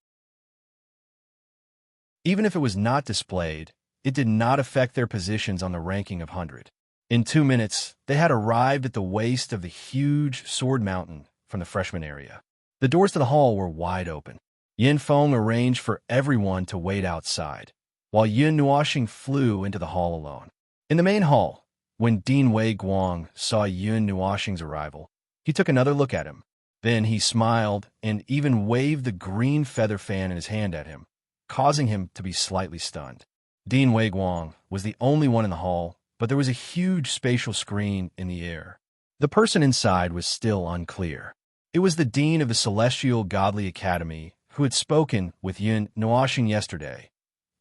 Even if it was not displayed, it did not affect their positions on the ranking of 100. In 2 minutes, they had arrived at the waist of the huge sword mountain from the freshman area. The doors to the hall were wide open. Yin Feng arranged for everyone to wait outside, while Yin Nuoxing flew into the hall alone. In the main hall, when Dean Wei Guang saw Yin Nuoxing's arrival, he took another look at him. Then he smiled and even waved the green feather fan in his hand at him, causing him to be slightly stunned. Dean Wei Guang was the only one in the hall, but there was a huge spatial screen in the air. The person inside was still unclear. It was the dean of the Celestial Godly Academy who had spoken with Yin Nuoxing yesterday,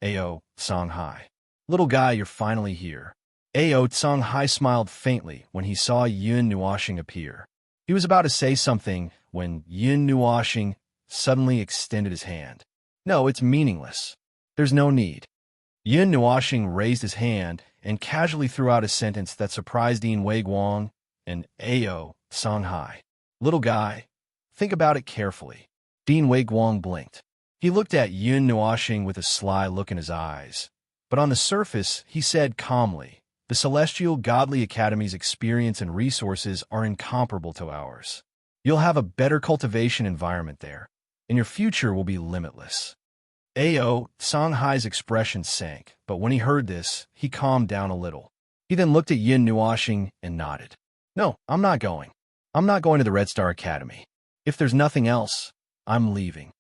Ao Songhai. "Little guy, you're finally here." Ao Songhai smiled faintly when he saw Yin Nuoxing appear. He was about to say something when Yin Nuoxing suddenly extended his hand. "No, it's meaningless. There's no need." Yin Nuoxing raised his hand and casually threw out a sentence that surprised Dean Wei Guang and Ao Songhai. "Little guy, think about it carefully." Dean Wei Guang blinked. He looked at Yin Nuoxing with a sly look in his eyes, but on the surface he said calmly, "The Celestial Godly Academy's experience and resources are incomparable to ours. You'll have a better cultivation environment there, and your future will be limitless." Ao Songhai's expression sank, but when he heard this, he calmed down a little. He then looked at Yin Nuoxing and nodded. "No, I'm not going. I'm not going to the Red Star Academy. If there's nothing else, I'm leaving."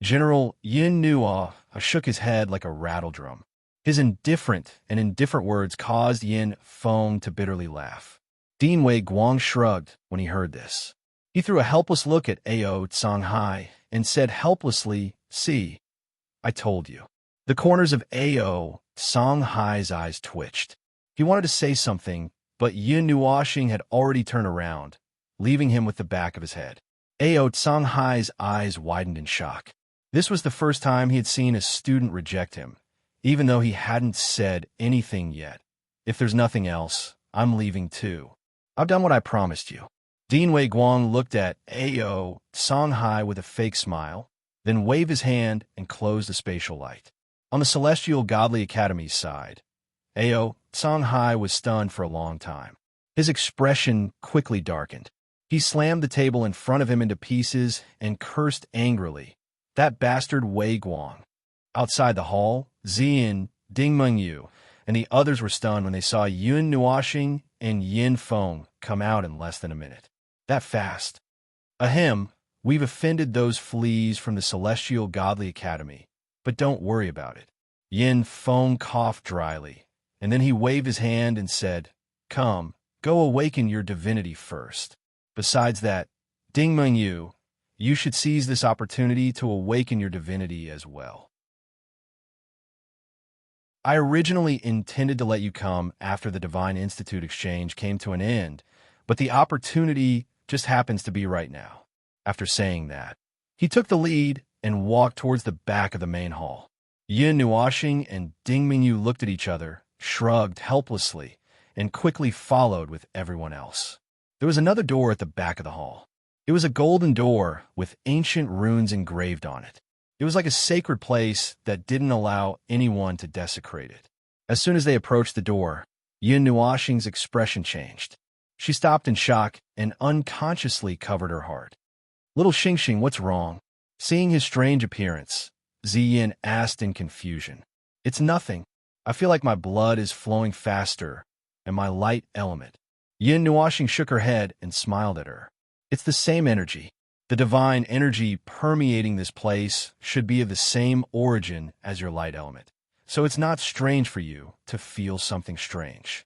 General Yin Nuo shook his head like a rattle drum. His indifferent words caused Yin Feng to bitterly laugh. Dean Wei Guang shrugged when he heard this. He threw a helpless look at Ao Songhai and said helplessly, "See, I told you." The corners of Ao Songhai's eyes twitched. He wanted to say something, but Yin Nuoxing had already turned around, leaving him with the back of his head. Ao Songhai's eyes widened in shock. This was the first time he had seen a student reject him, even though he hadn't said anything yet. "If there's nothing else, I'm leaving too. I've done what I promised you." Dean Wei Guang looked at Ao Songhai with a fake smile, then waved his hand and closed the spatial light. On the Celestial Godly Academy's side, Ao Songhai was stunned for a long time. His expression quickly darkened. He slammed the table in front of him into pieces and cursed angrily. "That bastard Wei Guang." Outside the hall, Xian, Ding Mengyu, and the others were stunned when they saw Yin Nuoxing and Yin Feng come out in less than a minute. "That fast." "Ahem, we've offended those fleas from the Celestial Godly Academy, but don't worry about it." Yin Feng coughed dryly, and then he waved his hand and said, "Come, go awaken your divinity first. Besides that, Ding Mengyu, you should seize this opportunity to awaken your divinity as well." "I originally intended to let you come after the Divine Institute exchange came to an end, but the opportunity just happens to be right now." After saying that, he took the lead and walked towards the back of the main hall. Yin Nuoxing and Ding Mingyu looked at each other, shrugged helplessly, and quickly followed with everyone else. There was another door at the back of the hall. It was a golden door with ancient runes engraved on it. It was like a sacred place that didn't allow anyone to desecrate it. As soon as they approached the door, Yin Nuoxing's expression changed. She stopped in shock and unconsciously covered her heart. "Little Xingxing, what's wrong?" Seeing his strange appearance, Ziyin asked in confusion. It's nothing. I feel like my blood is flowing faster, and my light element. Yin Nuashing shook her head and smiled at her. It's the same energy. The divine energy permeating this place should be of the same origin as your light element. So it's not strange for you to feel something strange.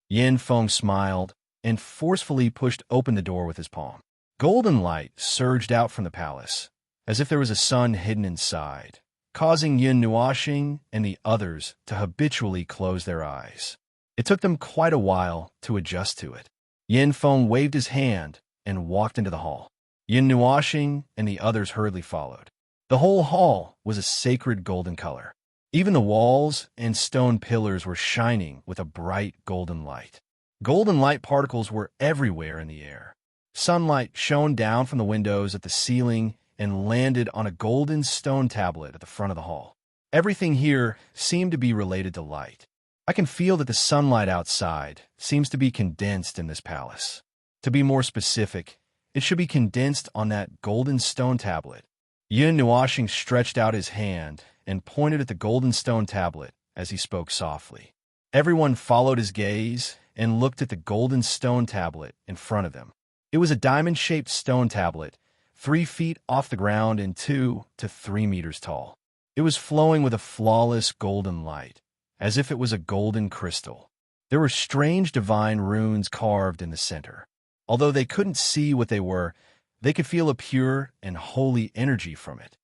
Yin Feng smiled and forcefully pushed open the door with his palm. Golden light surged out from the palace, as if there was a sun hidden inside, causing Yin Nuashing and the others to habitually close their eyes. It took them quite a while to adjust to it. Yin Feng waved his hand and walked into the hall. Yin Nuashing and the others hurriedly followed. The whole hall was a sacred golden color. Even the walls and stone pillars were shining with a bright golden light. Golden light particles were everywhere in the air. Sunlight shone down from the windows at the ceiling and landed on a golden stone tablet at the front of the hall. Everything here seemed to be related to light. I can feel that the sunlight outside seems to be condensed in this palace. To be more specific, it should be condensed on that golden stone tablet. Yin Nuashing stretched out his hand and pointed at the golden stone tablet as he spoke softly. Everyone followed his gaze and looked at the golden stone tablet in front of them. It was a diamond-shaped stone tablet, 3 feet off the ground and 2 to 3 meters tall. It was flowing with a flawless golden light, as if it was a golden crystal. There were strange divine runes carved in the center. Although they couldn't see what they were, they could feel a pure and holy energy from it.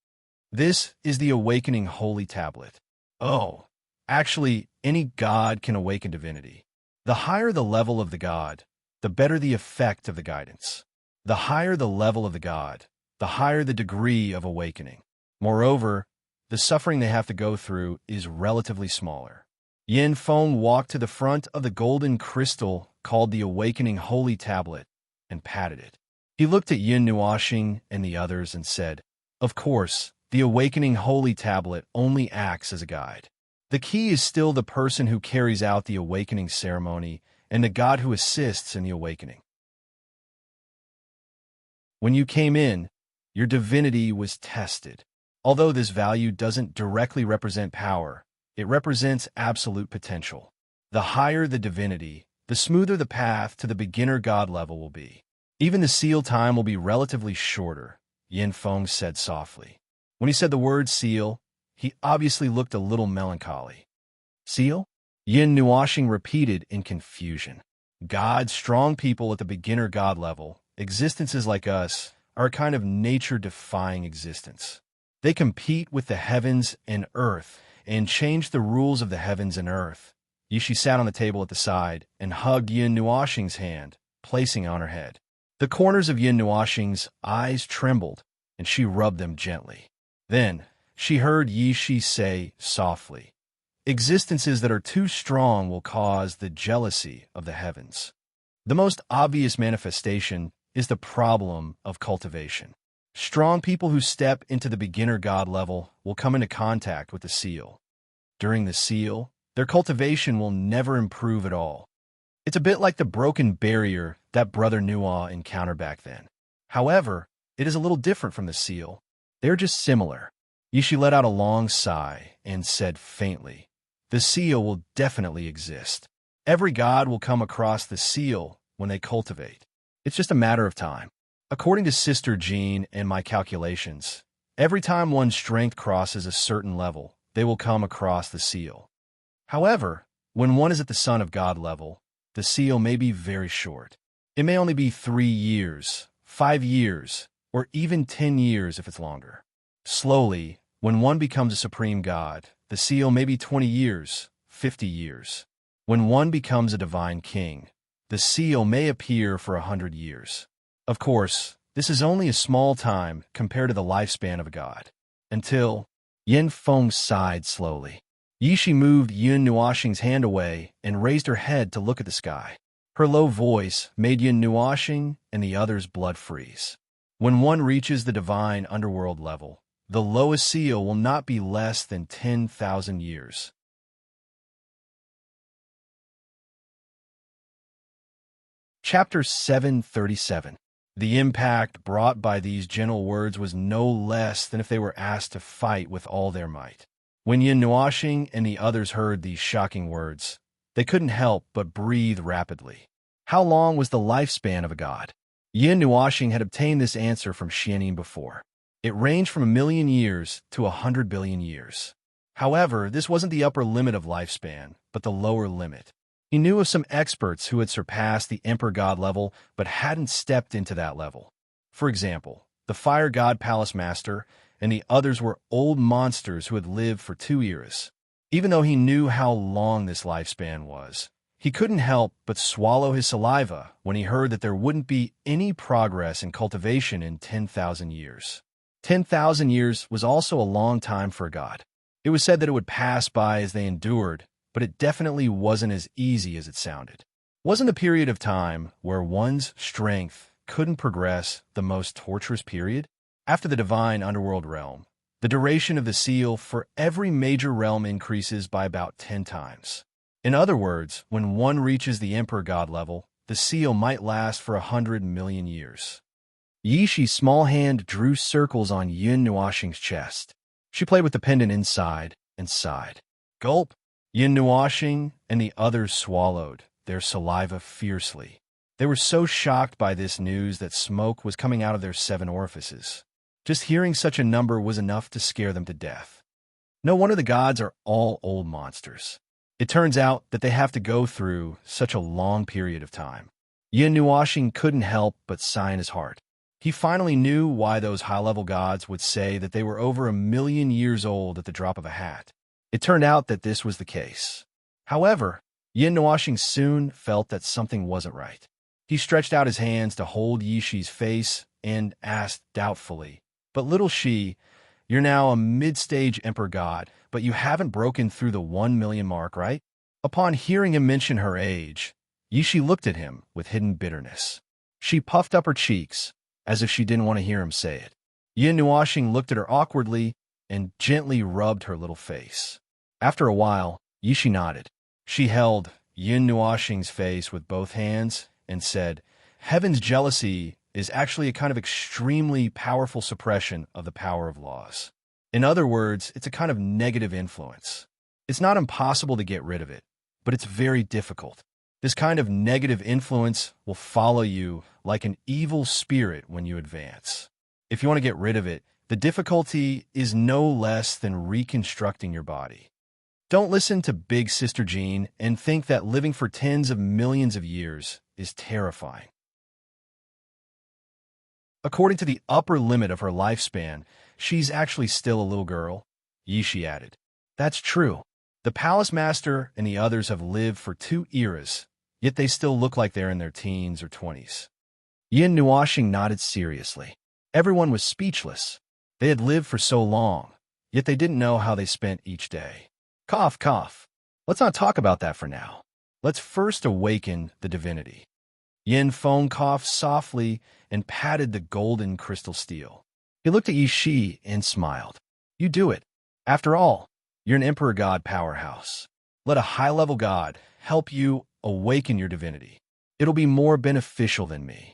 This is the awakening holy tablet. Oh, actually, any god can awaken divinity. The higher the level of the god, the better the effect of the guidance. The higher the level of the god, the higher the degree of awakening. Moreover, the suffering they have to go through is relatively smaller. Yin Feng walked to the front of the golden crystal called the Awakening Holy Tablet and patted it. He looked at Yin Nuashing and the others and said, "Of course, the Awakening Holy Tablet only acts as a guide. The key is still the person who carries out the awakening ceremony and the god who assists in the awakening. When you came in, your divinity was tested. Although this value doesn't directly represent power, it represents absolute potential. The higher the divinity, the smoother the path to the beginner god level will be. Even the seal time will be relatively shorter," Yin Feng said softly. When he said the word seal, he obviously looked a little melancholy. "Seal?" Yin Nuashing repeated in confusion. "God, strong people at the beginner god level, existences like us, are a kind of nature-defying existence. They compete with the heavens and earth and change the rules of the heavens and earth." Yishi sat on the table at the side and hugged Yin Nuashing's hand, placing it on her head. The corners of Yin Nuashing's eyes trembled, and she rubbed them gently. Then she heard Yishi say softly, "Existences that are too strong will cause the jealousy of the heavens." The most obvious manifestation is the problem of cultivation. Strong people who step into the beginner god level will come into contact with the seal. During the seal, their cultivation will never improve at all. It's a bit like the broken barrier that Brother Nuwa encountered back then. However, it is a little different from the seal. They're just similar. Yishi let out a long sigh and said faintly, "The seal will definitely exist. Every god will come across the seal when they cultivate. It's just a matter of time. According to Sister Jean and my calculations, every time one's strength crosses a certain level, they will come across the seal. However, when one is at the Son of God level, the seal may be very short. It may only be 3 years, 5 years, or even 10 years if it's longer. Slowly, when one becomes a supreme god, the seal may be 20 years, 50 years. When one becomes a divine king, the seal may appear for 100 years. Of course, this is only a small time compared to the lifespan of a god. Until..." Yin Feng sighed slowly. Yishi moved Yin Nuashing's hand away and raised her head to look at the sky. Her low voice made Yin Nuashing and the others' blood freeze. When one reaches the divine underworld level, the lowest seal will not be less than 10,000 years. Chapter 737. The impact brought by these gentle words was no less than if they were asked to fight with all their might. When Yin Nuashing and the others heard these shocking words, they couldn't help but breathe rapidly. How long was the lifespan of a god? Yin Nuashing had obtained this answer from Xianyin before. It ranged from 1,000,000 years to 100 billion years. However, this wasn't the upper limit of lifespan, but the lower limit. He knew of some experts who had surpassed the Emperor God level but hadn't stepped into that level. For example, the Fire God Palace Master and the others were old monsters who had lived for 2 eras. Even though he knew how long this lifespan was, he couldn't help but swallow his saliva when he heard that there wouldn't be any progress in cultivation in 10,000 years. 10,000 years was also a long time for a god. It was said that it would pass by as they endured, but it definitely wasn't as easy as it sounded. Wasn't a period of time where one's strength couldn't progress the most torturous period? After the divine underworld realm, the duration of the seal for every major realm increases by about 10 times. In other words, when one reaches the Emperor God level, the seal might last for 100 million years. Yishi's small hand drew circles on Yin Nuashing's chest. She played with the pendant inside and sighed. Gulp! Yin Nuashing and the others swallowed their saliva fiercely. They were so shocked by this news that smoke was coming out of their 7 orifices. Just hearing such a number was enough to scare them to death. No wonder the gods are all old monsters. It turns out that they have to go through such a long period of time. Yin Nuashing couldn't help but sigh in his heart. He finally knew why those high-level gods would say that they were over 1,000,000 years old at the drop of a hat. It turned out that this was the case. However, Yin Nuashing soon felt that something wasn't right. He stretched out his hands to hold Yishi's face and asked doubtfully, "But little Shi, you're now a mid-stage emperor god, but you haven't broken through the 1,000,000 mark, right?" Upon hearing him mention her age, Yishi looked at him with hidden bitterness. She puffed up her cheeks, as if she didn't want to hear him say it. Yin Nuashing looked at her awkwardly and gently rubbed her little face. After a while, Yishi nodded. She held Yin Nuashing's face with both hands and said, "Heaven's jealousy is actually a kind of extremely powerful suppression of the power of laws. In other words, it's a kind of negative influence. It's not impossible to get rid of it, but it's very difficult. This kind of negative influence will follow you like an evil spirit when you advance. If you want to get rid of it, the difficulty is no less than reconstructing your body. Don't listen to Big Sister Jean and think that living for tens of millions of years is terrifying." According to the upper limit of her lifespan, she's actually still a little girl, Yishi added. That's true. The Palace Master and the others have lived for 2 eras, yet they still look like they're in their teens or 20s. Yin Nuashing nodded seriously. Everyone was speechless. They had lived for so long, yet they didn't know how they spent each day. Cough, cough. Let's not talk about that for now. Let's first awaken the divinity. Yin Feng coughed softly and patted the golden crystal steel. He looked at Yishi and smiled. You do it. After all, you're an Emperor God powerhouse. Let a high-level god help you awaken your divinity. It'll be more beneficial than me.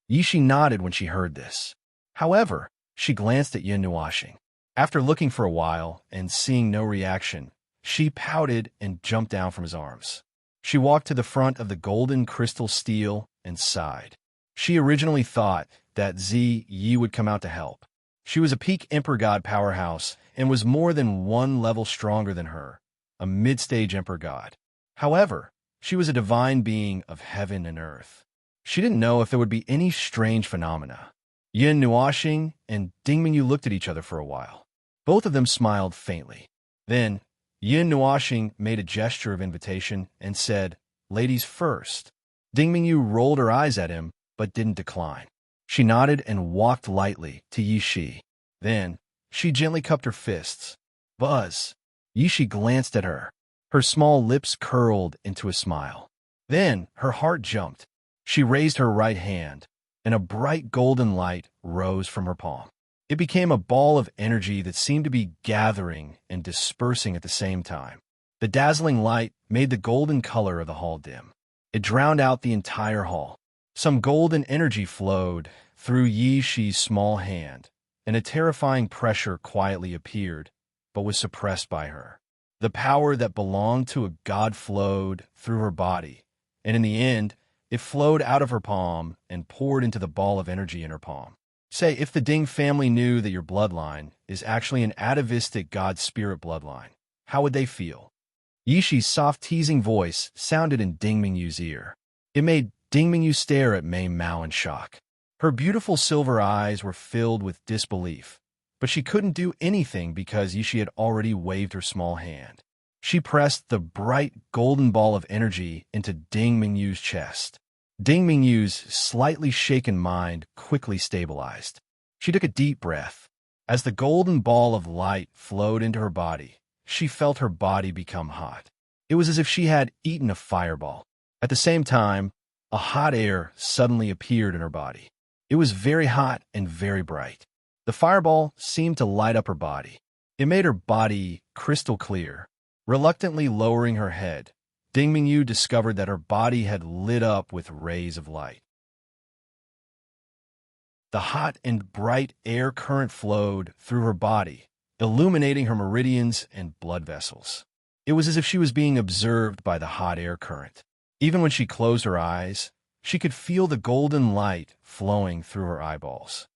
Yishi nodded when she heard this. However, she glanced at Yin Nuashing. After looking for a while and seeing no reaction, she pouted and jumped down from his arms. She walked to the front of the golden crystal steel and sighed. She originally thought that Zi Yi would come out to help. She was a peak Emperor God powerhouse and was more than 1 level stronger than her, a mid-stage Emperor God. However, she was a divine being of heaven and earth. She didn't know if there would be any strange phenomena. Yin Nuashing and Ding Mingyu looked at each other for a while. Both of them smiled faintly. Then, Yin Nuashing made a gesture of invitation and said, "Ladies first." Ding Mingyu rolled her eyes at him, but didn't decline. She nodded and walked lightly to Yishi. Then, she gently cupped her fists. Buzz! Yishi glanced at her. Her small lips curled into a smile. Then, her heart jumped. She raised her right hand, and a bright golden light rose from her palm. It became a ball of energy that seemed to be gathering and dispersing at the same time. The dazzling light made the golden color of the hall dim. It drowned out the entire hall. Some golden energy flowed through Yi Shi's small hand, and a terrifying pressure quietly appeared, but was suppressed by her. The power that belonged to a god flowed through her body, and in the end, it flowed out of her palm and poured into the ball of energy in her palm. Say, if the Ding family knew that your bloodline is actually an atavistic god spirit bloodline, how would they feel? Yishi's soft teasing voice sounded in Ding Mingyu's ear. It made Ding Mingyu stare at Mei Mao in shock. Her beautiful silver eyes were filled with disbelief, but she couldn't do anything because Yishi had already waved her small hand. She pressed the bright golden ball of energy into Ding Mingyu's chest. Ding Mingyu's slightly shaken mind quickly stabilized. She took a deep breath. As the golden ball of light flowed into her body, she felt her body become hot. It was as if she had eaten a fireball. At the same time, a hot air suddenly appeared in her body. It was very hot and very bright. The fireball seemed to light up her body. It made her body crystal clear. Reluctantly lowering her head, Ding Mingyu discovered that her body had lit up with rays of light. The hot and bright air current flowed through her body, illuminating her meridians and blood vessels. It was as if she was being observed by the hot air current. Even when she closed her eyes, she could feel the golden light flowing through her eyeballs.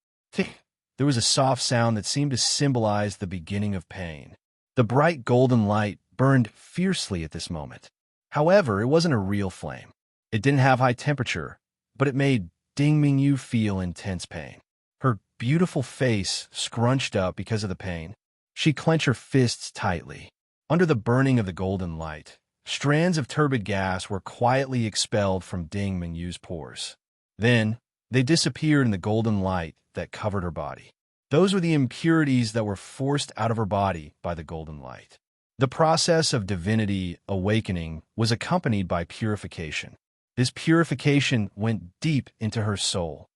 There was a soft sound that seemed to symbolize the beginning of pain. The bright golden light burned fiercely at this moment. However, it wasn't a real flame. It didn't have high temperature, but it made Ding Mingyu feel intense pain. Her beautiful face scrunched up because of the pain. She clenched her fists tightly. Under the burning of the golden light, strands of turbid gas were quietly expelled from Ding Mingyu's pores. Then, they disappeared in the golden light that covered her body. Those were the impurities that were forced out of her body by the golden light. The process of divinity awakening was accompanied by purification. This purification went deep into her soul.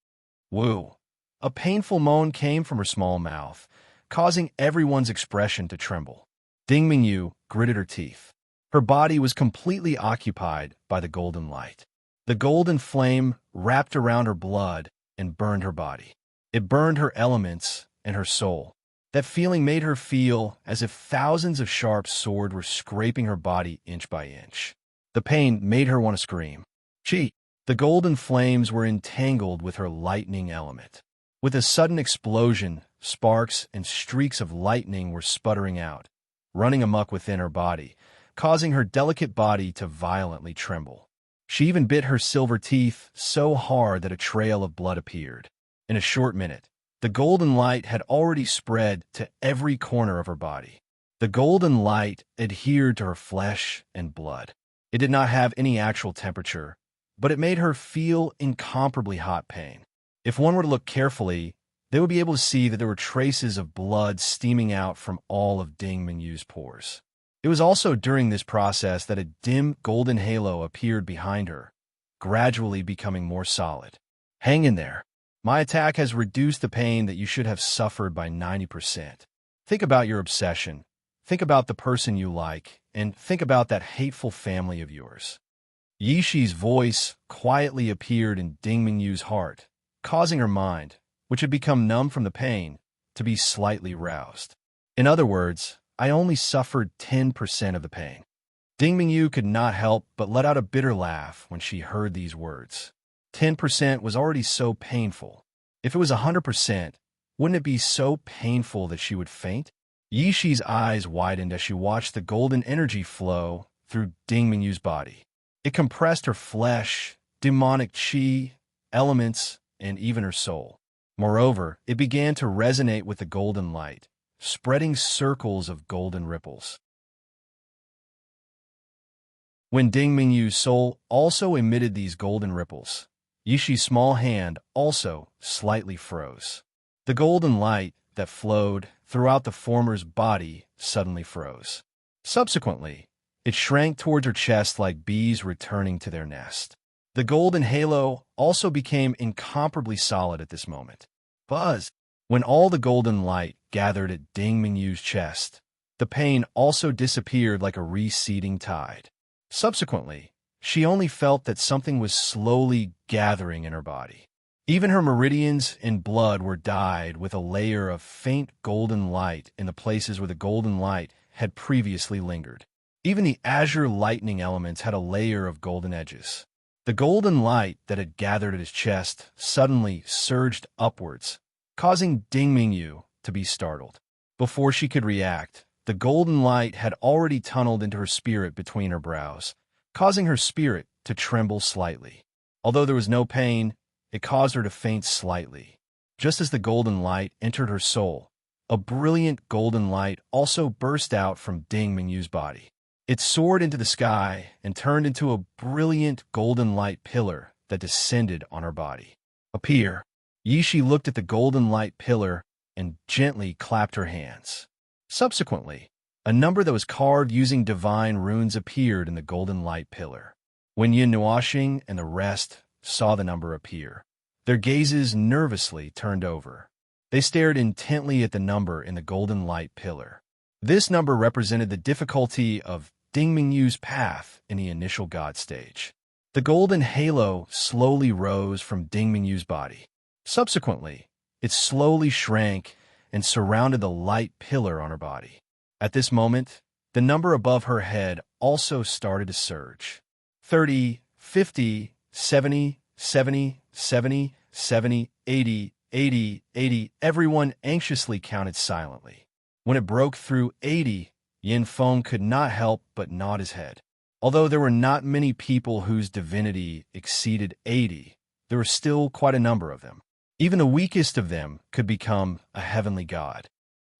Woo! A painful moan came from her small mouth, causing everyone's expression to tremble. Ding Mingyu gritted her teeth. Her body was completely occupied by the golden light. The golden flame wrapped around her blood and burned her body. It burned her elements and her soul. That feeling made her feel as if thousands of sharp swords were scraping her body inch by inch. The pain made her want to scream. The golden flames were entangled with her lightning element. With a sudden explosion, sparks and streaks of lightning were sputtering out, running amok within her body, causing her delicate body to violently tremble. She even bit her silver teeth so hard that a trail of blood appeared. In a short minute, the golden light had already spread to every corner of her body. The golden light adhered to her flesh and blood. It did not have any actual temperature, but it made her feel incomparably hot pain. If one were to look carefully, they would be able to see that there were traces of blood steaming out from all of Ding Mingyu's pores. It was also during this process that a dim golden halo appeared behind her, gradually becoming more solid. Hang in there. My attack has reduced the pain that you should have suffered by 90%. Think about your obsession. Think about the person you like, and think about that hateful family of yours. Yishi's voice quietly appeared in Ding Mingyu's heart, causing her mind, which had become numb from the pain, to be slightly roused. In other words, I only suffered 10% of the pain. Ding Mingyu could not help but let out a bitter laugh when she heard these words. 10% was already so painful. If it was 100%, wouldn't it be so painful that she would faint? Yishi's eyes widened as she watched the golden energy flow through Ding Mingyu's body. It compressed her flesh, demonic chi, elements, and even her soul. Moreover, it began to resonate with the golden light, spreading circles of golden ripples. When Ding Mingyu's soul also emitted these golden ripples, Yishi's small hand also slightly froze. The golden light that flowed throughout the former's body suddenly froze. Subsequently, it shrank towards her chest like bees returning to their nest. The golden halo also became incomparably solid at this moment. Buzz! When all the golden light gathered at Ding Mingyu's chest, the pain also disappeared like a receding tide. Subsequently, She only felt that something was slowly gathering in her body. Even her meridians and blood were dyed with a layer of faint golden light in the places where the golden light had previously lingered. Even the azure lightning elements had a layer of golden edges. The golden light that had gathered at his chest suddenly surged upwards, causing Ding Mingyu to be startled. Before she could react, the golden light had already tunneled into her spirit between her brows, causing her spirit to tremble slightly. Although there was no pain, it caused her to faint slightly. Just as the golden light entered her soul, a brilliant golden light also burst out from Ding Mingyu's body. It soared into the sky and turned into a brilliant golden light pillar that descended on her body. Appear. Yishi looked at the golden light pillar and gently clapped her hands. Subsequently, a number that was carved using divine runes appeared in the golden light pillar. When Yin Nuoxing and the rest saw the number appear, their gazes nervously turned over. They stared intently at the number in the golden light pillar. This number represented the difficulty of Ding Mingyu's path in the initial God stage. The golden halo slowly rose from Ding Mingyu's body. Subsequently, it slowly shrank and surrounded the light pillar on her body. At this moment, the number above her head also started to surge. 30, 50, 70, 70, 70, 70, 80, 80, 80. Everyone anxiously counted silently. When it broke through 80, Yin Feng could not help but nod his head. Although there were not many people whose divinity exceeded 80, there were still quite a number of them. Even the weakest of them could become a heavenly god.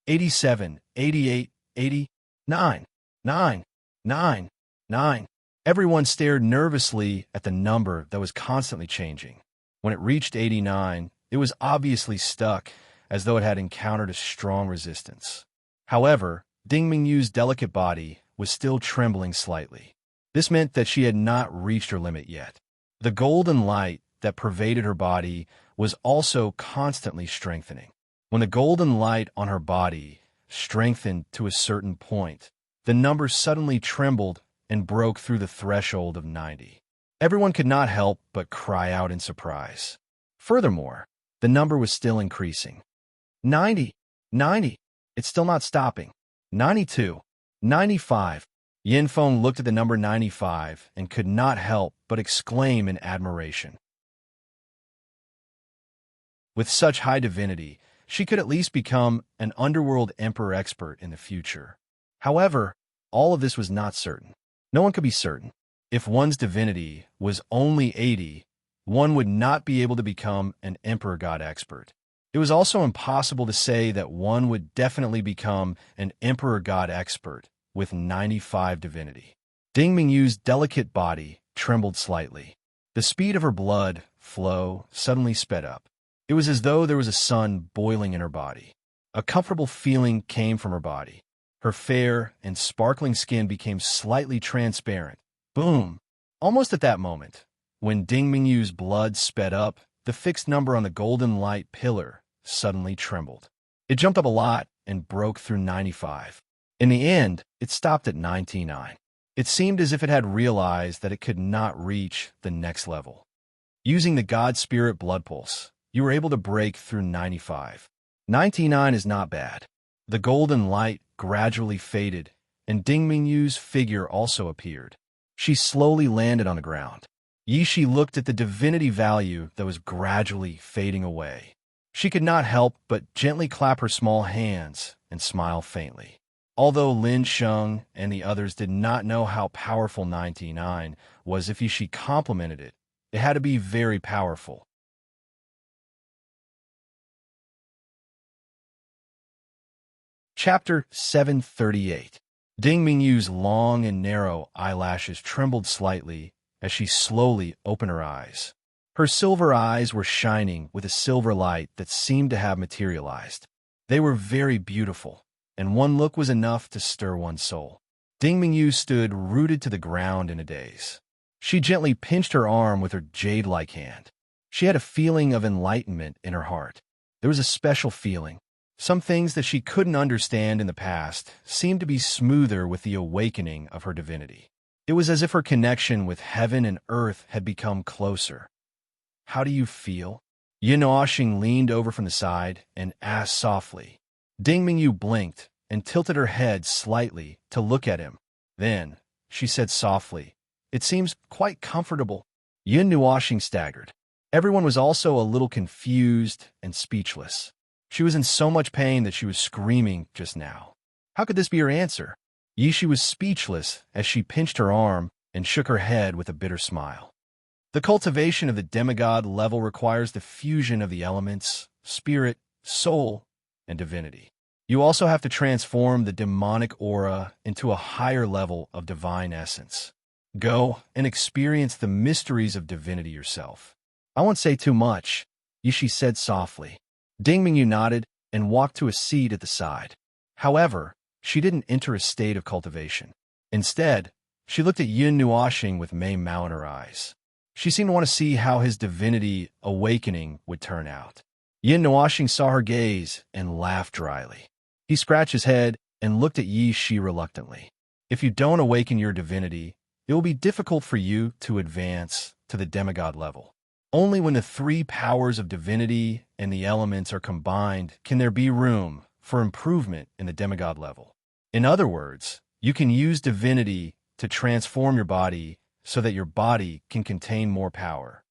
87, 88, 80, 9, 9, 9, 9. Everyone stared nervously at the number that was constantly changing. When it reached 89, it was obviously stuck, as though it had encountered a strong resistance. However, Ding Mingyu's delicate body was still trembling slightly. This meant that she had not reached her limit yet. The golden light that pervaded her body was also constantly strengthening. When the golden light on her body strengthened to a certain point, the number suddenly trembled and broke through the threshold of 90. Everyone could not help but cry out in surprise. Furthermore, the number was still increasing. 90, 90, it's still not stopping. 92, 95. Yin Feng looked at the number 95 and could not help but exclaim in admiration. With such high divinity, she could at least become an underworld emperor expert in the future. However, all of this was not certain. No one could be certain. If one's divinity was only 80, one would not be able to become an emperor god expert. It was also impossible to say that one would definitely become an emperor god expert with 95 divinity. Ding Mingyu's delicate body trembled slightly. The speed of her blood flow suddenly sped up. It was as though there was a sun boiling in her body. A comfortable feeling came from her body. Her fair and sparkling skin became slightly transparent. Boom! Almost at that moment, when Ding Mingyu's blood sped up, the fixed number on the golden light pillar suddenly trembled. It jumped up a lot and broke through 95. In the end, it stopped at 99. It seemed as if it had realized that it could not reach the next level. Using the God Spirit Blood Pulse, you were able to break through 95. 99 is not bad. The golden light gradually faded, and Ding Mingyu's figure also appeared. She slowly landed on the ground. Yishi looked at the divinity value that was gradually fading away. She could not help but gently clap her small hands and smile faintly. Although Lin Sheng and the others did not know how powerful 99 was, if she complimented it, it had to be very powerful. Chapter 738. Ding Mingyu's long and narrow eyelashes trembled slightly as she slowly opened her eyes. Her silver eyes were shining with a silver light that seemed to have materialized. They were very beautiful, and one look was enough to stir one's soul. Ding Mingyu stood rooted to the ground in a daze. She gently pinched her arm with her jade-like hand. She had a feeling of enlightenment in her heart. There was a special feeling. Some things that she couldn't understand in the past seemed to be smoother with the awakening of her divinity. It was as if her connection with heaven and earth had become closer. "How do you feel?" Yin Nuoxing leaned over from the side and asked softly. Ding Mingyu blinked and tilted her head slightly to look at him. Then, she said softly, "It seems quite comfortable." Yin Nuoxing staggered. Everyone was also a little confused and speechless. She was in so much pain that she was screaming just now. How could this be her answer? Yishi was speechless as she pinched her arm and shook her head with a bitter smile. The cultivation of the demigod level requires the fusion of the elements, spirit, soul, and divinity. You also have to transform the demonic aura into a higher level of divine essence. Go and experience the mysteries of divinity yourself. "I won't say too much," Yishi said softly. Ding Mingyu nodded and walked to a seat at the side. However, she didn't enter a state of cultivation. Instead, she looked at Yin Nuoxing with Mei Mao in her eyes. She seemed to want to see how his divinity awakening would turn out. Yin Nuoxing saw her gaze and laughed dryly. He scratched his head and looked at Yi Shi reluctantly. "If you don't awaken your divinity, it will be difficult for you to advance to the demigod level. Only when the three powers of divinity and the elements are combined can there be room for improvement in the demigod level. In other words, you can use divinity to transform your body so that your body can contain more power."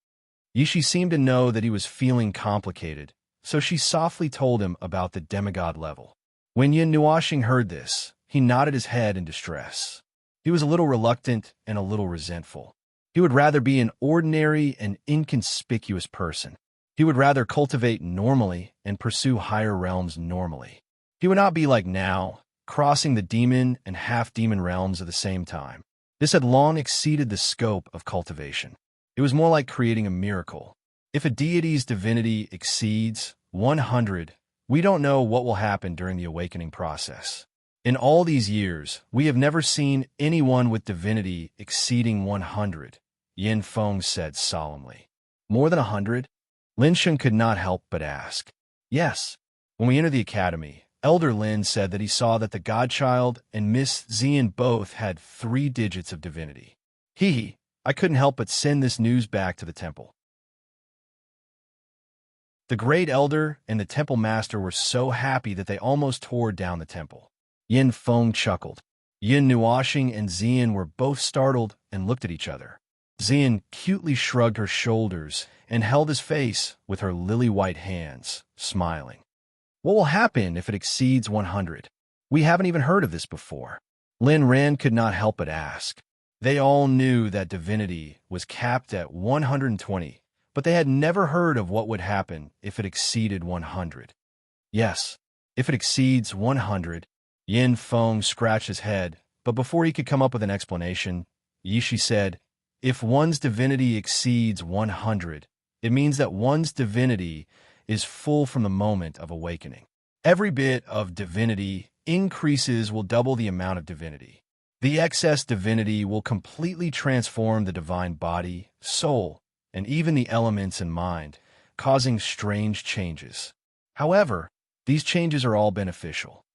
Yishi seemed to know that he was feeling complicated, so she softly told him about the demigod level. When Yin Nuoxing heard this, he nodded his head in distress. He was a little reluctant and a little resentful. He would rather be an ordinary and inconspicuous person. He would rather cultivate normally and pursue higher realms normally. He would not be like now, crossing the demon and half-demon realms at the same time. This had long exceeded the scope of cultivation. It was more like creating a miracle. If a deity's divinity exceeds 100, we don't know what will happen during the awakening process. In all these years, we have never seen anyone with divinity exceeding 100, Yin Feng said solemnly. "More than 100? Lin Sheng could not help but ask. "Yes. When we entered the academy, Elder Lin said that he saw that the Godchild and Miss Xian both had 3 digits of divinity. I couldn't help but send this news back to the temple." The great elder and the temple master were so happy that they almost tore down the temple. Yin Feng chuckled. Yin Nuoxing and Xian were both startled and looked at each other. Xian cutely shrugged her shoulders and held his face with her lily-white hands, smiling. "What will happen if it exceeds 100? We haven't even heard of this before." Lin Ran could not help but ask. They all knew that divinity was capped at 120, but they had never heard of what would happen if it exceeded 100. "Yes, if it exceeds 100, Yin Feng scratched his head, but before he could come up with an explanation, Yishi said, "If one's divinity exceeds 100, it means that one's divinity is full from the moment of awakening. Every bit of divinity increases will double the amount of divinity. The excess divinity will completely transform the divine body, soul, and even the elements and mind, causing strange changes. However, these changes are all beneficial.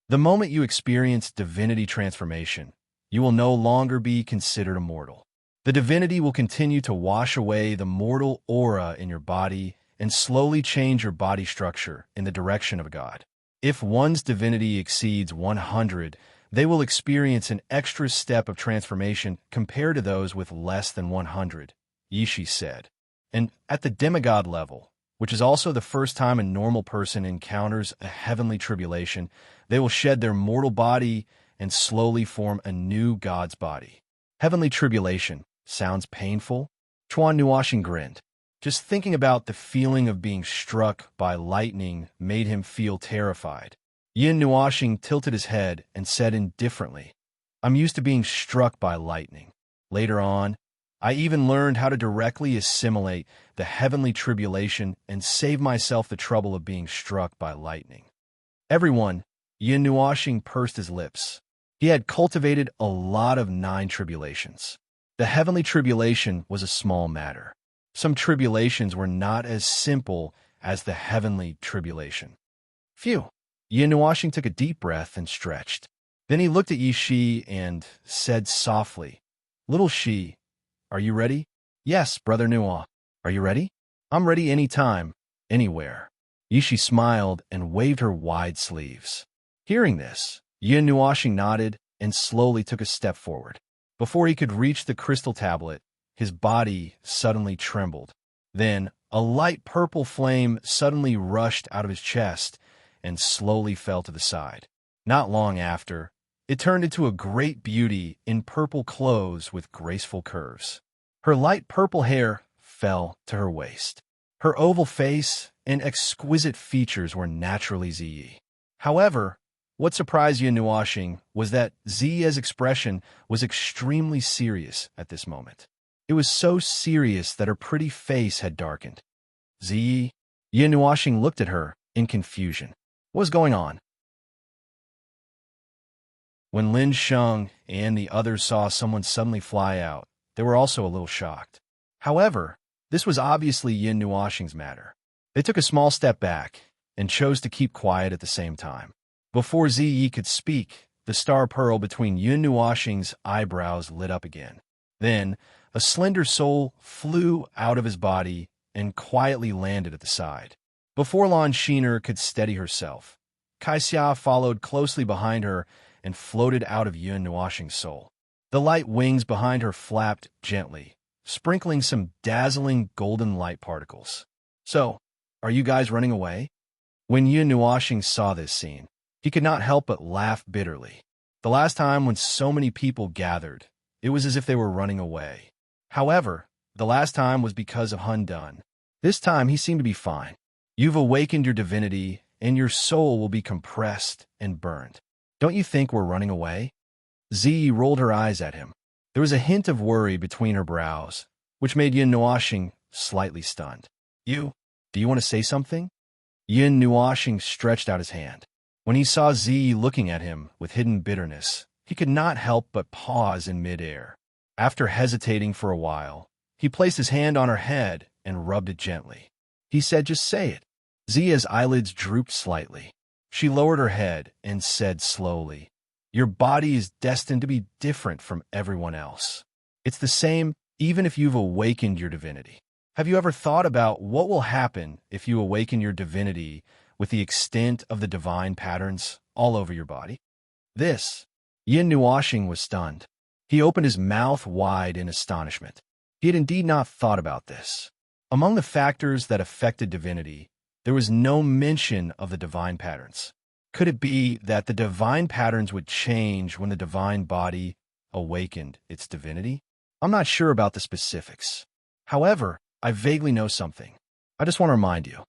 The moment you experience divinity transformation, you will no longer be considered immortal. The divinity will continue to wash away the mortal aura in your body and slowly change your body structure in the direction of a god. If one's divinity exceeds 100, they will experience an extra step of transformation compared to those with less than 100, Yishi said. And at the demigod level, which is also the first time a normal person encounters a heavenly tribulation, they will shed their mortal body and slowly form a new god's body. Heavenly tribulation sounds painful? Chuan Nuoxing grinned. Just thinking about the feeling of being struck by lightning made him feel terrified. Yin Nuoxing tilted his head and said indifferently, "I'm used to being struck by lightning. Later on, I even learned how to directly assimilate the heavenly tribulation and save myself the trouble of being struck by lightning." Everyone, Yin Nuoxing pursed his lips. He had cultivated a lot of 9 tribulations. The heavenly tribulation was a small matter. Some tribulations were not as simple as the heavenly tribulation. Phew! Yin Nuoxing took a deep breath and stretched. Then he looked at Yi Shi and said softly, Little she, are you ready? Yes, Brother Nua. Are you ready? I'm ready anytime, anywhere. Yishi smiled and waved her wide sleeves. Hearing this, Yin Nuashing nodded and slowly took a step forward. Before he could reach the crystal tablet, his body suddenly trembled. Then, a light purple flame suddenly rushed out of his chest and slowly fell to the side. Not long after, it turned into a great beauty in purple clothes with graceful curves. Her light purple hair fell to her waist. Her oval face and exquisite features were naturally Ziyi. However, what surprised Yin Nuashing was that Ziya's expression was extremely serious at this moment. It was so serious that her pretty face had darkened. Ziyi? Yin Nuashing looked at her in confusion. What was going on? When Lin Sheng and the others saw someone suddenly fly out, they were also a little shocked. However, this was obviously Yin Nuashing's matter. They took a small step back and chose to keep quiet at the same time. Before Ziyi could speak, the star pearl between Yin Nuashing's eyebrows lit up again. Then, a slender soul flew out of his body and quietly landed at the side. Before Lan Shiner could steady herself, Kaixia followed closely behind her and floated out of Yin Nuashing's soul. The light wings behind her flapped gently, sprinkling some dazzling golden light particles. So, are you guys running away? When Yin Nuashing saw this scene, he could not help but laugh bitterly. The last time when so many people gathered, it was as if they were running away. However, the last time was because of Hun Dun. This time he seemed to be fine. You've awakened your divinity, and your soul will be compressed and burned. Don't you think we're running away? Ziyi rolled her eyes at him. There was a hint of worry between her brows, which made Yin Nuashing slightly stunned. Do you want to say something? Yin Nuashing stretched out his hand. When he saw Ziyi looking at him with hidden bitterness, he could not help but pause in midair. After hesitating for a while, he placed his hand on her head and rubbed it gently. He said, "Just say it." Ziya's eyelids drooped slightly. She lowered her head and said slowly, "Your body is destined to be different from everyone else. It's the same even if you've awakened your divinity. Have you ever thought about what will happen if you awaken your divinity with the extent of the divine patterns all over your body?" Yin Nuashing was stunned. He opened his mouth wide in astonishment. He had indeed not thought about this. Among the factors that affected divinity, there was no mention of the divine patterns. Could it be that the divine patterns would change when the divine body awakened its divinity? I'm not sure about the specifics. However, I vaguely know something. I just want to remind you.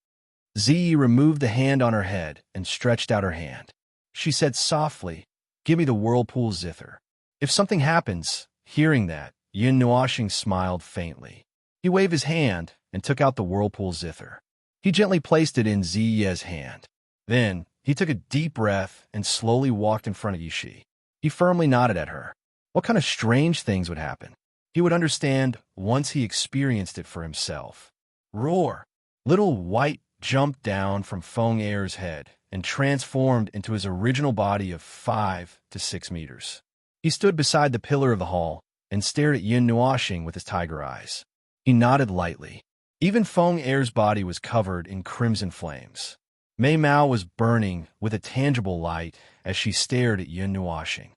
Ziyi removed the hand on her head and stretched out her hand. She said softly, "Give me the whirlpool zither." If something happens, hearing that, Yin Nuashing smiled faintly. He waved his hand and took out the whirlpool zither. He gently placed it in Ziya's hand. Then, he took a deep breath and slowly walked in front of Yishi. He firmly nodded at her. What kind of strange things would happen? He would understand once he experienced it for himself. Roar! Little White jumped down from Feng Er's head and transformed into his original body of 5 to 6 meters. He stood beside the pillar of the hall and stared at Yin Nuashing with his tiger eyes. He nodded lightly. Even Feng Er's body was covered in crimson flames. Mei Mao was burning with a tangible light as she stared at Yin Nuashing.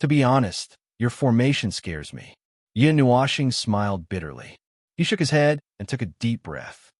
"To be honest, your formation scares me." Yin Nuashing smiled bitterly. He shook his head and took a deep breath.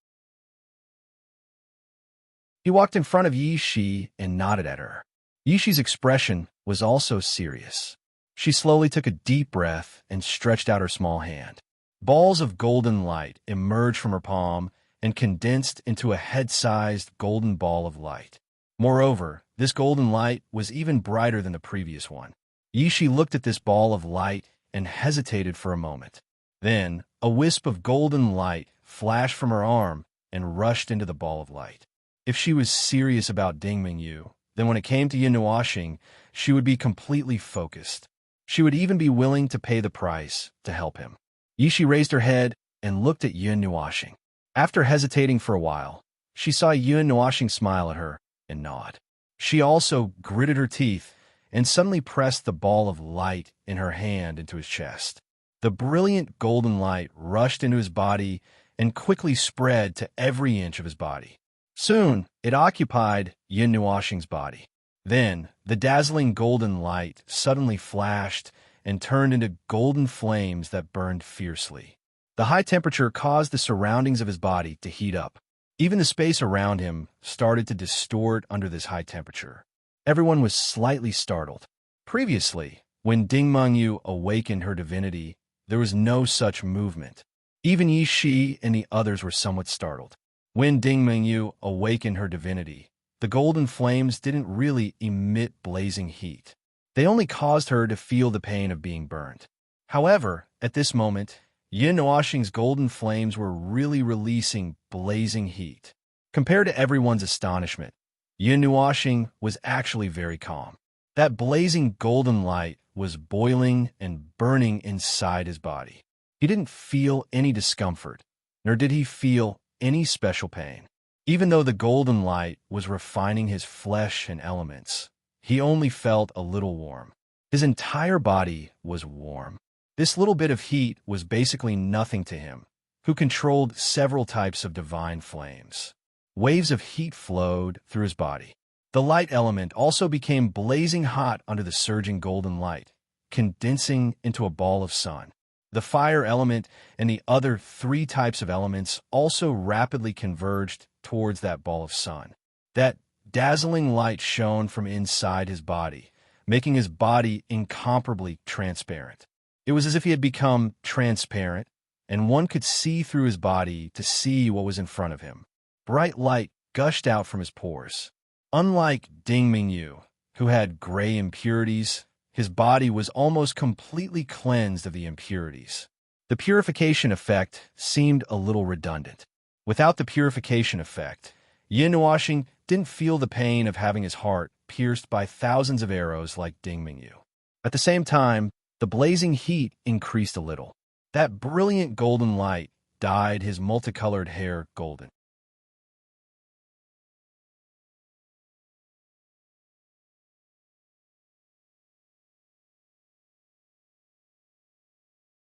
He walked in front of Yishi and nodded at her. Yishi's expression was also serious. She slowly took a deep breath and stretched out her small hand. Balls of golden light emerged from her palm and condensed into a head-sized golden ball of light. Moreover, this golden light was even brighter than the previous one. Yishi looked at this ball of light and hesitated for a moment. Then, a wisp of golden light flashed from her arm and rushed into the ball of light. If she was serious about Dingming Yu, then when it came to Yin Nuashing, she would be completely focused. She would even be willing to pay the price to help him. Yishi raised her head and looked at Yin Nuashing. After hesitating for a while, she saw Yin Nuashing smile at her and nod. She also gritted her teeth and suddenly pressed the ball of light in her hand into his chest. The brilliant golden light rushed into his body and quickly spread to every inch of his body. Soon, it occupied Yin Nuoxing's body. Then, the dazzling golden light suddenly flashed and turned into golden flames that burned fiercely. The high temperature caused the surroundings of his body to heat up. Even the space around him started to distort under this high temperature. Everyone was slightly startled. Previously, when Ding Mengyu awakened her divinity, there was no such movement. Even Yi Shi and the others were somewhat startled. When Ding Mengyu awakened her divinity, the golden flames didn't really emit blazing heat. They only caused her to feel the pain of being burned. However, at this moment, Yin Nuoxing's golden flames were really releasing blazing heat. Compared to everyone's astonishment, Yin Nuoxing was actually very calm. That blazing golden light was boiling and burning inside his body. He didn't feel any discomfort, nor did he feel any special pain. Even though the golden light was refining his flesh and elements, he only felt a little warm. His entire body was warm. This little bit of heat was basically nothing to him, who controlled several types of divine flames. Waves of heat flowed through his body. The light element also became blazing hot under the surging golden light, condensing into a ball of sun. The fire element and the other 3 types of elements also rapidly converged towards that ball of sun. That dazzling light shone from inside his body, making his body incomparably transparent. It was as if he had become transparent, and one could see through his body to see what was in front of him. Bright light gushed out from his pores. Unlike Ding Mengyu, who had gray impurities, his body was almost completely cleansed of the impurities. The purification effect seemed a little redundant. Without the purification effect, Yin Nuoxing didn't feel the pain of having his heart pierced by thousands of arrows like Ding Mengyu. At the same time, the blazing heat increased a little. That brilliant golden light dyed his multicolored hair golden.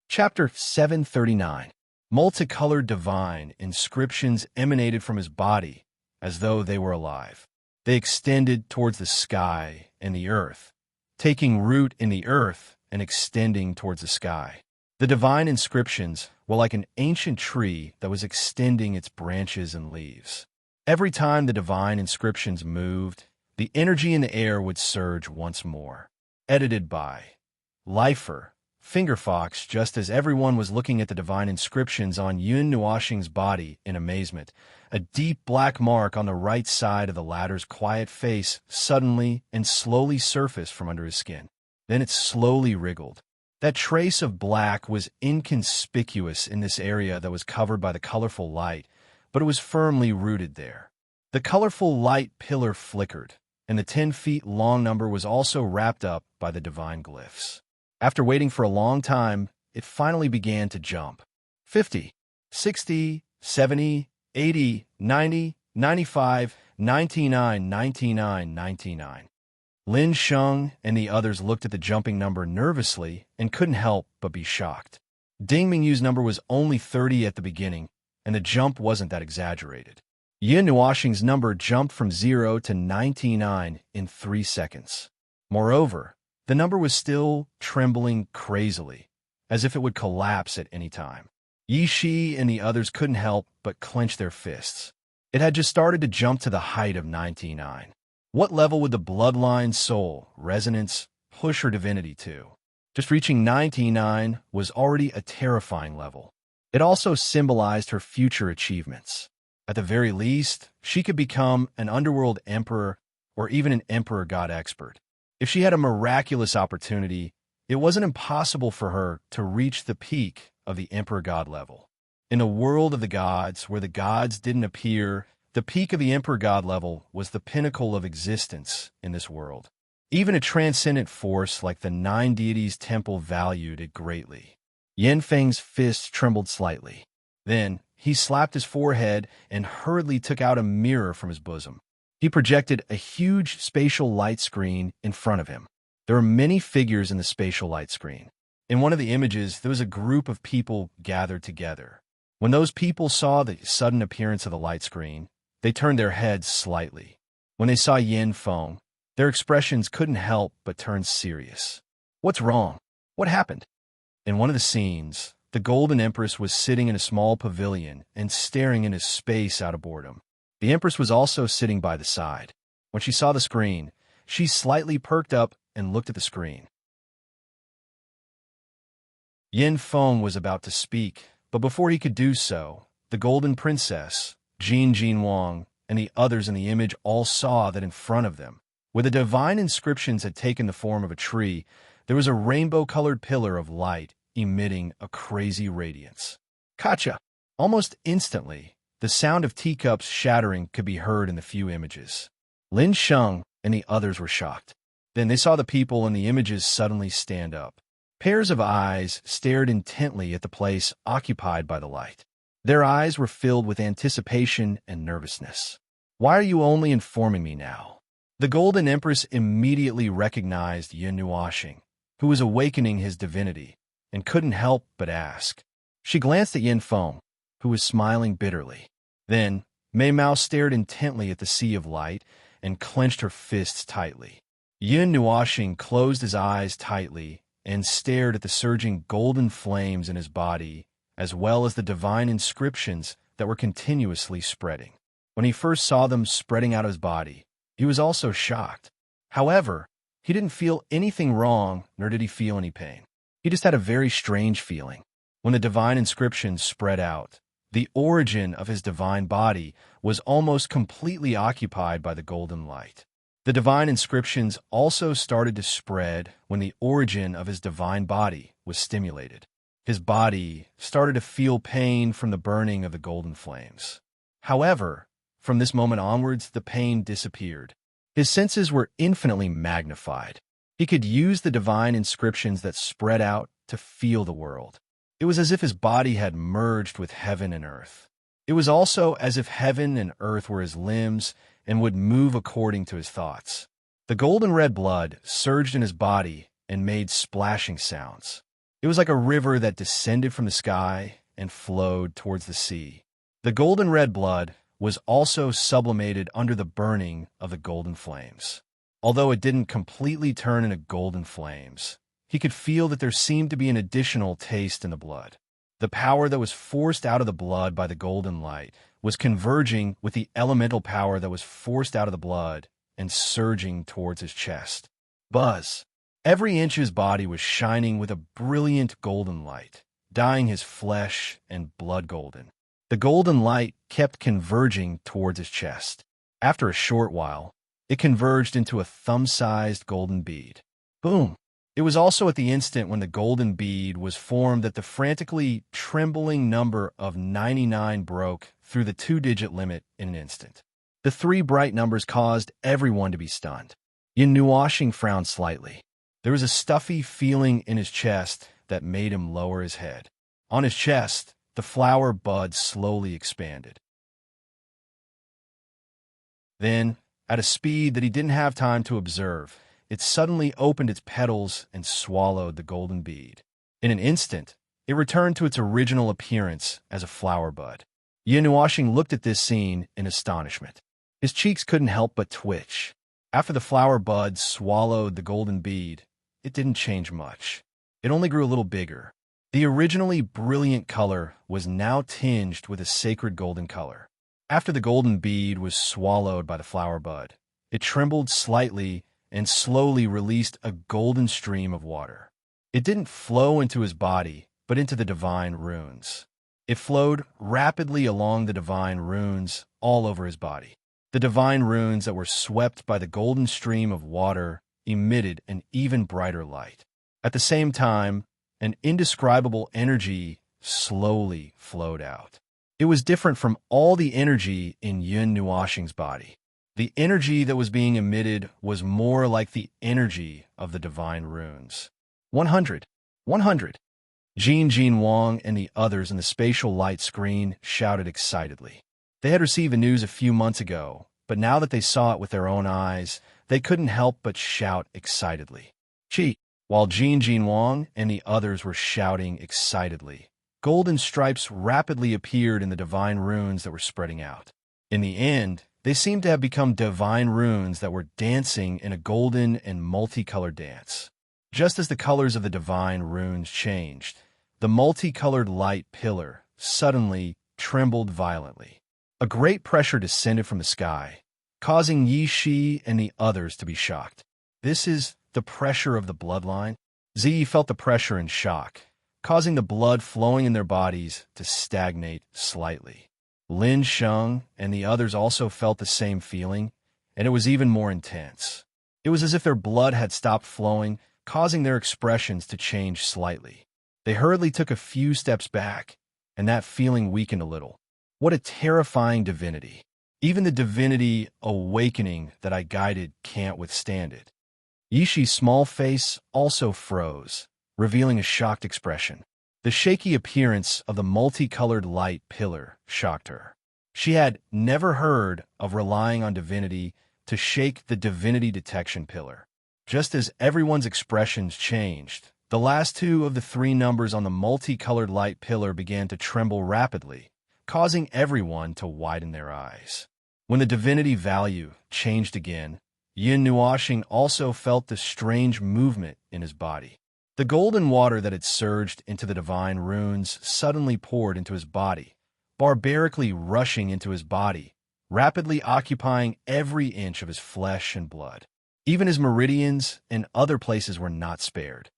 Chapter 739. Multicolored divine inscriptions emanated from his body as though they were alive. They extended towards the sky and the earth, taking root in the earth and extending towards the sky. The divine inscriptions were like an ancient tree that was extending its branches and leaves. Every time the divine inscriptions moved, the energy in the air would surge once more. Edited by Lifer, Fingerfox. Just as everyone was looking at the divine inscriptions on Yin Nuoxing's body in amazement, a deep black mark on the right side of the latter's quiet face suddenly and slowly surfaced from under his skin. Then it slowly wriggled. That trace of black was inconspicuous in this area that was covered by the colorful light, but it was firmly rooted there. The colorful light pillar flickered, and the 10 feet long number was also wrapped up by the divine glyphs. After waiting for a long time, it finally began to jump. 50, 60, 70, 80, 90, 95, 99, 99, 99. Lin Sheng and the others looked at the jumping number nervously and couldn't help but be shocked. Ding Mengyu's number was only 30 at the beginning, and the jump wasn't that exaggerated. Yin Nuoxing's number jumped from 0 to 99 in 3 seconds. Moreover, the number was still trembling crazily, as if it would collapse at any time. Yi Shi and the others couldn't help but clench their fists. It had just started to jump to the height of 99. What level would the bloodline soul, resonance, push her divinity to? Just reaching 99 was already a terrifying level. It also symbolized her future achievements. At the very least, she could become an underworld emperor or even an emperor god expert. If she had a miraculous opportunity, it wasn't impossible for her to reach the peak of the emperor god level. In a world of the gods where the gods didn't appear, the peak of the emperor god level was the pinnacle of existence in this world. Even a transcendent force like the 9 deities temple valued it greatly. Yan Feng's fist trembled slightly. Then, he slapped his forehead and hurriedly took out a mirror from his bosom. He projected a huge spatial light screen in front of him. There were many figures in the spatial light screen. In one of the images, there was a group of people gathered together. When those people saw the sudden appearance of the light screen, they turned their heads slightly. When they saw Yin Feng, their expressions couldn't help but turn serious. What's wrong? What happened? In one of the scenes, the Golden Empress was sitting in a small pavilion and staring into space out of boredom. The Empress was also sitting by the side. When she saw the screen, she slightly perked up and looked at the screen. Yin Feng was about to speak, but before he could do so, the Golden Princess, Jin Wang, and the others in the image all saw that in front of them, where the divine inscriptions had taken the form of a tree, there was a rainbow-colored pillar of light emitting a crazy radiance. Gotcha! Almost instantly, the sound of teacups shattering could be heard in the few images. Lin Sheng and the others were shocked. Then they saw the people in the images suddenly stand up. Pairs of eyes stared intently at the place occupied by the light. Their eyes were filled with anticipation and nervousness. Why are you only informing me now? The Golden Empress immediately recognized Yin Nuoxing, who was awakening his divinity, and couldn't help but ask. She glanced at Yin Feng, who was smiling bitterly. Then, Mei Mao stared intently at the sea of light and clenched her fists tightly. Yin Nuoxing closed his eyes tightly and stared at the surging golden flames in his body, as well as the divine inscriptions that were continuously spreading. When he first saw them spreading out of his body, he was also shocked. However, he didn't feel anything wrong, nor did he feel any pain. He just had a very strange feeling. When the divine inscriptions spread out, the origin of his divine body was almost completely occupied by the golden light. The divine inscriptions also started to spread when the origin of his divine body was stimulated. His body started to feel pain from the burning of the golden flames. However, from this moment onwards, the pain disappeared. His senses were infinitely magnified. He could use the divine inscriptions that spread out to feel the world. It was as if his body had merged with heaven and earth. It was also as if heaven and earth were his limbs and would move according to his thoughts. The golden red blood surged in his body and made splashing sounds. It was like a river that descended from the sky and flowed towards the sea. The golden red blood was also sublimated under the burning of the golden flames. Although it didn't completely turn into golden flames, he could feel that there seemed to be an additional taste in the blood. The power that was forced out of the blood by the golden light was converging with the elemental power that was forced out of the blood and surging towards his chest. Buzz! Every inch of his body was shining with a brilliant golden light, dyeing his flesh and blood golden. The golden light kept converging towards his chest. After a short while, it converged into a thumb-sized golden bead. Boom! It was also at the instant when the golden bead was formed that the frantically trembling number of 99 broke through the 2-digit limit in an instant. The 3 bright numbers caused everyone to be stunned. Yin Nuoxing frowned slightly. There was a stuffy feeling in his chest that made him lower his head. On his chest, the flower bud slowly expanded. Then, at a speed that he didn't have time to observe, it suddenly opened its petals and swallowed the golden bead. In an instant, it returned to its original appearance as a flower bud. Yin Nuoxing looked at this scene in astonishment. His cheeks couldn't help but twitch. After the flower bud swallowed the golden bead, it didn't change much. It only grew a little bigger. The originally brilliant color was now tinged with a sacred golden color. After the golden bead was swallowed by the flower bud, it trembled slightly and slowly released a golden stream of water. It didn't flow into his body, but into the divine runes. It flowed rapidly along the divine runes all over his body. The divine runes that were swept by the golden stream of water emitted an even brighter light. At the same time, an indescribable energy slowly flowed out. It was different from all the energy in Yin Nuoxing's body. The energy that was being emitted was more like the energy of the divine runes. 100. 100. Jin Wang and the others in the spatial light screen shouted excitedly. They had received the news a few months ago, but now that they saw it with their own eyes, they couldn't help but shout excitedly. Gee, while Jin Wang and the others were shouting excitedly. Golden stripes rapidly appeared in the divine runes that were spreading out. In the end, they seemed to have become divine runes that were dancing in a golden and multicolored dance. Just as the colors of the divine runes changed, the multicolored light pillar suddenly trembled violently. A great pressure descended from the sky, causing Yi Shi and the others to be shocked. This is the pressure of the bloodline? Ziyi felt the pressure in shock, causing the blood flowing in their bodies to stagnate slightly. Lin Sheng and the others also felt the same feeling, and it was even more intense. It was as if their blood had stopped flowing, causing their expressions to change slightly. They hurriedly took a few steps back, and that feeling weakened a little. What a terrifying divinity. Even the divinity awakening that I guided can't withstand it. Yishi's small face also froze, revealing a shocked expression. The shaky appearance of the multicolored light pillar shocked her. She had never heard of relying on divinity to shake the divinity detection pillar. Just as everyone's expressions changed, the last two of the three numbers on the multicolored light pillar began to tremble rapidly, causing everyone to widen their eyes. When the divinity value changed again, Yin Nuoxing also felt the strange movement in his body. The golden water that had surged into the divine runes suddenly poured into his body, barbarically rushing into his body, rapidly occupying every inch of his flesh and blood. Even his meridians and other places were not spared.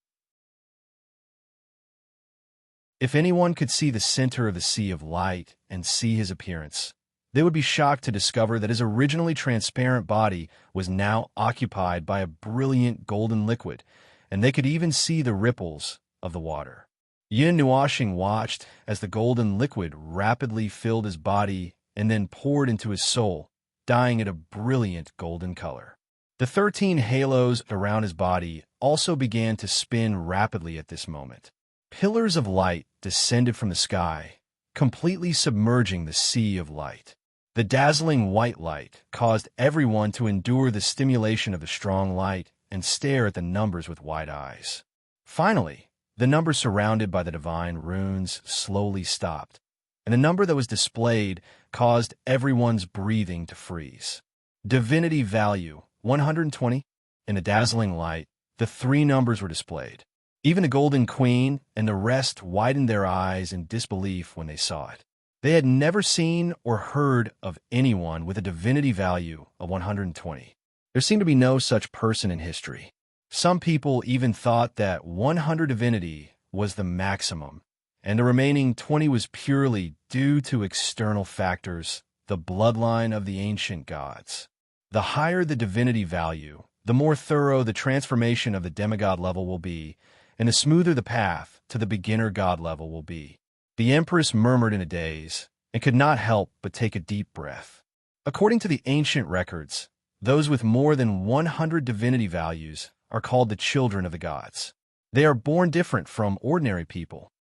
If anyone could see the center of the sea of light and see his appearance, they would be shocked to discover that his originally transparent body was now occupied by a brilliant golden liquid, and they could even see the ripples of the water. Yin Nuoxing watched as the golden liquid rapidly filled his body and then poured into his soul, dyeing it a brilliant golden color. The 13 halos around his body also began to spin rapidly at this moment. Pillars of light descended from the sky, completely submerging the sea of light. The dazzling white light caused everyone to endure the stimulation of the strong light and stare at the numbers with wide eyes. Finally, the number surrounded by the divine runes slowly stopped, and the number that was displayed caused everyone's breathing to freeze. Divinity value 120. In the dazzling light, the three numbers were displayed. Even the Golden Queen and the rest widened their eyes in disbelief when they saw it. They had never seen or heard of anyone with a divinity value of 120. There seemed to be no such person in history. Some people even thought that 100 divinity was the maximum, and the remaining 20 was purely due to external factors, the bloodline of the ancient gods. The higher the divinity value, the more thorough the transformation of the demigod level will be, and the smoother the path to the beginner god level will be. The Empress murmured in a daze, and could not help but take a deep breath. According to the ancient records, those with more than 100 divinity values are called the children of the gods. They are born different from ordinary people.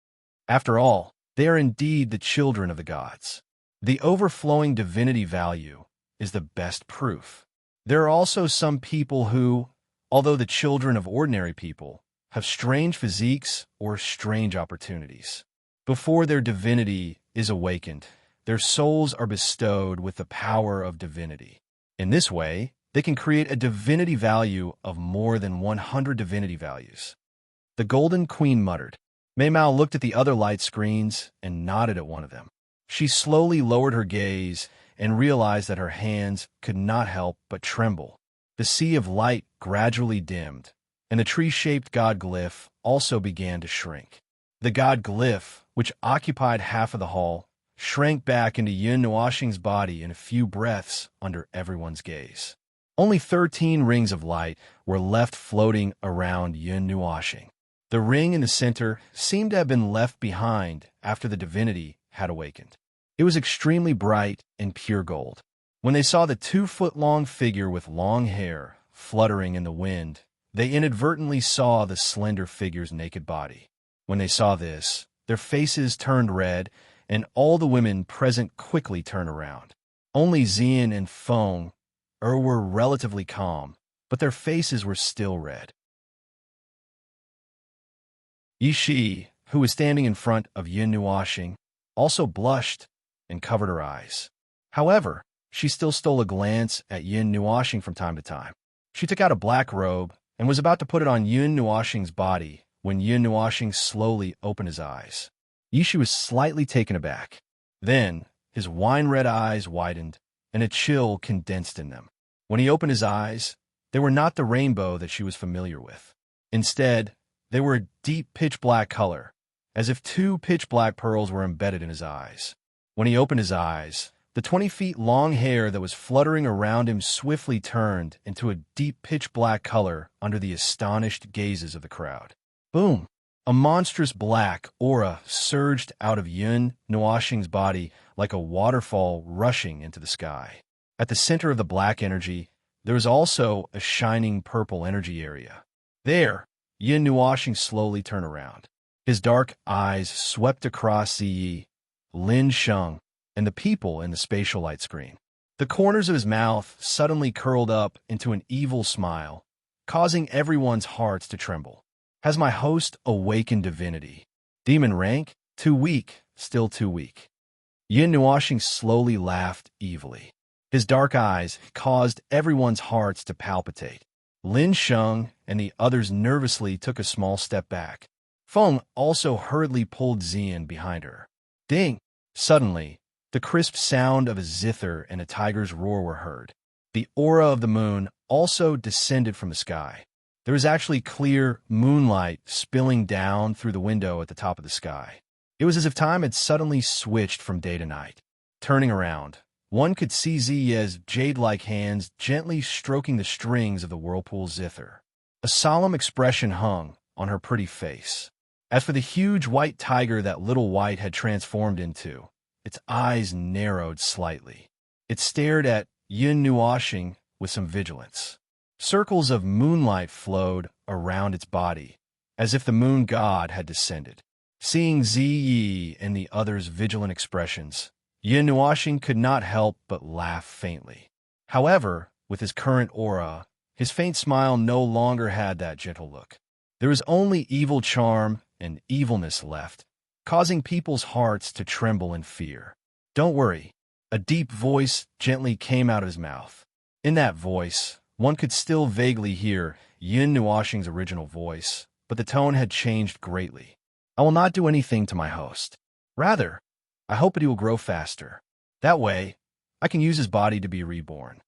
After all, they are indeed the children of the gods. The overflowing divinity value is the best proof. There are also some people who, although the children of ordinary people, have strange physiques or strange opportunities. Before their divinity is awakened, their souls are bestowed with the power of divinity. In this way, they can create a divinity value of more than 100 divinity values. The Golden Queen muttered. Mei Mao looked at the other light screens and nodded at one of them. She slowly lowered her gaze and realized that her hands could not help but tremble. The sea of light gradually dimmed, and the tree-shaped god glyph also began to shrink. The god glyph, which occupied half of the hall, shrank back into Yin Nuoxing's body in a few breaths under everyone's gaze. Only 13 rings of light were left floating around Yin Nuoxing. The ring in the center seemed to have been left behind after the divinity had awakened. It was extremely bright and pure gold. When they saw the 2-foot-long figure with long hair fluttering in the wind, they inadvertently saw the slender figure's naked body. When they saw this, their faces turned red, and all the women present quickly turned around. Only Xian and Feng were relatively calm, but their faces were still red. Yishi, who was standing in front of Yin Nuoxing, also blushed and covered her eyes. However, she still stole a glance at Yin Nuoxing from time to time. She took out a black robe and was about to put it on Yin Nuoxing's body when Yin Nuoxing slowly opened his eyes. Yishi was slightly taken aback. Then, his wine-red eyes widened, and a chill condensed in them. When he opened his eyes, they were not the rainbow that she was familiar with. Instead, they were a deep pitch-black color, as if two pitch-black pearls were embedded in his eyes. When he opened his eyes, the 20-feet-long hair that was fluttering around him swiftly turned into a deep pitch-black color under the astonished gazes of the crowd. Boom! A monstrous black aura surged out of Yin Nuoxing's body like a waterfall rushing into the sky. At the center of the black energy, there was also a shining purple energy area. There, Yin Nuoxing slowly turned around. His dark eyes swept across Ziyi, Lin Sheng, and the people in the spatial light screen. The corners of his mouth suddenly curled up into an evil smile, causing everyone's hearts to tremble. Has my host awakened divinity? Demon rank? Too weak, still too weak. Yin Nuoxing slowly laughed evilly. His dark eyes caused everyone's hearts to palpitate. Lin Sheng and the others nervously took a small step back. Feng also hurriedly pulled Xian behind her. Ding! Suddenly, the crisp sound of a zither and a tiger's roar were heard. The aura of the moon also descended from the sky. There was actually clear moonlight spilling down through the window at the top of the sky. It was as if time had suddenly switched from day to night. Turning around, one could see Ziye's jade-like hands gently stroking the strings of the whirlpool zither. A solemn expression hung on her pretty face. As for the huge white tiger that Little White had transformed into, its eyes narrowed slightly. It stared at Yin Nuoxing with some vigilance. Circles of moonlight flowed around its body, as if the moon god had descended. Seeing Ziyi and the others' vigilant expressions, Yin Nuoxing could not help but laugh faintly. However, with his current aura, his faint smile no longer had that gentle look. There was only evil charm and evilness left, causing people's hearts to tremble in fear. Don't worry, a deep voice gently came out of his mouth. In that voice, one could still vaguely hear Yin Nuoxing's original voice, but the tone had changed greatly. I will not do anything to my host. Rather, I hope that he will grow faster. That way, I can use his body to be reborn.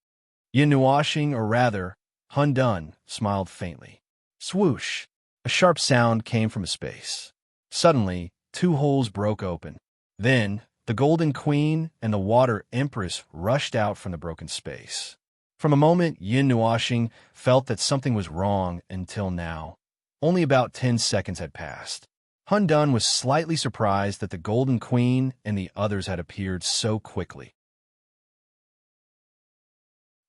Yin Nuoxing, or rather, Hun Dun, smiled faintly. Swoosh! A sharp sound came from a space. Suddenly, two holes broke open. Then, the Golden Queen and the Water Empress rushed out from the broken space. From a moment, Yin Nuoxing felt that something was wrong until now. Only about 10 seconds had passed. Hun Dun was slightly surprised that the Golden Queen and the others had appeared so quickly.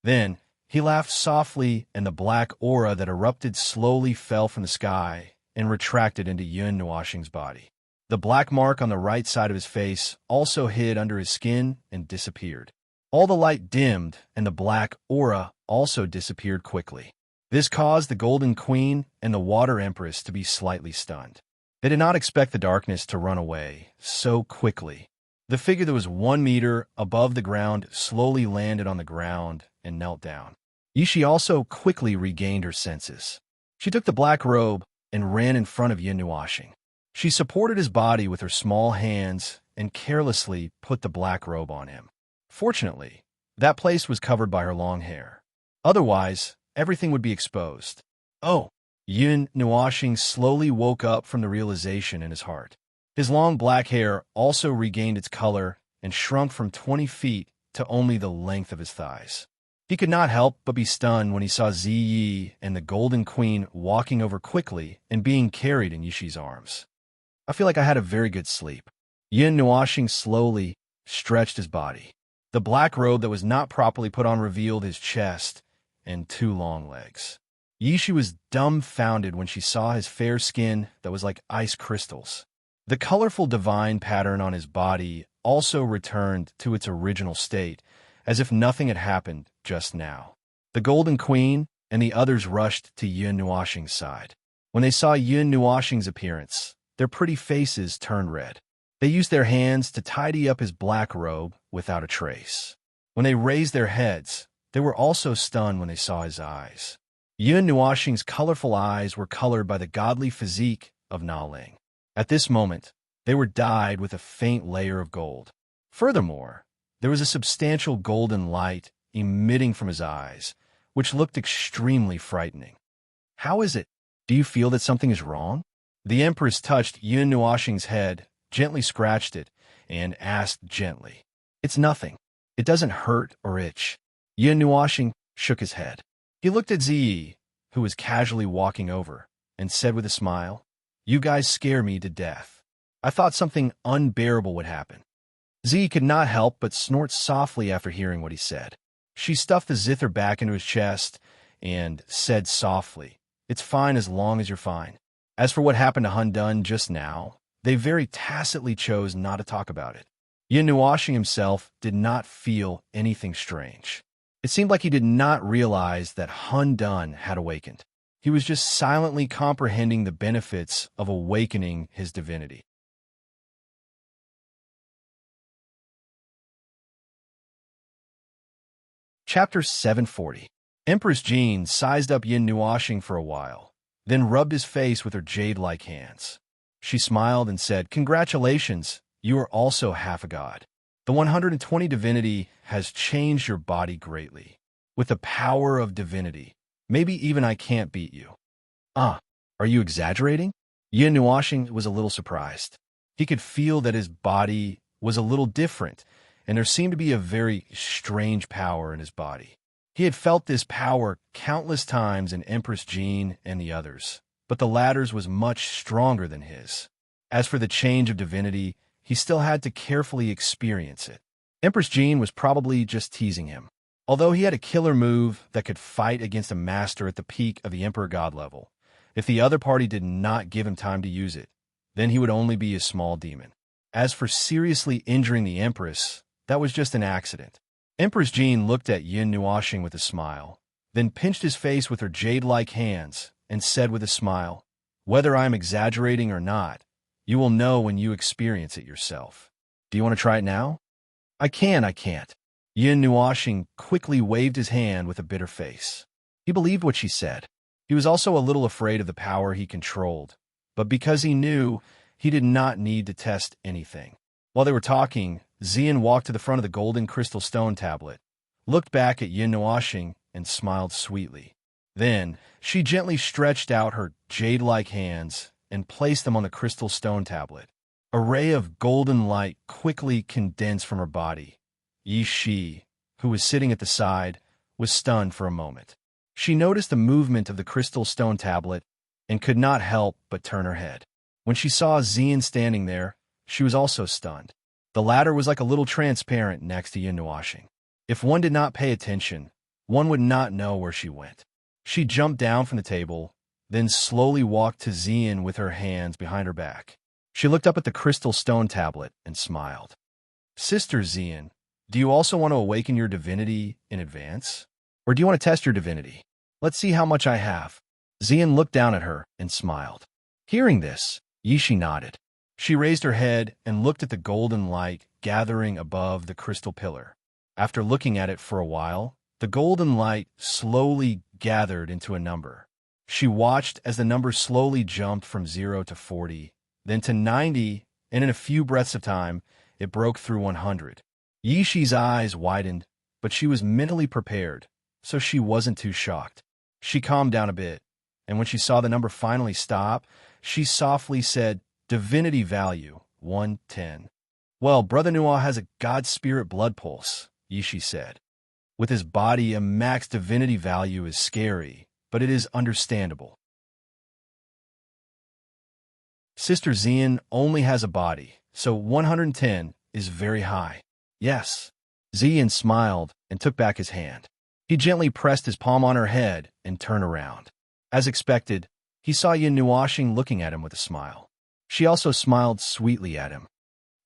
Then, he laughed softly, and the black aura that erupted slowly fell from the sky and retracted into Yin Nuoxing's body. The black mark on the right side of his face also hid under his skin and disappeared. All the light dimmed, and the black aura also disappeared quickly. This caused the Golden Queen and the Water Empress to be slightly stunned. They did not expect the darkness to run away so quickly. The figure that was 1 meter above the ground slowly landed on the ground and knelt down. Yishi also quickly regained her senses. She took the black robe and ran in front of Yin Nuoxing. She supported his body with her small hands and carelessly put the black robe on him. Fortunately, that place was covered by her long hair. Otherwise, everything would be exposed. Oh! Yin Nuoxing slowly woke up from the realization in his heart. His long black hair also regained its color and shrunk from 20 feet to only the length of his thighs. He could not help but be stunned when he saw Ziyi and the Golden Queen walking over quickly and being carried in Yishi's arms. I feel like I had a very good sleep. Yin Nuoxing slowly stretched his body. The black robe that was not properly put on revealed his chest and 2 long legs. Yishi was dumbfounded when she saw his fair skin that was like ice crystals. The colorful divine pattern on his body also returned to its original state, as if nothing had happened just now. The Golden Queen and the others rushed to Yin Nuoxing's side. When they saw Yun Nuoxing's appearance, their pretty faces turned red. They used their hands to tidy up his black robe without a trace. When they raised their heads, they were also stunned when they saw his eyes. Yun Nuoxing's colorful eyes were colored by the godly physique of Na Ling. At this moment, they were dyed with a faint layer of gold. Furthermore, there was a substantial golden light emitting from his eyes, which looked extremely frightening. "How is it? Do you feel that something is wrong?" The Empress touched Yun Nuoxing's head, gently scratched it, and asked gently, "It's nothing. It doesn't hurt or itch." Yun Nuoxing shook his head. He looked at Ziyi, who was casually walking over, and said with a smile, "You guys scare me to death. I thought something unbearable would happen." Ziyi could not help but snort softly after hearing what he said. She stuffed the zither back into his chest and said softly, "It's fine as long as you're fine." As for what happened to Hun Dun just now, they very tacitly chose not to talk about it. Yun Nuoxing himself did not feel anything strange. It seemed like he did not realize that Hun Dun had awakened. He was just silently comprehending the benefits of awakening his divinity. Chapter 740. Empress Jean sized up Yun Nuoxing for a while, then rubbed his face with her jade-like hands. She smiled and said, "Congratulations, you are also half a god. The 120 divinity has changed your body greatly. With the power of divinity, maybe even I can't beat you." "Ah, are you exaggerating?" Yun Nuoxing was a little surprised. He could feel that his body was a little different, and there seemed to be a very strange power in his body. He had felt this power countless times in Empress Jean and the others, but the latter's was much stronger than his. As for the change of divinity, he still had to carefully experience it. Empress Jean was probably just teasing him. Although he had a killer move that could fight against a master at the peak of the Emperor God level, if the other party did not give him time to use it, then he would only be a small demon. As for seriously injuring the Empress, that was just an accident. Empress Jean looked at Yun Nuoxing with a smile, then pinched his face with her jade-like hands and said with a smile, "Whether I am exaggerating or not, you will know when you experience it yourself. Do you want to try it now?" I can't." Yun Nuoxing quickly waved his hand with a bitter face. He believed what she said. He was also a little afraid of the power he controlled, but because he knew, he did not need to test anything. While they were talking, Xian walked to the front of the golden crystal stone tablet, looked back at Yun Nuoxing, and smiled sweetly. Then, she gently stretched out her jade-like hands and placed them on the crystal stone tablet. A ray of golden light quickly condensed from her body. Yi Shi, who was sitting at the side, was stunned for a moment. She noticed the movement of the crystal stone tablet and could not help but turn her head. When she saw Xian standing there, she was also stunned. The latter was like a little transparent next to Yun Nuoxing. If one did not pay attention, one would not know where she went. She jumped down from the table, then slowly walked to Xian with her hands behind her back. She looked up at the crystal stone tablet and smiled. "Sister Xian, do you also want to awaken your divinity in advance? Or do you want to test your divinity? Let's see how much I have." Xian looked down at her and smiled. Hearing this, Yi Shi nodded. She raised her head and looked at the golden light gathering above the crystal pillar. After looking at it for a while, the golden light slowly gathered into a number. She watched as the number slowly jumped from 0 to 40, then to 90, and in a few breaths of time, it broke through 100. Yi Shi's eyes widened, but she was mentally prepared, so she wasn't too shocked. She calmed down a bit, and when she saw the number finally stop, she softly said, "Divinity value, 110. "Well, Brother Nuo has a God Spirit blood pulse," Yi Shi said. "With his body, a max divinity value is scary, but it is understandable." Sister Xian only has a body, so 110 is very high. "Yes." Xian smiled and took back his hand. He gently pressed his palm on her head and turned around. As expected, he saw Yun Nuoxing looking at him with a smile. She also smiled sweetly at him.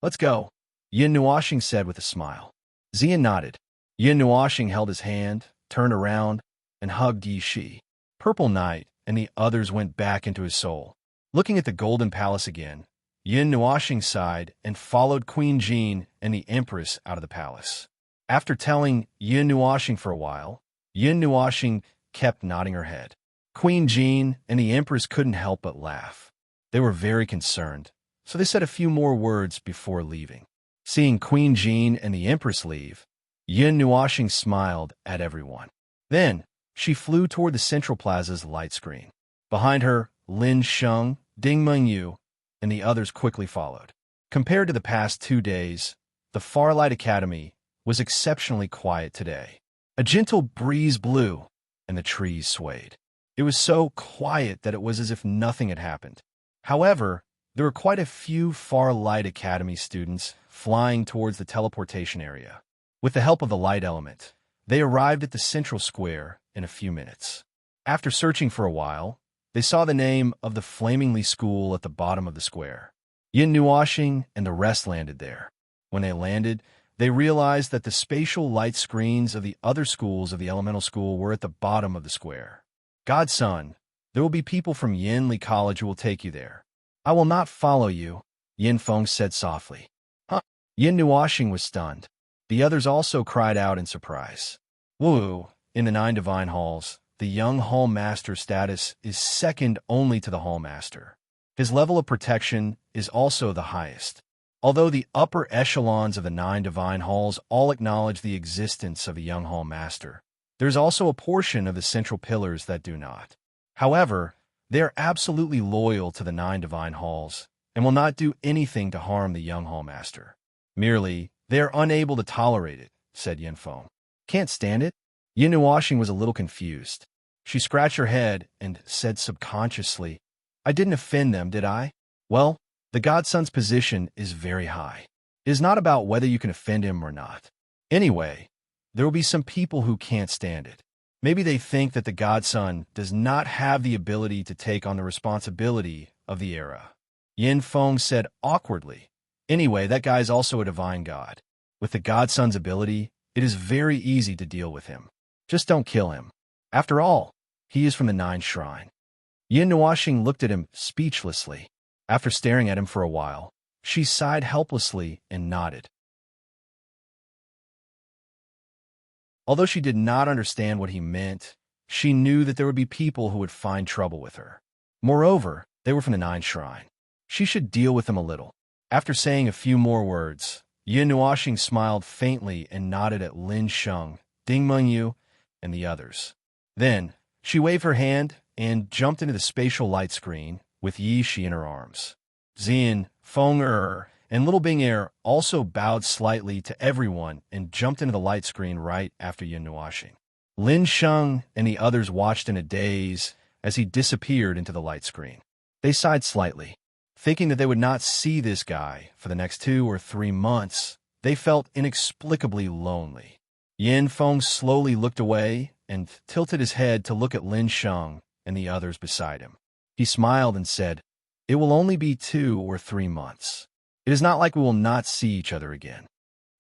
"Let's go," Yun Nuoxing said with a smile. Xian nodded. Yun Nuoxing held his hand, turned around, and hugged Yi Shi. Purple night and the others went back into his soul. Looking at the Golden Palace again, Yin Nuoxing sighed and followed Queen Jean and the Empress out of the palace. After telling Yin Nuoxing for a while, Yin Nuoxing kept nodding her head. Queen Jean and the Empress couldn't help but laugh. They were very concerned, so they said a few more words before leaving. Seeing Queen Jean and the Empress leave, Yin Nuoxing smiled at everyone. Then, she flew toward the Central Plaza's light screen. Behind her, Lin Sheng, Ding Mengyu, and the others quickly followed. Compared to the past 2 days, the Farlight Academy was exceptionally quiet today. A gentle breeze blew, and the trees swayed. It was so quiet that it was as if nothing had happened. However, there were quite a few Farlight Academy students flying towards the teleportation area. With the help of the light element, they arrived at the central square in a few minutes. After searching for a while, they saw the name of the Flamingly School at the bottom of the square. Yin Nuoxing and the rest landed there. When they landed, they realized that the spatial light screens of the other schools of the elemental school were at the bottom of the square. Godson, there will be people from Yinli College who will take you there. I will not follow you, Yin Feng said softly. Huh? Yin Nuoxing was stunned. The others also cried out in surprise. Woo! In the 9 divine halls, the young Hall Master status is second only to the Hall Master. His level of protection is also the highest. Although the upper echelons of the 9 divine halls all acknowledge the existence of a young Hall Master, there is also a portion of the central pillars that do not. However, they are absolutely loyal to the 9 divine halls and will not do anything to harm the young Hall Master. Merely, they are unable to tolerate it, said Yin Feng. Can't stand it? Yin Nuoxing was a little confused. She scratched her head and said subconsciously, I didn't offend them, did I? Well, the Godson's position is very high. It is not about whether you can offend him or not. Anyway, there will be some people who can't stand it. Maybe they think that the Godson does not have the ability to take on the responsibility of the era. Yin Feng said awkwardly, anyway, that guy is also a divine god. With the Godson's ability, it is very easy to deal with him. Just don't kill him. After all, he is from the 9th shrine. Yin Nuoxing looked at him speechlessly. After staring at him for a while, she sighed helplessly and nodded. Although she did not understand what he meant, she knew that there would be people who would find trouble with her. Moreover, they were from the 9th shrine. She should deal with them a little. After saying a few more words, Yin Nuoxing smiled faintly and nodded at Lin Sheng, Ding Mengyu, and the others. Then, she waved her hand and jumped into the spatial light screen with Yi Shi in her arms. Xin, Feng and Little Bing Er also bowed slightly to everyone and jumped into the light screen right after Yin Nuoxing. Lin Sheng and the others watched in a daze as he disappeared into the light screen. They sighed slightly. Thinking that they would not see this guy for the next 2 or 3 months, they felt inexplicably lonely. Yin Feng slowly looked away and tilted his head to look at Lin Sheng and the others beside him. He smiled and said, It will only be 2 or 3 months. It is not like we will not see each other again.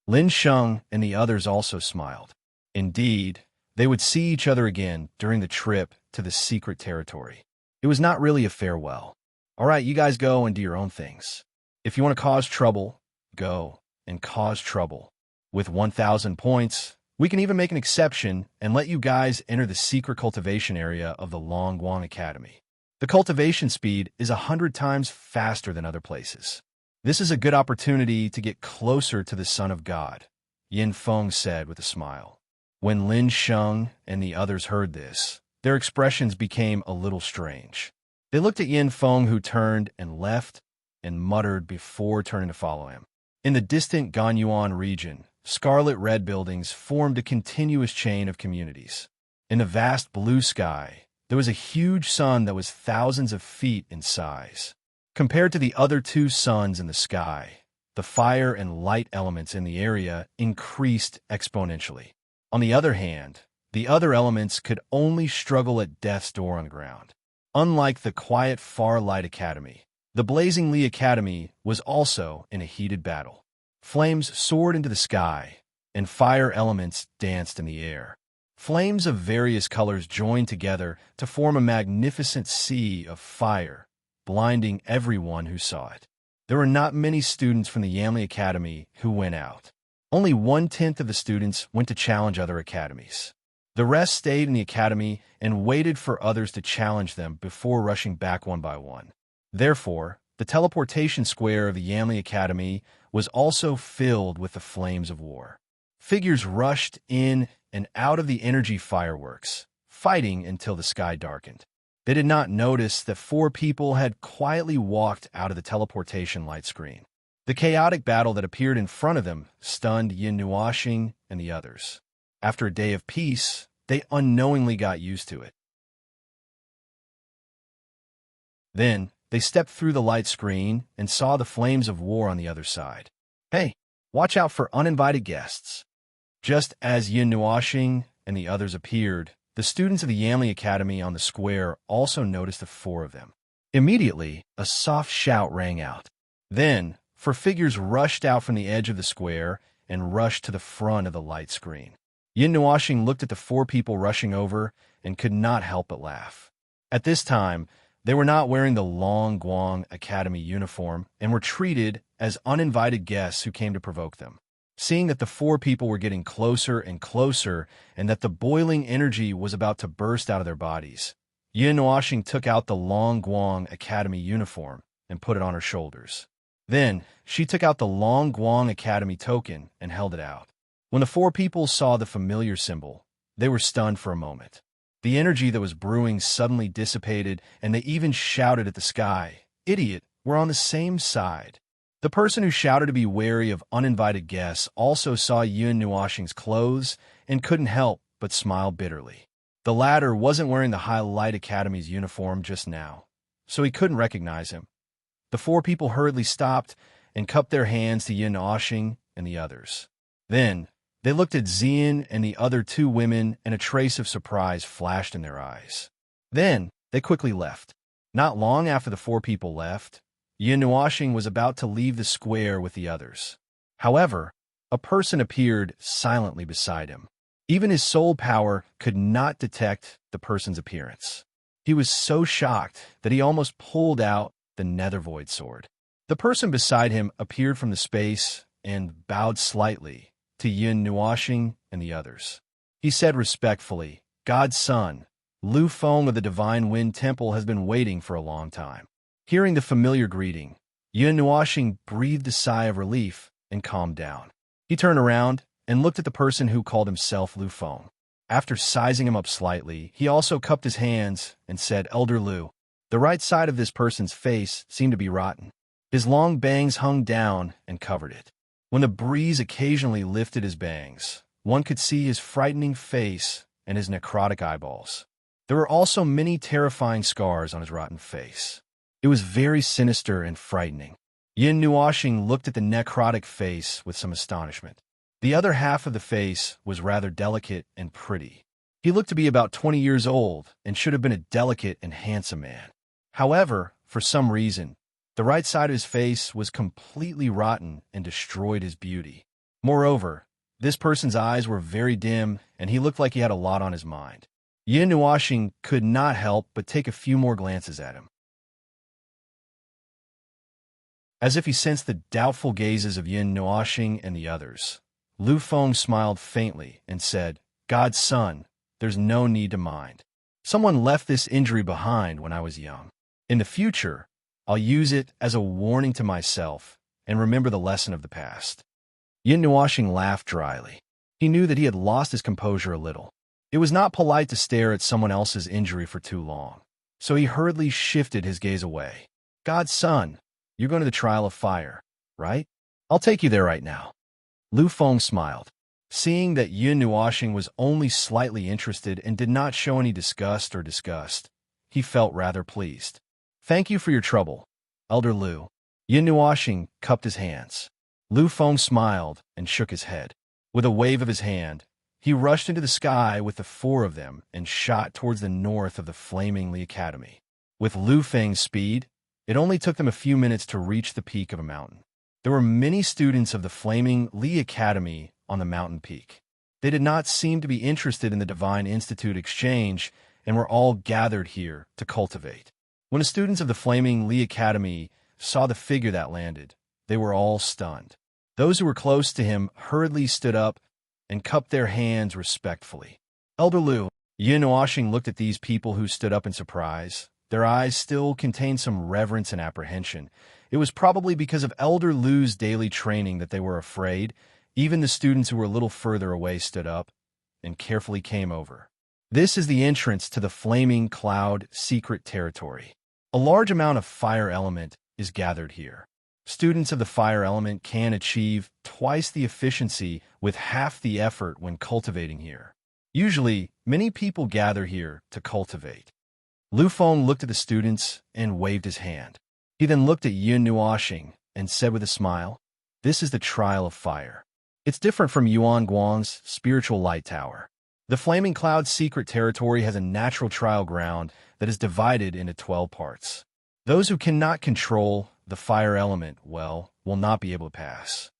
Lin Sheng and the others also smiled. Indeed, they would see each other again during the trip to the secret territory. It was not really a farewell. All right, you guys go and do your own things. If you want to cause trouble, go and cause trouble. With 1,000 points, we can even make an exception and let you guys enter the secret cultivation area of the Longguang Academy. The cultivation speed is 100 times faster than other places. This is a good opportunity to get closer to the Son of God, Yin Feng said with a smile. When Lin Sheng and the others heard this, their expressions became a little strange. They looked at Yin Feng, who turned and left and muttered before turning to follow him. In the distant Ganyuan region, scarlet-red buildings formed a continuous chain of communities. In the vast blue sky, there was a huge sun that was thousands of feet in size. Compared to the other 2 suns in the sky, the fire and light elements in the area increased exponentially. On the other hand, the other elements could only struggle at death's door on the ground. Unlike the quiet Farlight Academy, the Blazing Li Academy was also in a heated battle. Flames soared into the sky, and fire elements danced in the air. Flames of various colors joined together to form a magnificent sea of fire, blinding everyone who saw it. There were not many students from the Yamley Academy who went out. Only 1/10 of the students went to challenge other academies. The rest stayed in the academy and waited for others to challenge them before rushing back one by one. Therefore, the teleportation square of the Yamley Academy was also filled with the flames of war. Figures rushed in and out of the energy fireworks, fighting until the sky darkened. They did not notice that 4 people had quietly walked out of the teleportation light screen. The chaotic battle that appeared in front of them stunned Yin Nuashing and the others. After a day of peace, they unknowingly got used to it. Then, they stepped through the light screen and saw the flames of war on the other side. Hey, watch out for uninvited guests. Just as Yin Nuashing and the others appeared, the students of the Yamley Academy on the square also noticed the 4 of them. Immediately, a soft shout rang out. Then, 4 figures rushed out from the edge of the square and rushed to the front of the light screen. Yin Nuashing looked at the 4 people rushing over and could not help but laugh. At this time, they were not wearing the Long Guang Academy uniform and were treated as uninvited guests who came to provoke them. Seeing that the 4 people were getting closer and closer and that the boiling energy was about to burst out of their bodies, Yin Nuashing took out the Long Guang Academy uniform and put it on her shoulders. Then, she took out the Long Guang Academy token and held it out. When the 4 people saw the familiar symbol, they were stunned for a moment. The energy that was brewing suddenly dissipated, and they even shouted at the sky, "Idiot, we're on the same side." The person who shouted to be wary of uninvited guests also saw Yin Nuashing's clothes and couldn't help but smile bitterly. The latter wasn't wearing the High Light Academy's uniform just now, so he couldn't recognize him. The 4 people hurriedly stopped and cupped their hands to Yin Nuashing and the others. Then, they looked at Xian and the other 2 women, and a trace of surprise flashed in their eyes. Then, they quickly left. Not long after the 4 people left, Yin Nuashing was about to leave the square with the others. However, a person appeared silently beside him. Even his soul power could not detect the person's appearance. He was so shocked that he almost pulled out the Nethervoid sword. The person beside him appeared from the space and bowed slightly to Yin Nuashing and the others. He said respectfully, "God's son, Lu Feng of the Divine Wind Temple has been waiting for a long time." Hearing the familiar greeting, Yin Nuashing breathed a sigh of relief and calmed down. He turned around and looked at the person who called himself Lu Feng. After sizing him up slightly, he also cupped his hands and said, "Elder Lu." The right side of this person's face seemed to be rotten. His long bangs hung down and covered it. When the breeze occasionally lifted his bangs, one could see his frightening face and his necrotic eyeballs. There were also many terrifying scars on his rotten face. It was very sinister and frightening. Yin Nuashing looked at the necrotic face with some astonishment. The other half of the face was rather delicate and pretty. He looked to be about 20 years old and should have been a delicate and handsome man. However, for some reason, the right side of his face was completely rotten and destroyed his beauty. Moreover, this person's eyes were very dim and he looked like he had a lot on his mind. Yin Nuashing could not help but take a few more glances at him. As if he sensed the doubtful gazes of Yin Nuashing and the others, Lu Feng smiled faintly and said, "God's son, there's no need to mind. Someone left this injury behind when I was young. In the future, I'll use it as a warning to myself and remember the lesson of the past." Yin Nuashing laughed dryly. He knew that he had lost his composure a little. It was not polite to stare at someone else's injury for too long, so he hurriedly shifted his gaze away. "God's son, you're going to the trial of fire, right? I'll take you there right now." Lu Feng smiled. Seeing that Yin Nuashing was only slightly interested and did not show any disgust or disgust, he felt rather pleased. "Thank you for your trouble, Elder Lu." Yin Nuashing cupped his hands. Lu Feng smiled and shook his head. With a wave of his hand, he rushed into the sky with the 4 of them and shot towards the north of the flaming Li Academy. With Lu Feng's speed, it only took them a few minutes to reach the peak of a mountain. There were many students of the flaming Li Academy on the mountain peak. They did not seem to be interested in the Divine Institute exchange and were all gathered here to cultivate. When the students of the Flaming Lee Academy saw the figure that landed, they were all stunned. Those who were close to him hurriedly stood up and cupped their hands respectfully. Elder Lu, Yin Washing looked at these people who stood up in surprise. Their eyes still contained some reverence and apprehension. It was probably because of Elder Lu's daily training that they were afraid. Even the students who were a little further away stood up and carefully came over. This is the entrance to the Flaming Cloud secret territory. A large amount of fire element is gathered here. Students of the fire element can achieve twice the efficiency with half the effort when cultivating here. Usually, many people gather here to cultivate. Lu Feng looked at the students and waved his hand. He then looked at Yun Nuoxing and said with a smile, "This is the trial of fire. It's different from Yuan Guang's spiritual light tower. The Flaming Cloud secret territory has a natural trial ground that is divided into 12 parts. Those who cannot control the fire element well will not be able to pass."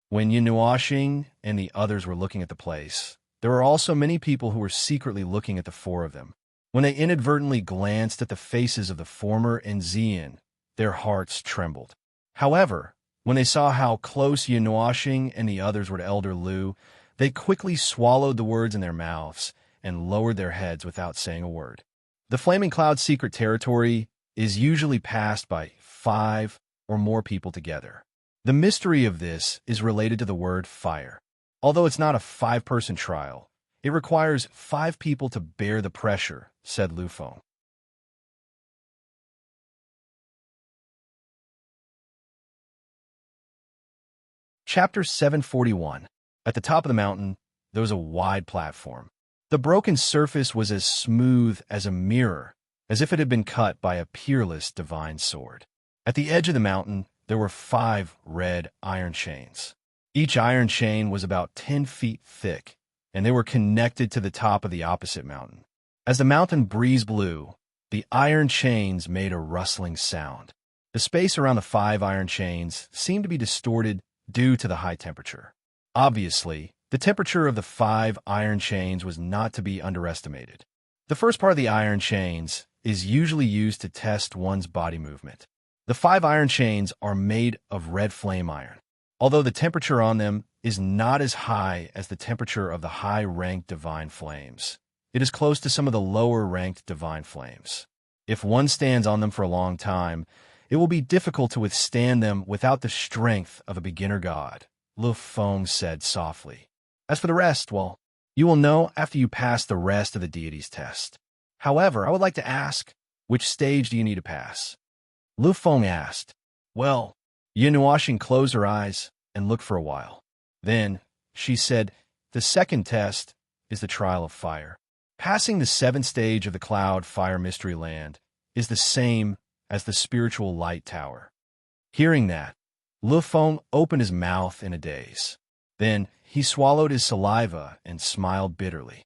When Yun Nuoxing and the others were looking at the place, there were also many people who were secretly looking at the four of them. When they inadvertently glanced at the faces of the former and Zian, their hearts trembled. However, when they saw how close Yun Nuoxing and the others were to Elder Lu, they quickly swallowed the words in their mouths and lowered their heads without saying a word. The Flaming Cloud secret territory is usually passed by 5 or more people together. The mystery of this is related to the word fire. Although it's not a 5-person trial, it requires 5 people to bear the pressure, said Lu Feng. Chapter 741. At the top of the mountain, there was a wide platform. The broken surface was as smooth as a mirror, as if it had been cut by a peerless divine sword. At the edge of the mountain, there were 5 red iron chains. Each iron chain was about 10 feet thick, and they were connected to the top of the opposite mountain. As the mountain breeze blew, the iron chains made a rustling sound. The space around the 5 iron chains seemed to be distorted due to the high temperature. Obviously, the temperature of the 5 iron chains was not to be underestimated. The first part of the iron chains is usually used to test one's body movement. The 5 iron chains are made of red flame iron. Although the temperature on them is not as high as the temperature of the high-ranked divine flames, it is close to some of the lower-ranked divine flames. If one stands on them for a long time, it will be difficult to withstand them without the strength of a beginner god, Lu Feng said softly. As for the rest, well, you will know after you pass the rest of the deity's test. However, I would like to ask, which stage do you need to pass? Lu Feng asked. Well, Yun Nuoxing closed her eyes and looked for a while. Then, she said, the second test is the trial of fire. Passing the 7th stage of the Cloud Fire Mystery Land is the same as the spiritual light tower. Hearing that, Lu Feng opened his mouth in a daze. Then he swallowed his saliva and smiled bitterly.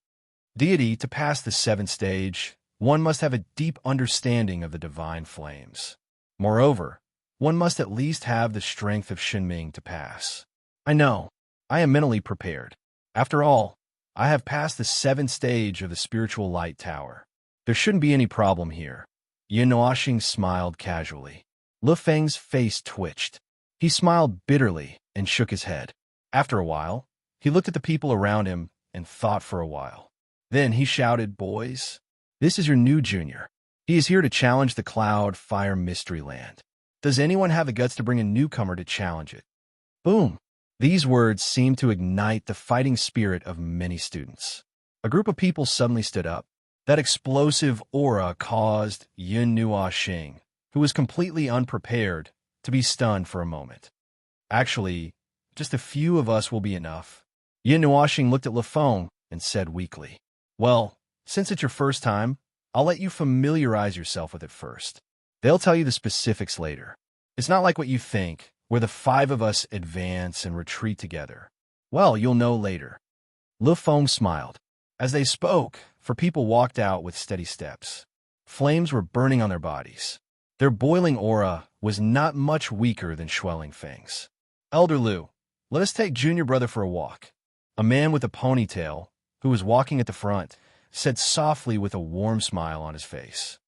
Deity, to pass the 7th stage, one must have a deep understanding of the divine flames. Moreover, one must at least have the strength of Shinming to pass. I know. I am mentally prepared. After all, I have passed the 7th stage of the spiritual light tower. There shouldn't be any problem here. Yun Nuoxing smiled casually. Lu Feng's face twitched. He smiled bitterly and shook his head. After a while, he looked at the people around him and thought for a while. Then he shouted, "Boys, this is your new junior. He is here to challenge the Cloud Fire Mystery Land. Does anyone have the guts to bring a newcomer to challenge it?" Boom! These words seemed to ignite the fighting spirit of many students. A group of people suddenly stood up. That explosive aura caused Yun Nuoxing, who was completely unprepared, to be stunned for a moment. Actually, just a few of us will be enough. Yun Nuoxing looked at Lu Feng and said weakly, "Well, since it's your first time, I'll let you familiarize yourself with it first. They'll tell you the specifics later. It's not like what you think, where the 5 of us advance and retreat together. Well, you'll know later." Lu Feng smiled. As they spoke, 4 people walked out with steady steps. Flames were burning on their bodies. Their boiling aura was not much weaker than Schwelling Feng's. "Elder Lu, let us take Junior Brother for a walk." A man with a ponytail, who was walking at the front, said softly with a warm smile on his face.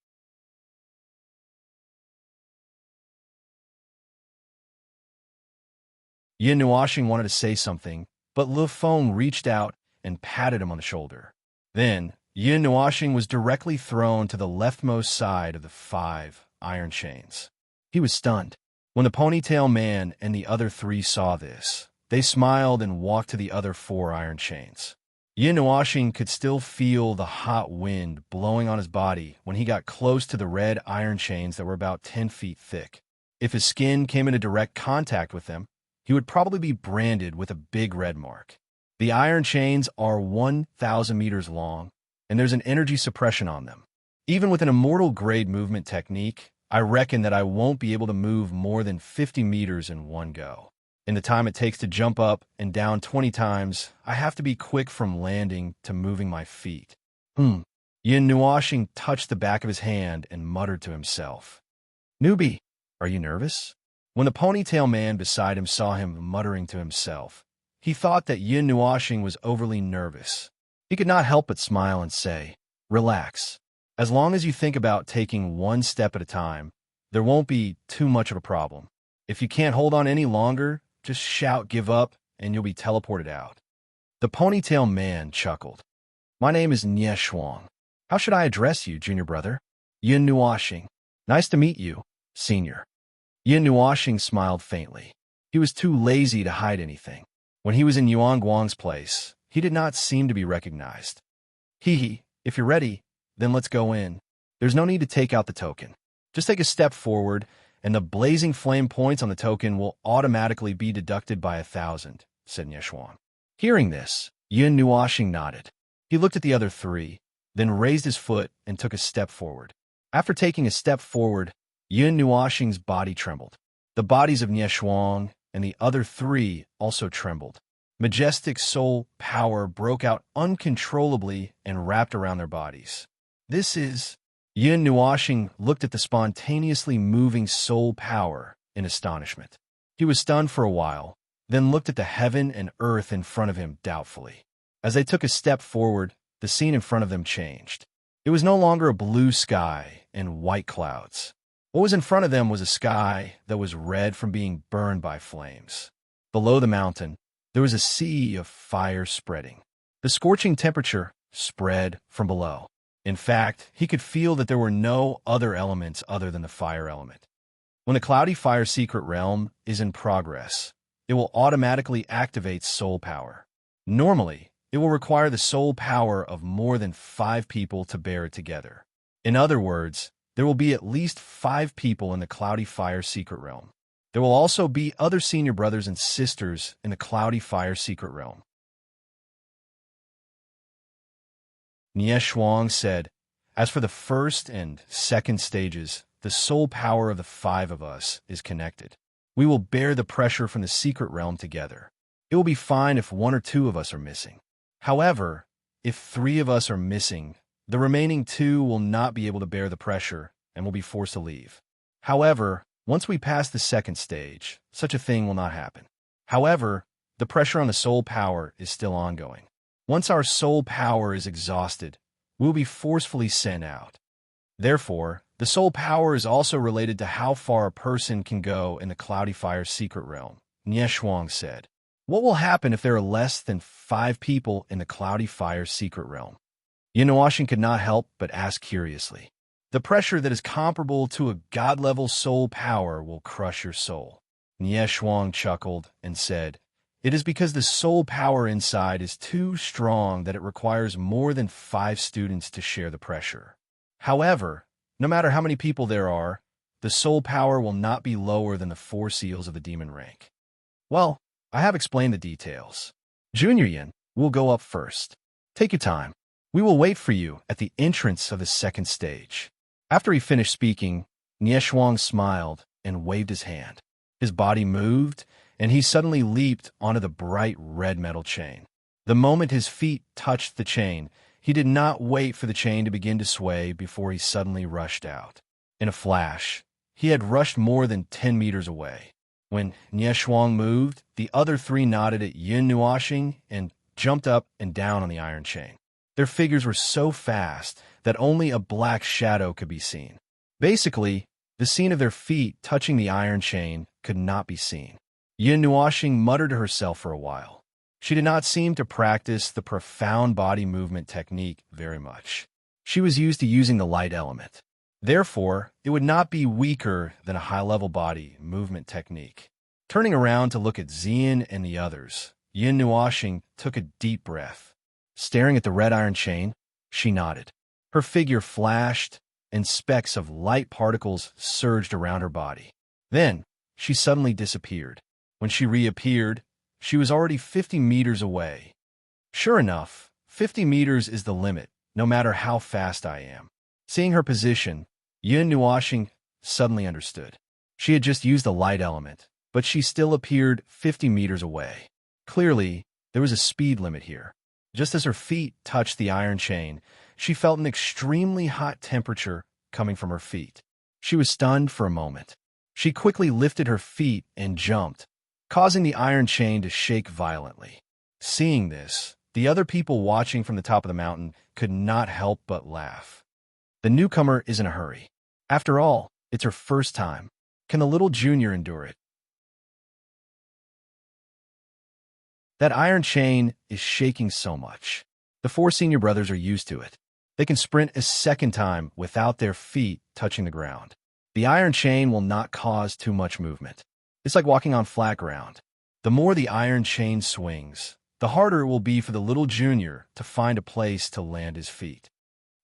Yin Nuashing wanted to say something, but Lu Feng reached out and patted him on the shoulder. Then, Yin Nuashing was directly thrown to the leftmost side of the 5 iron chains. He was stunned. When the ponytail man and the other 3 saw this, they smiled and walked to the other 4 iron chains. Yin Nuashing could still feel the hot wind blowing on his body when he got close to the red iron chains that were about 10 feet thick. If his skin came into direct contact with them, he would probably be branded with a big red mark. The iron chains are 1,000 meters long, and there's an energy suppression on them. Even with an immortal-grade movement technique, I reckon that I won't be able to move more than 50 meters in one go. In the time it takes to jump up and down 20 times, I have to be quick from landing to moving my feet. Yin Nuashing touched the back of his hand and muttered to himself. Newbie, are you nervous? When the ponytail man beside him saw him muttering to himself, he thought that Yin Nuashing was overly nervous. He could not help but smile and say, Relax. As long as you think about taking one step at a time, there won't be too much of a problem. If you can't hold on any longer, just shout give up and you'll be teleported out. The ponytail man chuckled. My name is Nye Shuang. How should I address you, junior brother? Yin Nuashing. Nice to meet you, senior. Yin Nuashing smiled faintly. He was too lazy to hide anything. When he was in Yuan Guang's place, he did not seem to be recognized. Hee, if you're ready, then let's go in. There's no need to take out the token. Just take a step forward, and the blazing flame points on the token will automatically be deducted by 1,000, said Nye Shuang. Hearing this, Yin Nuashing nodded. He looked at the other 3, then raised his foot and took a step forward. After taking a step forward, Yin Nuashing's body trembled. The bodies of Nye Shuang and the other 3 also trembled. Majestic soul power broke out uncontrollably and wrapped around their bodies. This is... Yin Nuashing looked at the spontaneously moving soul power in astonishment. He was stunned for a while, then looked at the heaven and earth in front of him doubtfully. As they took a step forward, the scene in front of them changed. It was no longer a blue sky and white clouds. What was in front of them was a sky that was red from being burned by flames. Below the mountain, there was a sea of fire spreading. The scorching temperature spread from below. In fact, he could feel that there were no other elements other than the fire element. When the cloudy fire secret realm is in progress, it will automatically activate soul power. Normally, it will require the soul power of more than 5 people to bear it together. In other words, there will be at least 5 people in the cloudy fire secret realm. There will also be other senior brothers and sisters in the cloudy fire secret realm. Nye Shuang said, As for the first and second stages, the soul power of the 5 of us is connected. We will bear the pressure from the secret realm together. It will be fine if 1 or 2 of us are missing. However, if 3 of us are missing, the remaining 2 will not be able to bear the pressure and will be forced to leave. However, once we pass the second stage, such a thing will not happen. However, the pressure on the soul power is still ongoing. Once our soul power is exhausted, we will be forcefully sent out. Therefore, the soul power is also related to how far a person can go in the cloudy fire secret realm, Nye Shuang said. What will happen if there are less than 5 people in the cloudy fire secret realm? Yin Nuashing could not help but ask curiously. The pressure that is comparable to a god-level soul power will crush your soul. Nye Shuang chuckled and said, It is because the soul power inside is too strong that it requires more than 5 students to share the pressure. However, no matter how many people there are, the soul power will not be lower than the 4 seals of the demon rank. Well, I have explained the details. Junior Yin will go up first. Take your time. We will wait for you at the entrance of the second stage. After he finished speaking, Nye Shuang smiled and waved his hand. His body moved, and he suddenly leaped onto the bright red metal chain. The moment his feet touched the chain, he did not wait for the chain to begin to sway before he suddenly rushed out. In a flash, he had rushed more than 10 meters away. When Nye Shuang moved, the other 3 nodded at Yin Nuashing and jumped up and down on the iron chain. Their figures were so fast that only a black shadow could be seen. Basically, the scene of their feet touching the iron chain could not be seen. Yin Nuoxing muttered to herself for a while. She did not seem to practice the profound body movement technique very much. She was used to using the light element. Therefore, it would not be weaker than a high-level body movement technique. Turning around to look at Xian and the others, Yin Nuoxing took a deep breath. Staring at the red iron chain, she nodded. Her figure flashed, and specks of light particles surged around her body. Then, she suddenly disappeared. When she reappeared, she was already 50 meters away. Sure enough, 50 meters is the limit, no matter how fast I am. Seeing her position, Yin Nuoxing suddenly understood. She had just used the light element, but she still appeared 50 meters away. Clearly, there was a speed limit here. Just as her feet touched the iron chain, she felt an extremely hot temperature coming from her feet. She was stunned for a moment. She quickly lifted her feet and jumped, causing the iron chain to shake violently. Seeing this, the other people watching from the top of the mountain could not help but laugh. The newcomer is in a hurry. After all, it's her first time. Can the little junior endure it? That iron chain is shaking so much. The 4 senior brothers are used to it. They can sprint a second time without their feet touching the ground. The iron chain will not cause too much movement. It's like walking on flat ground. The more the iron chain swings, the harder it will be for the little junior to find a place to land his feet.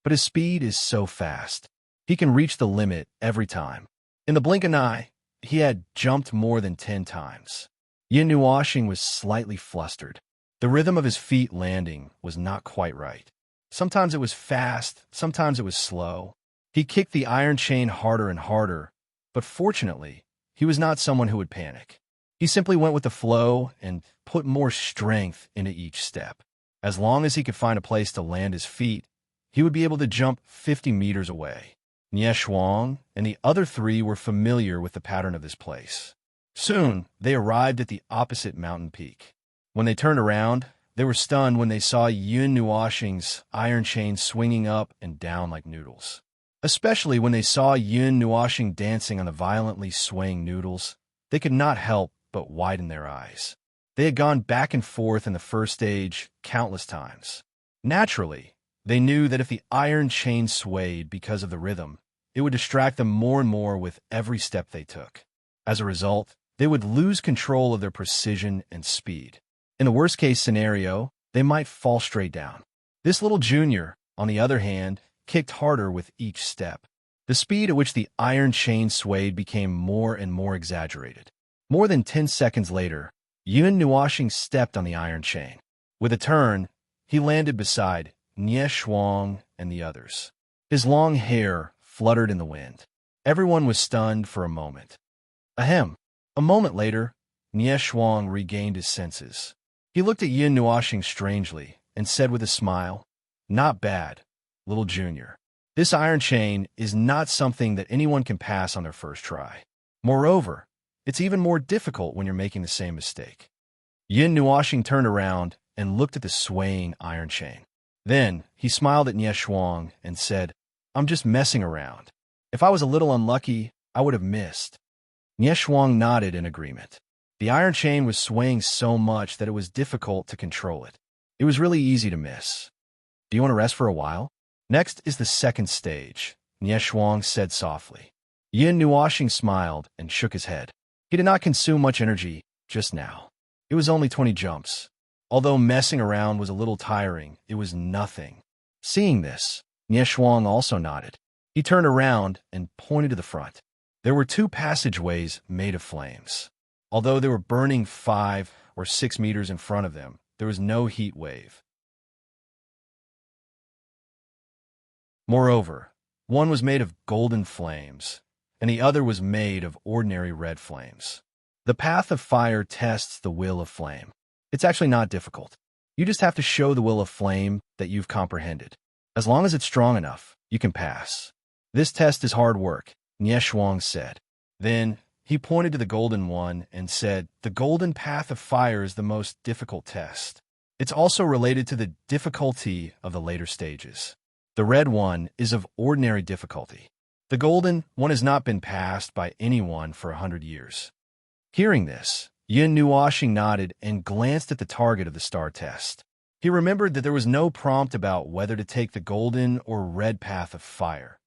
But his speed is so fast. He can reach the limit every time. In the blink of an eye, he had jumped more than 10 times. Yin Nuoxing was slightly flustered. The rhythm of his feet landing was not quite right. Sometimes it was fast, sometimes it was slow. He kicked the iron chain harder and harder, but fortunately, he was not someone who would panic. He simply went with the flow and put more strength into each step. As long as he could find a place to land his feet, he would be able to jump 50 meters away. Nie Shuang and the other 3 were familiar with the pattern of this place. Soon, they arrived at the opposite mountain peak. When they turned around, they were stunned when they saw Yin Nuoxing's iron chain swinging up and down like noodles. Especially when they saw Yin Nuoxing dancing on the violently swaying noodles, they could not help but widen their eyes. They had gone back and forth in the first stage countless times. Naturally, they knew that if the iron chain swayed because of the rhythm, it would distract them more and more with every step they took. As a result, they would lose control of their precision and speed. In the worst-case scenario, they might fall straight down. This little junior, on the other hand, kicked harder with each step. The speed at which the iron chain swayed became more and more exaggerated. More than 10 seconds later, Yin Nuoxing stepped on the iron chain. With a turn, he landed beside Nie Shuang and the others. His long hair fluttered in the wind. Everyone was stunned for a moment. Ahem. A moment later, Nie Shuang regained his senses. He looked at Yin Nuoxing strangely and said with a smile, "Not bad, little junior. This iron chain is not something that anyone can pass on their first try. Moreover, it's even more difficult when you're making the same mistake." Yin Nuoxing turned around and looked at the swaying iron chain. Then, he smiled at Nie Shuang and said, "I'm just messing around. If I was a little unlucky, I would have missed." Nie Shuang nodded in agreement. The iron chain was swaying so much that it was difficult to control it. It was really easy to miss. "Do you want to rest for a while? Next is the second stage," Nie Shuang said softly. Yin Nuoxing smiled and shook his head. He did not consume much energy just now. It was only 20 jumps. Although messing around was a little tiring, it was nothing. Seeing this, Nie Shuang also nodded. He turned around and pointed to the front. There were 2 passageways made of flames. Although they were burning 5 or 6 meters in front of them, there was no heat wave. Moreover, one was made of golden flames, and the other was made of ordinary red flames. The path of fire tests the will of flame. It's actually not difficult. You just have to show the will of flame that you've comprehended. As long as it's strong enough, you can pass. This test is hard work, Nie Shuang said. Then, he pointed to the golden one and said, "The golden path of fire is the most difficult test. It's also related to the difficulty of the later stages. The red one is of ordinary difficulty. The golden one has not been passed by anyone for 100 years. Hearing this, Yin Nuoxing nodded and glanced at the target of the star test. He remembered that there was no prompt about whether to take the golden or red path of fire.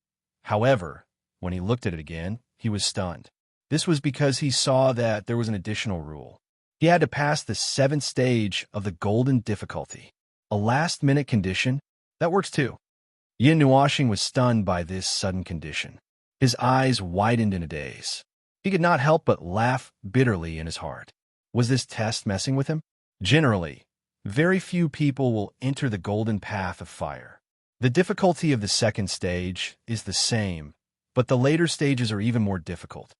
However, when he looked at it again, he was stunned. This was because he saw that there was an additional rule. He had to pass the 7th stage of the golden difficulty. A last-minute condition? That works too. Yin Nuoxing was stunned by this sudden condition. His eyes widened in a daze. He could not help but laugh bitterly in his heart. Was this test messing with him? Generally, very few people will enter the golden path of fire. The difficulty of the 2nd stage is the same, but the later stages are even more difficult.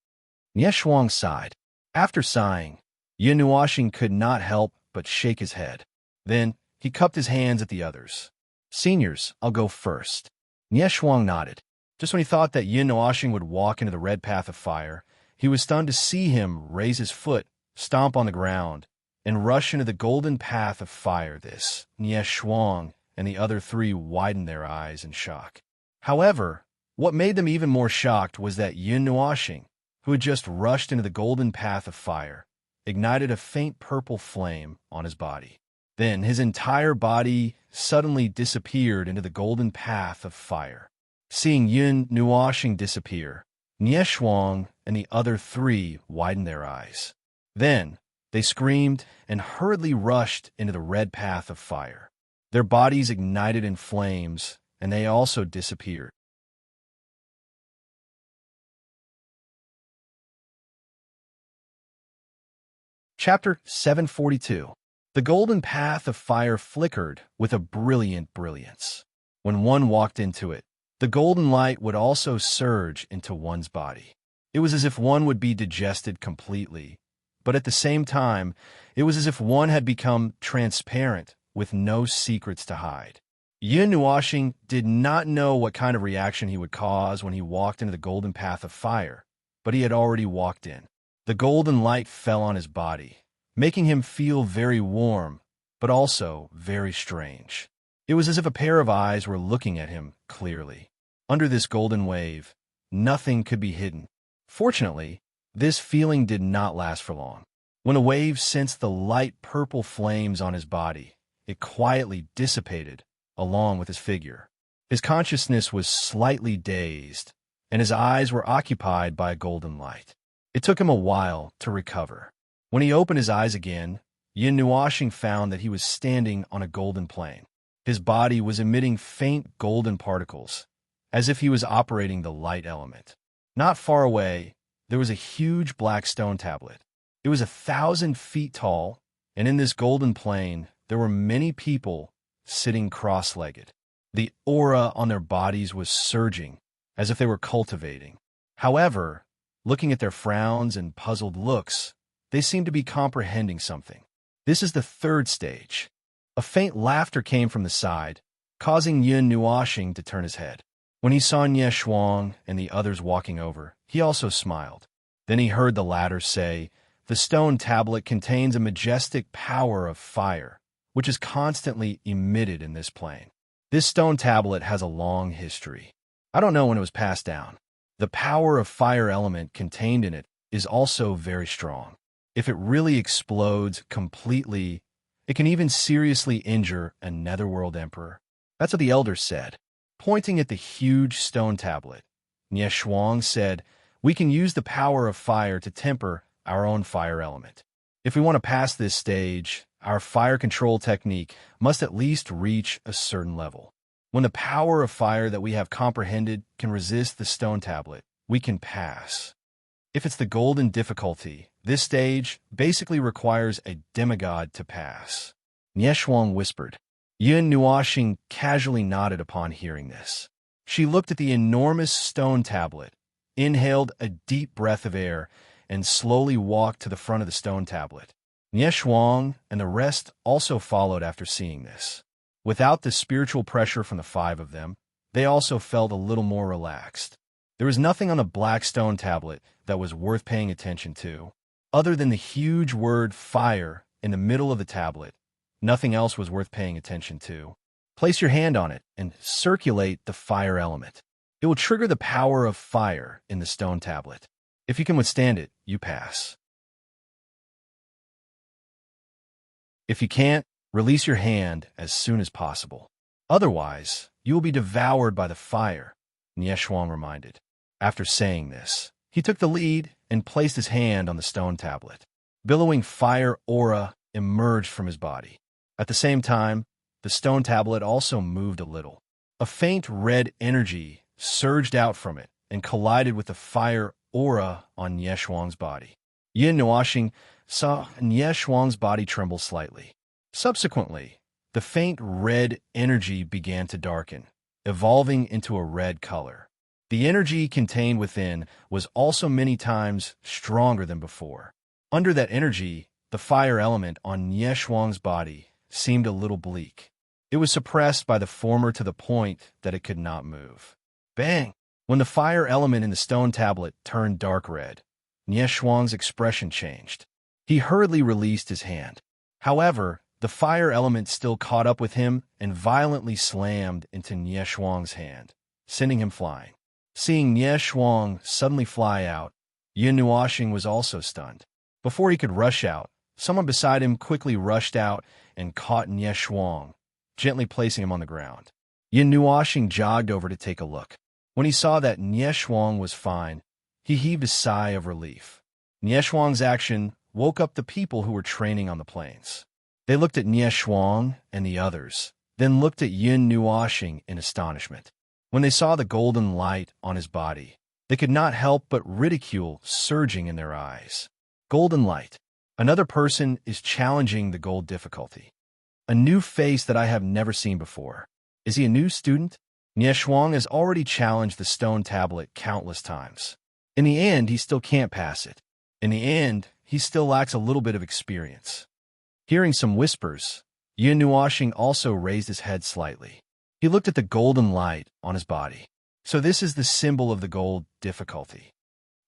Nie Shuang sighed. After sighing, Yin Nuoxing could not help but shake his head. Then, he cupped his hands at the others. Seniors, I'll go first. Nie Shuang nodded. Just when he thought that Yin Nuoxing would walk into the red path of fire, he was stunned to see him raise his foot, stomp on the ground, and rush into the golden path of fire. This, Nie Shuang and the other 3 widened their eyes in shock. However, what made them even more shocked was that Yin Nuoxing, who had just rushed into the golden path of fire, ignited a faint purple flame on his body. Then his entire body suddenly disappeared into the golden path of fire. Seeing Yin Nuoxing disappear, Nie Shuang and the other 3 widened their eyes. Then, they screamed and hurriedly rushed into the red path of fire. Their bodies ignited in flames, and they also disappeared. Chapter 742. The golden path of fire flickered with a brilliant brilliance. When one walked into it, the golden light would also surge into one's body. It was as if one would be digested completely, but at the same time, it was as if one had become transparent with no secrets to hide. Yin Nuoxing did not know what kind of reaction he would cause when he walked into the golden path of fire, but he had already walked in. The golden light fell on his body, making him feel very warm, but also very strange. It was as if a pair of eyes were looking at him clearly. Under this golden wave, nothing could be hidden. Fortunately, this feeling did not last for long. When the wave sensed the light purple flames on his body, it quietly dissipated along with his figure. His consciousness was slightly dazed, and his eyes were occupied by a golden light. It took him a while to recover. When he opened his eyes again, Yin Nuoxing found that he was standing on a golden plane. His body was emitting faint golden particles, as if he was operating the light element. Not far away, there was a huge black stone tablet. It was 1,000 feet tall, and in this golden plane, there were many people sitting cross-legged. The aura on their bodies was surging, as if they were cultivating. However, looking at their frowns and puzzled looks, they seemed to be comprehending something. This is the 3rd stage. A faint laughter came from the side, causing Yin Nuoxing to turn his head. When he saw Nie Shuang and the others walking over, he also smiled. Then he heard the latter say, "The stone tablet contains a majestic power of fire, which is constantly emitted in this plane. This stone tablet has a long history. I don't know when it was passed down. The power of fire element contained in it is also very strong. If it really explodes completely, it can even seriously injure a netherworld emperor." That's what the elders said. Pointing at the huge stone tablet, Nie Shuang said, "We can use the power of fire to temper our own fire element. If we want to pass this stage, our fire control technique must at least reach a certain level. When the power of fire that we have comprehended can resist the stone tablet, we can pass. If it's the golden difficulty, this stage basically requires a demigod to pass." Nie Shuang whispered. Yin Nuoxing casually nodded upon hearing this. She looked at the enormous stone tablet, inhaled a deep breath of air, and slowly walked to the front of the stone tablet. Nie Shuang and the rest also followed after seeing this. Without the spiritual pressure from the 5 of them, they also felt a little more relaxed. There was nothing on the black stone tablet that was worth paying attention to, other than the huge word fire in the middle of the tablet Nothing else was worth paying attention to. Place your hand on it and circulate the fire element. It will trigger the power of fire in the stone tablet. If you can withstand it, you pass. If you can't, release your hand as soon as possible. Otherwise, you will be devoured by the fire, Nieshuang reminded. After saying this, he took the lead and placed his hand on the stone tablet. Billowing fire aura emerged from his body. At the same time, the stone tablet also moved a little. A faint red energy surged out from it and collided with the fire aura on Nieshuang's body. Yin Nuoxing saw Nieshuang's body tremble slightly. Subsequently, the faint red energy began to darken, evolving into a red color. The energy contained within was also many times stronger than before. Under that energy, the fire element on Nieshuang's body seemed a little bleak. It was suppressed by the former to the point that it could not move. Bang! When the fire element in the stone tablet turned dark red, Nieshuang's expression changed. He hurriedly released his hand. However, the fire element still caught up with him and violently slammed into Nieshuang's hand, sending him flying. Seeing Nieshuang suddenly fly out, Yin Nuoxing was also stunned. Before he could rush out, someone beside him quickly rushed out and caught Nieshuang, gently placing him on the ground. Yin Nuoxing jogged over to take a look. When he saw that Nieshuang was fine, he heaved a sigh of relief. Nieshuang's action woke up the people who were training on the plains. They looked at Nieshuang and the others, then looked at Yin Nuoxing in astonishment. When they saw the golden light on his body, they could not help but ridicule surging in their eyes. Golden light. Another person is challenging the gold difficulty. A new face that I have never seen before. Is he a new student? Nieshuang has already challenged the stone tablet countless times. In the end, he still can't pass it. In the end, he still lacks a little bit of experience. Hearing some whispers, Yin Nuoxing also raised his head slightly. He looked at the golden light on his body. So this is the symbol of the gold difficulty.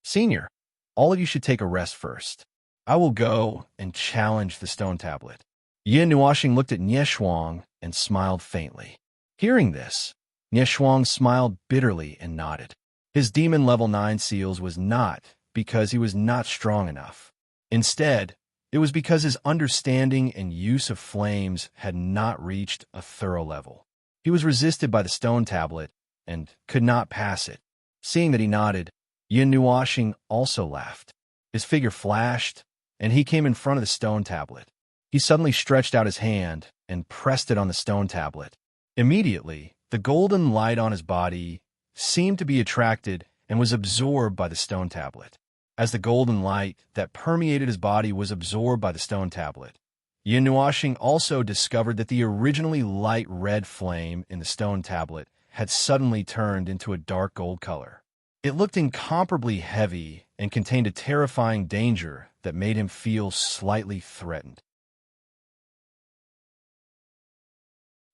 Senior, all of you should take a rest first. I will go and challenge the stone tablet. Yin Nuoxing looked at Nieshuang and smiled faintly. Hearing this, Nieshuang smiled bitterly and nodded. His demon level 9 seals was not because he was not strong enough. Instead, it was because his understanding and use of flames had not reached a thorough level. He was resisted by the stone tablet and could not pass it. Seeing that he nodded, Yin Nuoxing also laughed. His figure flashed, and he came in front of the stone tablet. He suddenly stretched out his hand and pressed it on the stone tablet. Immediately, the golden light on his body seemed to be attracted and was absorbed by the stone tablet. As the golden light that permeated his body was absorbed by the stone tablet, Yin Nuoxing also discovered that the originally light red flame in the stone tablet had suddenly turned into a dark gold color. It looked incomparably heavy and contained a terrifying danger that made him feel slightly threatened.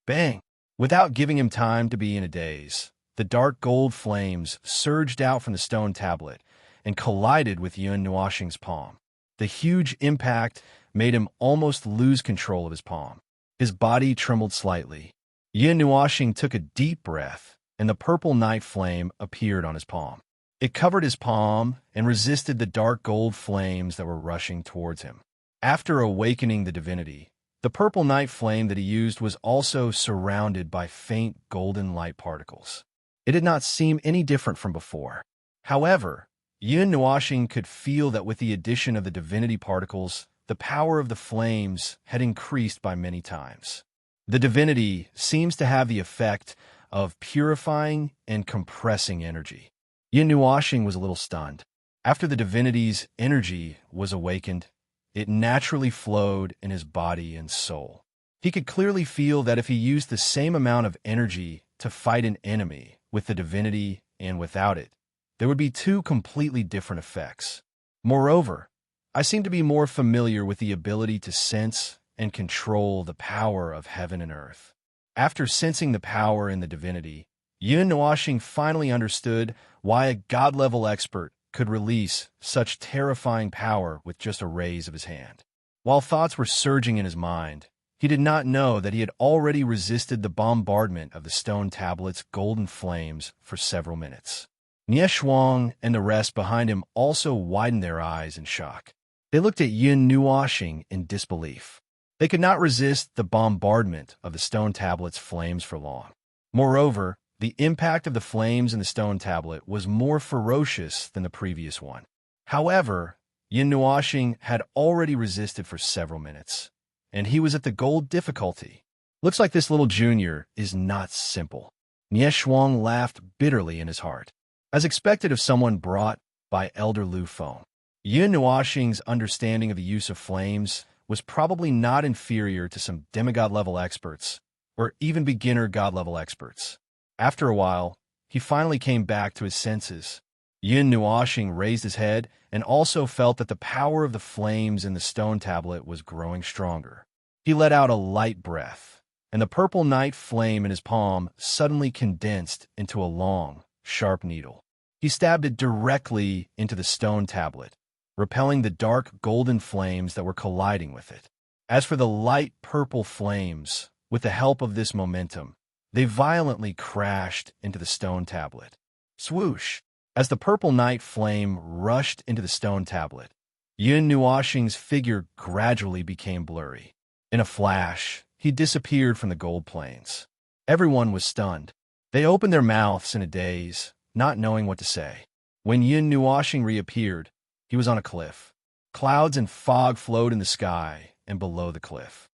Bang! Without giving him time to be in a daze, the dark gold flames surged out from the stone tablet and collided with Yin Nuoxing's palm. The huge impact made him almost lose control of his palm. His body trembled slightly. Yin Nuoxing took a deep breath, and the purple night flame appeared on his palm. It covered his palm and resisted the dark gold flames that were rushing towards him. After awakening the divinity, the purple night flame that he used was also surrounded by faint golden light particles. It did not seem any different from before. However, Yin Nuoxing could feel that with the addition of the divinity particles, the power of the flames had increased by many times. The divinity seems to have the effect of purifying and compressing energy. Yin Nuoxing was a little stunned. After the divinity's energy was awakened, it naturally flowed in his body and soul. He could clearly feel that if he used the same amount of energy to fight an enemy with the divinity and without it, there would be two completely different effects. Moreover, I seem to be more familiar with the ability to sense and control the power of heaven and earth. After sensing the power in the divinity, Yin Nuoxing finally understood why a god-level expert could release such terrifying power with just a raise of his hand. While thoughts were surging in his mind, He did not know that he had already resisted the bombardment of the stone tablet's golden flames for several minutes. Nie Shuang and the rest behind him also widened their eyes in shock. They looked at Yin Nuoxing in disbelief. They could not resist the bombardment of the stone tablet's flames for long. Moreover, the impact of the flames in the stone tablet was more ferocious than the previous one. However, Yin Nuoxing had already resisted for several minutes, and he was at the gold difficulty. Looks like this little junior is not simple. Nie Shuang laughed bitterly in his heart. As expected of someone brought by Elder Lu Feng, Yin Nuoxing's understanding of the use of flames was probably not inferior to some demigod-level experts, or even beginner god-level experts. After a while, he finally came back to his senses. Yin Nuoxing raised his head and also felt that the power of the flames in the stone tablet was growing stronger. He let out a light breath, and the purple night flame in his palm suddenly condensed into a long, sharp needle. He stabbed it directly into the stone tablet, repelling the dark golden flames that were colliding with it. As for the light purple flames, with the help of this momentum, they violently crashed into the stone tablet. Swoosh! As the purple night flame rushed into the stone tablet, Yin Nuoxing's figure gradually became blurry. In a flash, he disappeared from the gold plains. Everyone was stunned. They opened their mouths in a daze, not knowing what to say. When Yin Nuoxing reappeared, he was on a cliff. Clouds and fog flowed in the sky and below the cliff.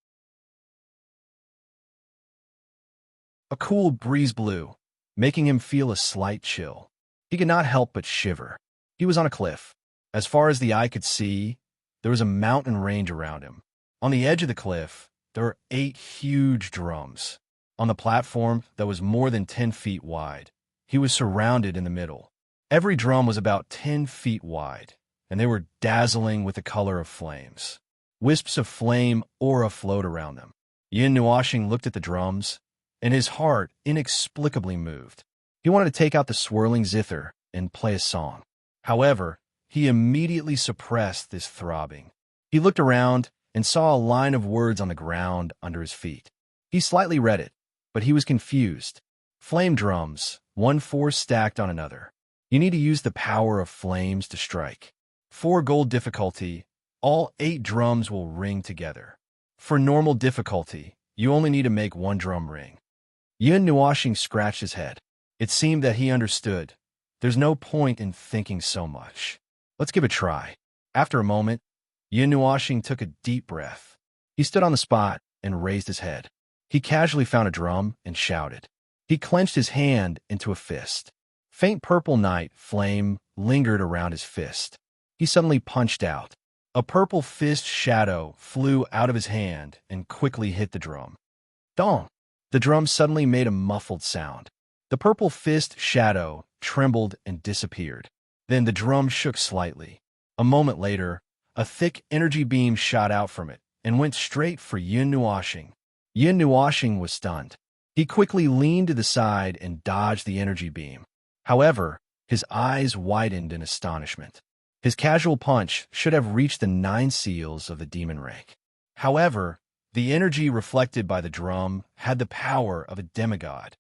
A cool breeze blew, making him feel a slight chill. He could not help but shiver. He was on a cliff. As far as the eye could see, there was a mountain range around him. On the edge of the cliff, there were 8 huge drums. On the platform that was more than 10 feet wide, he was surrounded in the middle. Every drum was about 10 feet wide, and they were dazzling with the color of flames. Wisps of flame aura flowed around them. Yin Nuoxing looked at the drums, and his heart inexplicably moved. He wanted to take out the swirling zither and play a song. However, he immediately suppressed this throbbing. He looked around and saw a line of words on the ground under his feet. He slightly read it, but he was confused. Flame drums, 1-4 stacked on another. You need to use the power of flames to strike. 4 gold difficulty, all 8 drums will ring together. For normal difficulty, you only need to make 1 drum ring. Yin Nuoxing scratched his head. It seemed that he understood. There's no point in thinking so much. Let's give it a try. After a moment, Yin Nuoxing took a deep breath. He stood on the spot and raised his head. He casually found a drum and shouted. He clenched his hand into a fist. Faint purple night flame lingered around his fist. He suddenly punched out. A purple fist shadow flew out of his hand and quickly hit the drum. Dong! The drum suddenly made a muffled sound. The purple fist shadow trembled and disappeared. Then the drum shook slightly. A moment later, a thick energy beam shot out from it and went straight for Yin Nuoxing. Yin Nuoxing was stunned. He quickly leaned to the side and dodged the energy beam. However, his eyes widened in astonishment. His casual punch should have reached the 9 seals of the demon rank. However, the energy reflected by the drum had the power of a demigod.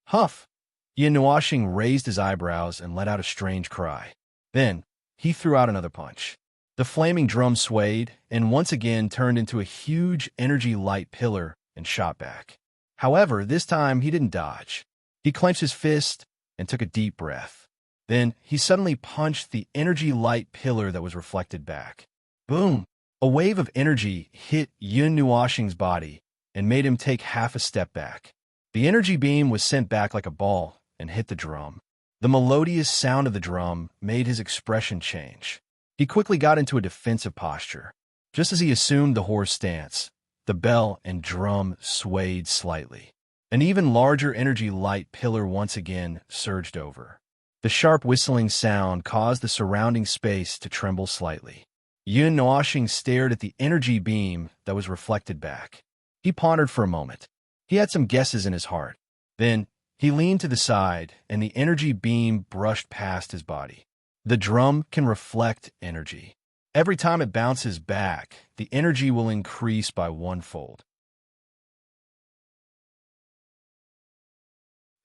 Huff! Yin Nuoxing raised his eyebrows and let out a strange cry. Then, he threw out another punch. The flaming drum swayed and once again turned into a huge energy light pillar and shot back. However, this time he didn't dodge. He clenched his fist and took a deep breath. Then, he suddenly punched the energy light pillar that was reflected back. Boom! A wave of energy hit Yin Nuoxing's body and made him take half a step back. The energy beam was sent back like a ball and hit the drum. The melodious sound of the drum made his expression change. He quickly got into a defensive posture. Just as he assumed the horse stance, the bell and drum swayed slightly. An even larger energy light pillar once again surged over. The sharp whistling sound caused the surrounding space to tremble slightly. Yin Nuoxing stared at the energy beam that was reflected back. He pondered for a moment. He had some guesses in his heart. Then, he leaned to the side, and the energy beam brushed past his body. The drum can reflect energy. Every time it bounces back, the energy will increase by 1-fold.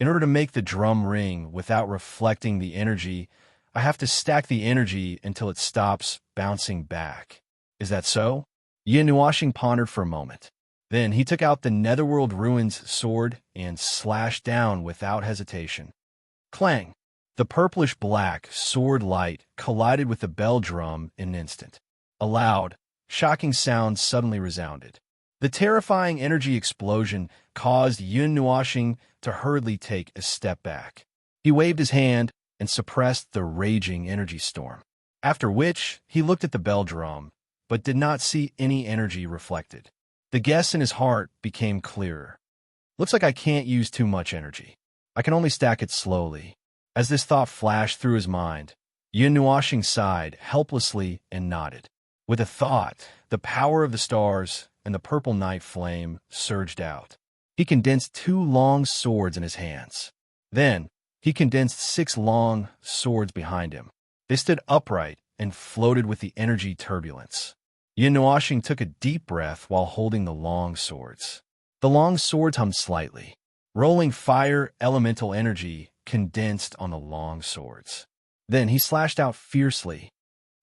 In order to make the drum ring without reflecting the energy, I have to stack the energy until it stops bouncing back. Is that so? Yin Nuashing pondered for a moment. Then he took out the Netherworld Ruins sword and slashed down without hesitation. Clang! The purplish-black sword light collided with the bell drum in an instant. A loud, shocking sound suddenly resounded. The terrifying energy explosion caused Yun Nuashing to hurriedly take a step back. He waved his hand and suppressed the raging energy storm, after which he looked at the bell drum, but did not see any energy reflected. The guess in his heart became clearer. Looks like I can't use too much energy. I can only stack it slowly. As this thought flashed through his mind, Yun Nuashing sighed helplessly and nodded. With a thought, the power of the stars and the purple night flame surged out. He condensed 2 long swords in his hands. Then, he condensed 6 long swords behind him. They stood upright and floated with the energy turbulence. Yun Nuashing took a deep breath while holding the long swords. The long swords hummed slightly. Rolling fire elemental energy condensed on the long swords. Then he slashed out fiercely.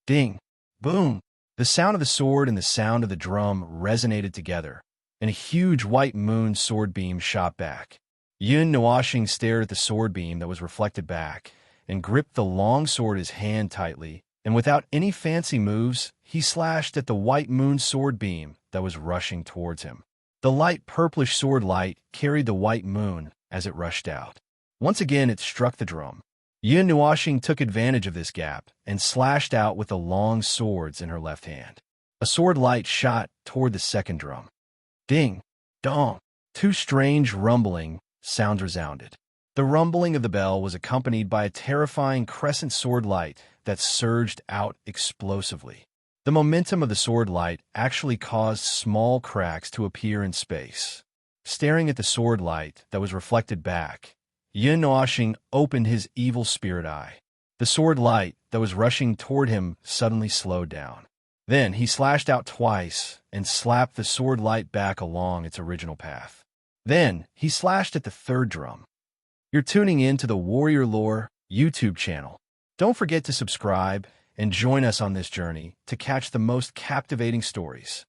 Ding! Boom! The sound of the sword and the sound of the drum resonated together, and a huge white moon sword beam shot back. Yun Nuashing stared at the sword beam that was reflected back, and gripped the long sword in his hand tightly, and without any fancy moves, he slashed at the white moon sword beam that was rushing towards him. The light purplish sword light carried the white moon as it rushed out. Once again it struck the drum. Yun Nuashing took advantage of this gap and slashed out with the long swords in her left hand. A sword light shot toward the second drum. Ding! Dong! 2 strange rumbling sounds resounded. The rumbling of the bell was accompanied by a terrifying crescent sword light that surged out explosively. The momentum of the sword light actually caused small cracks to appear in space. Staring at the sword light that was reflected back, Yun Nuashing opened his evil spirit eye. The sword light that was rushing toward him suddenly slowed down. Then he slashed out twice and slapped the sword light back along its original path. Then he slashed at the third drum. You're tuning in to the Warrior Lore YouTube channel. Don't forget to subscribe and join us on this journey to catch the most captivating stories.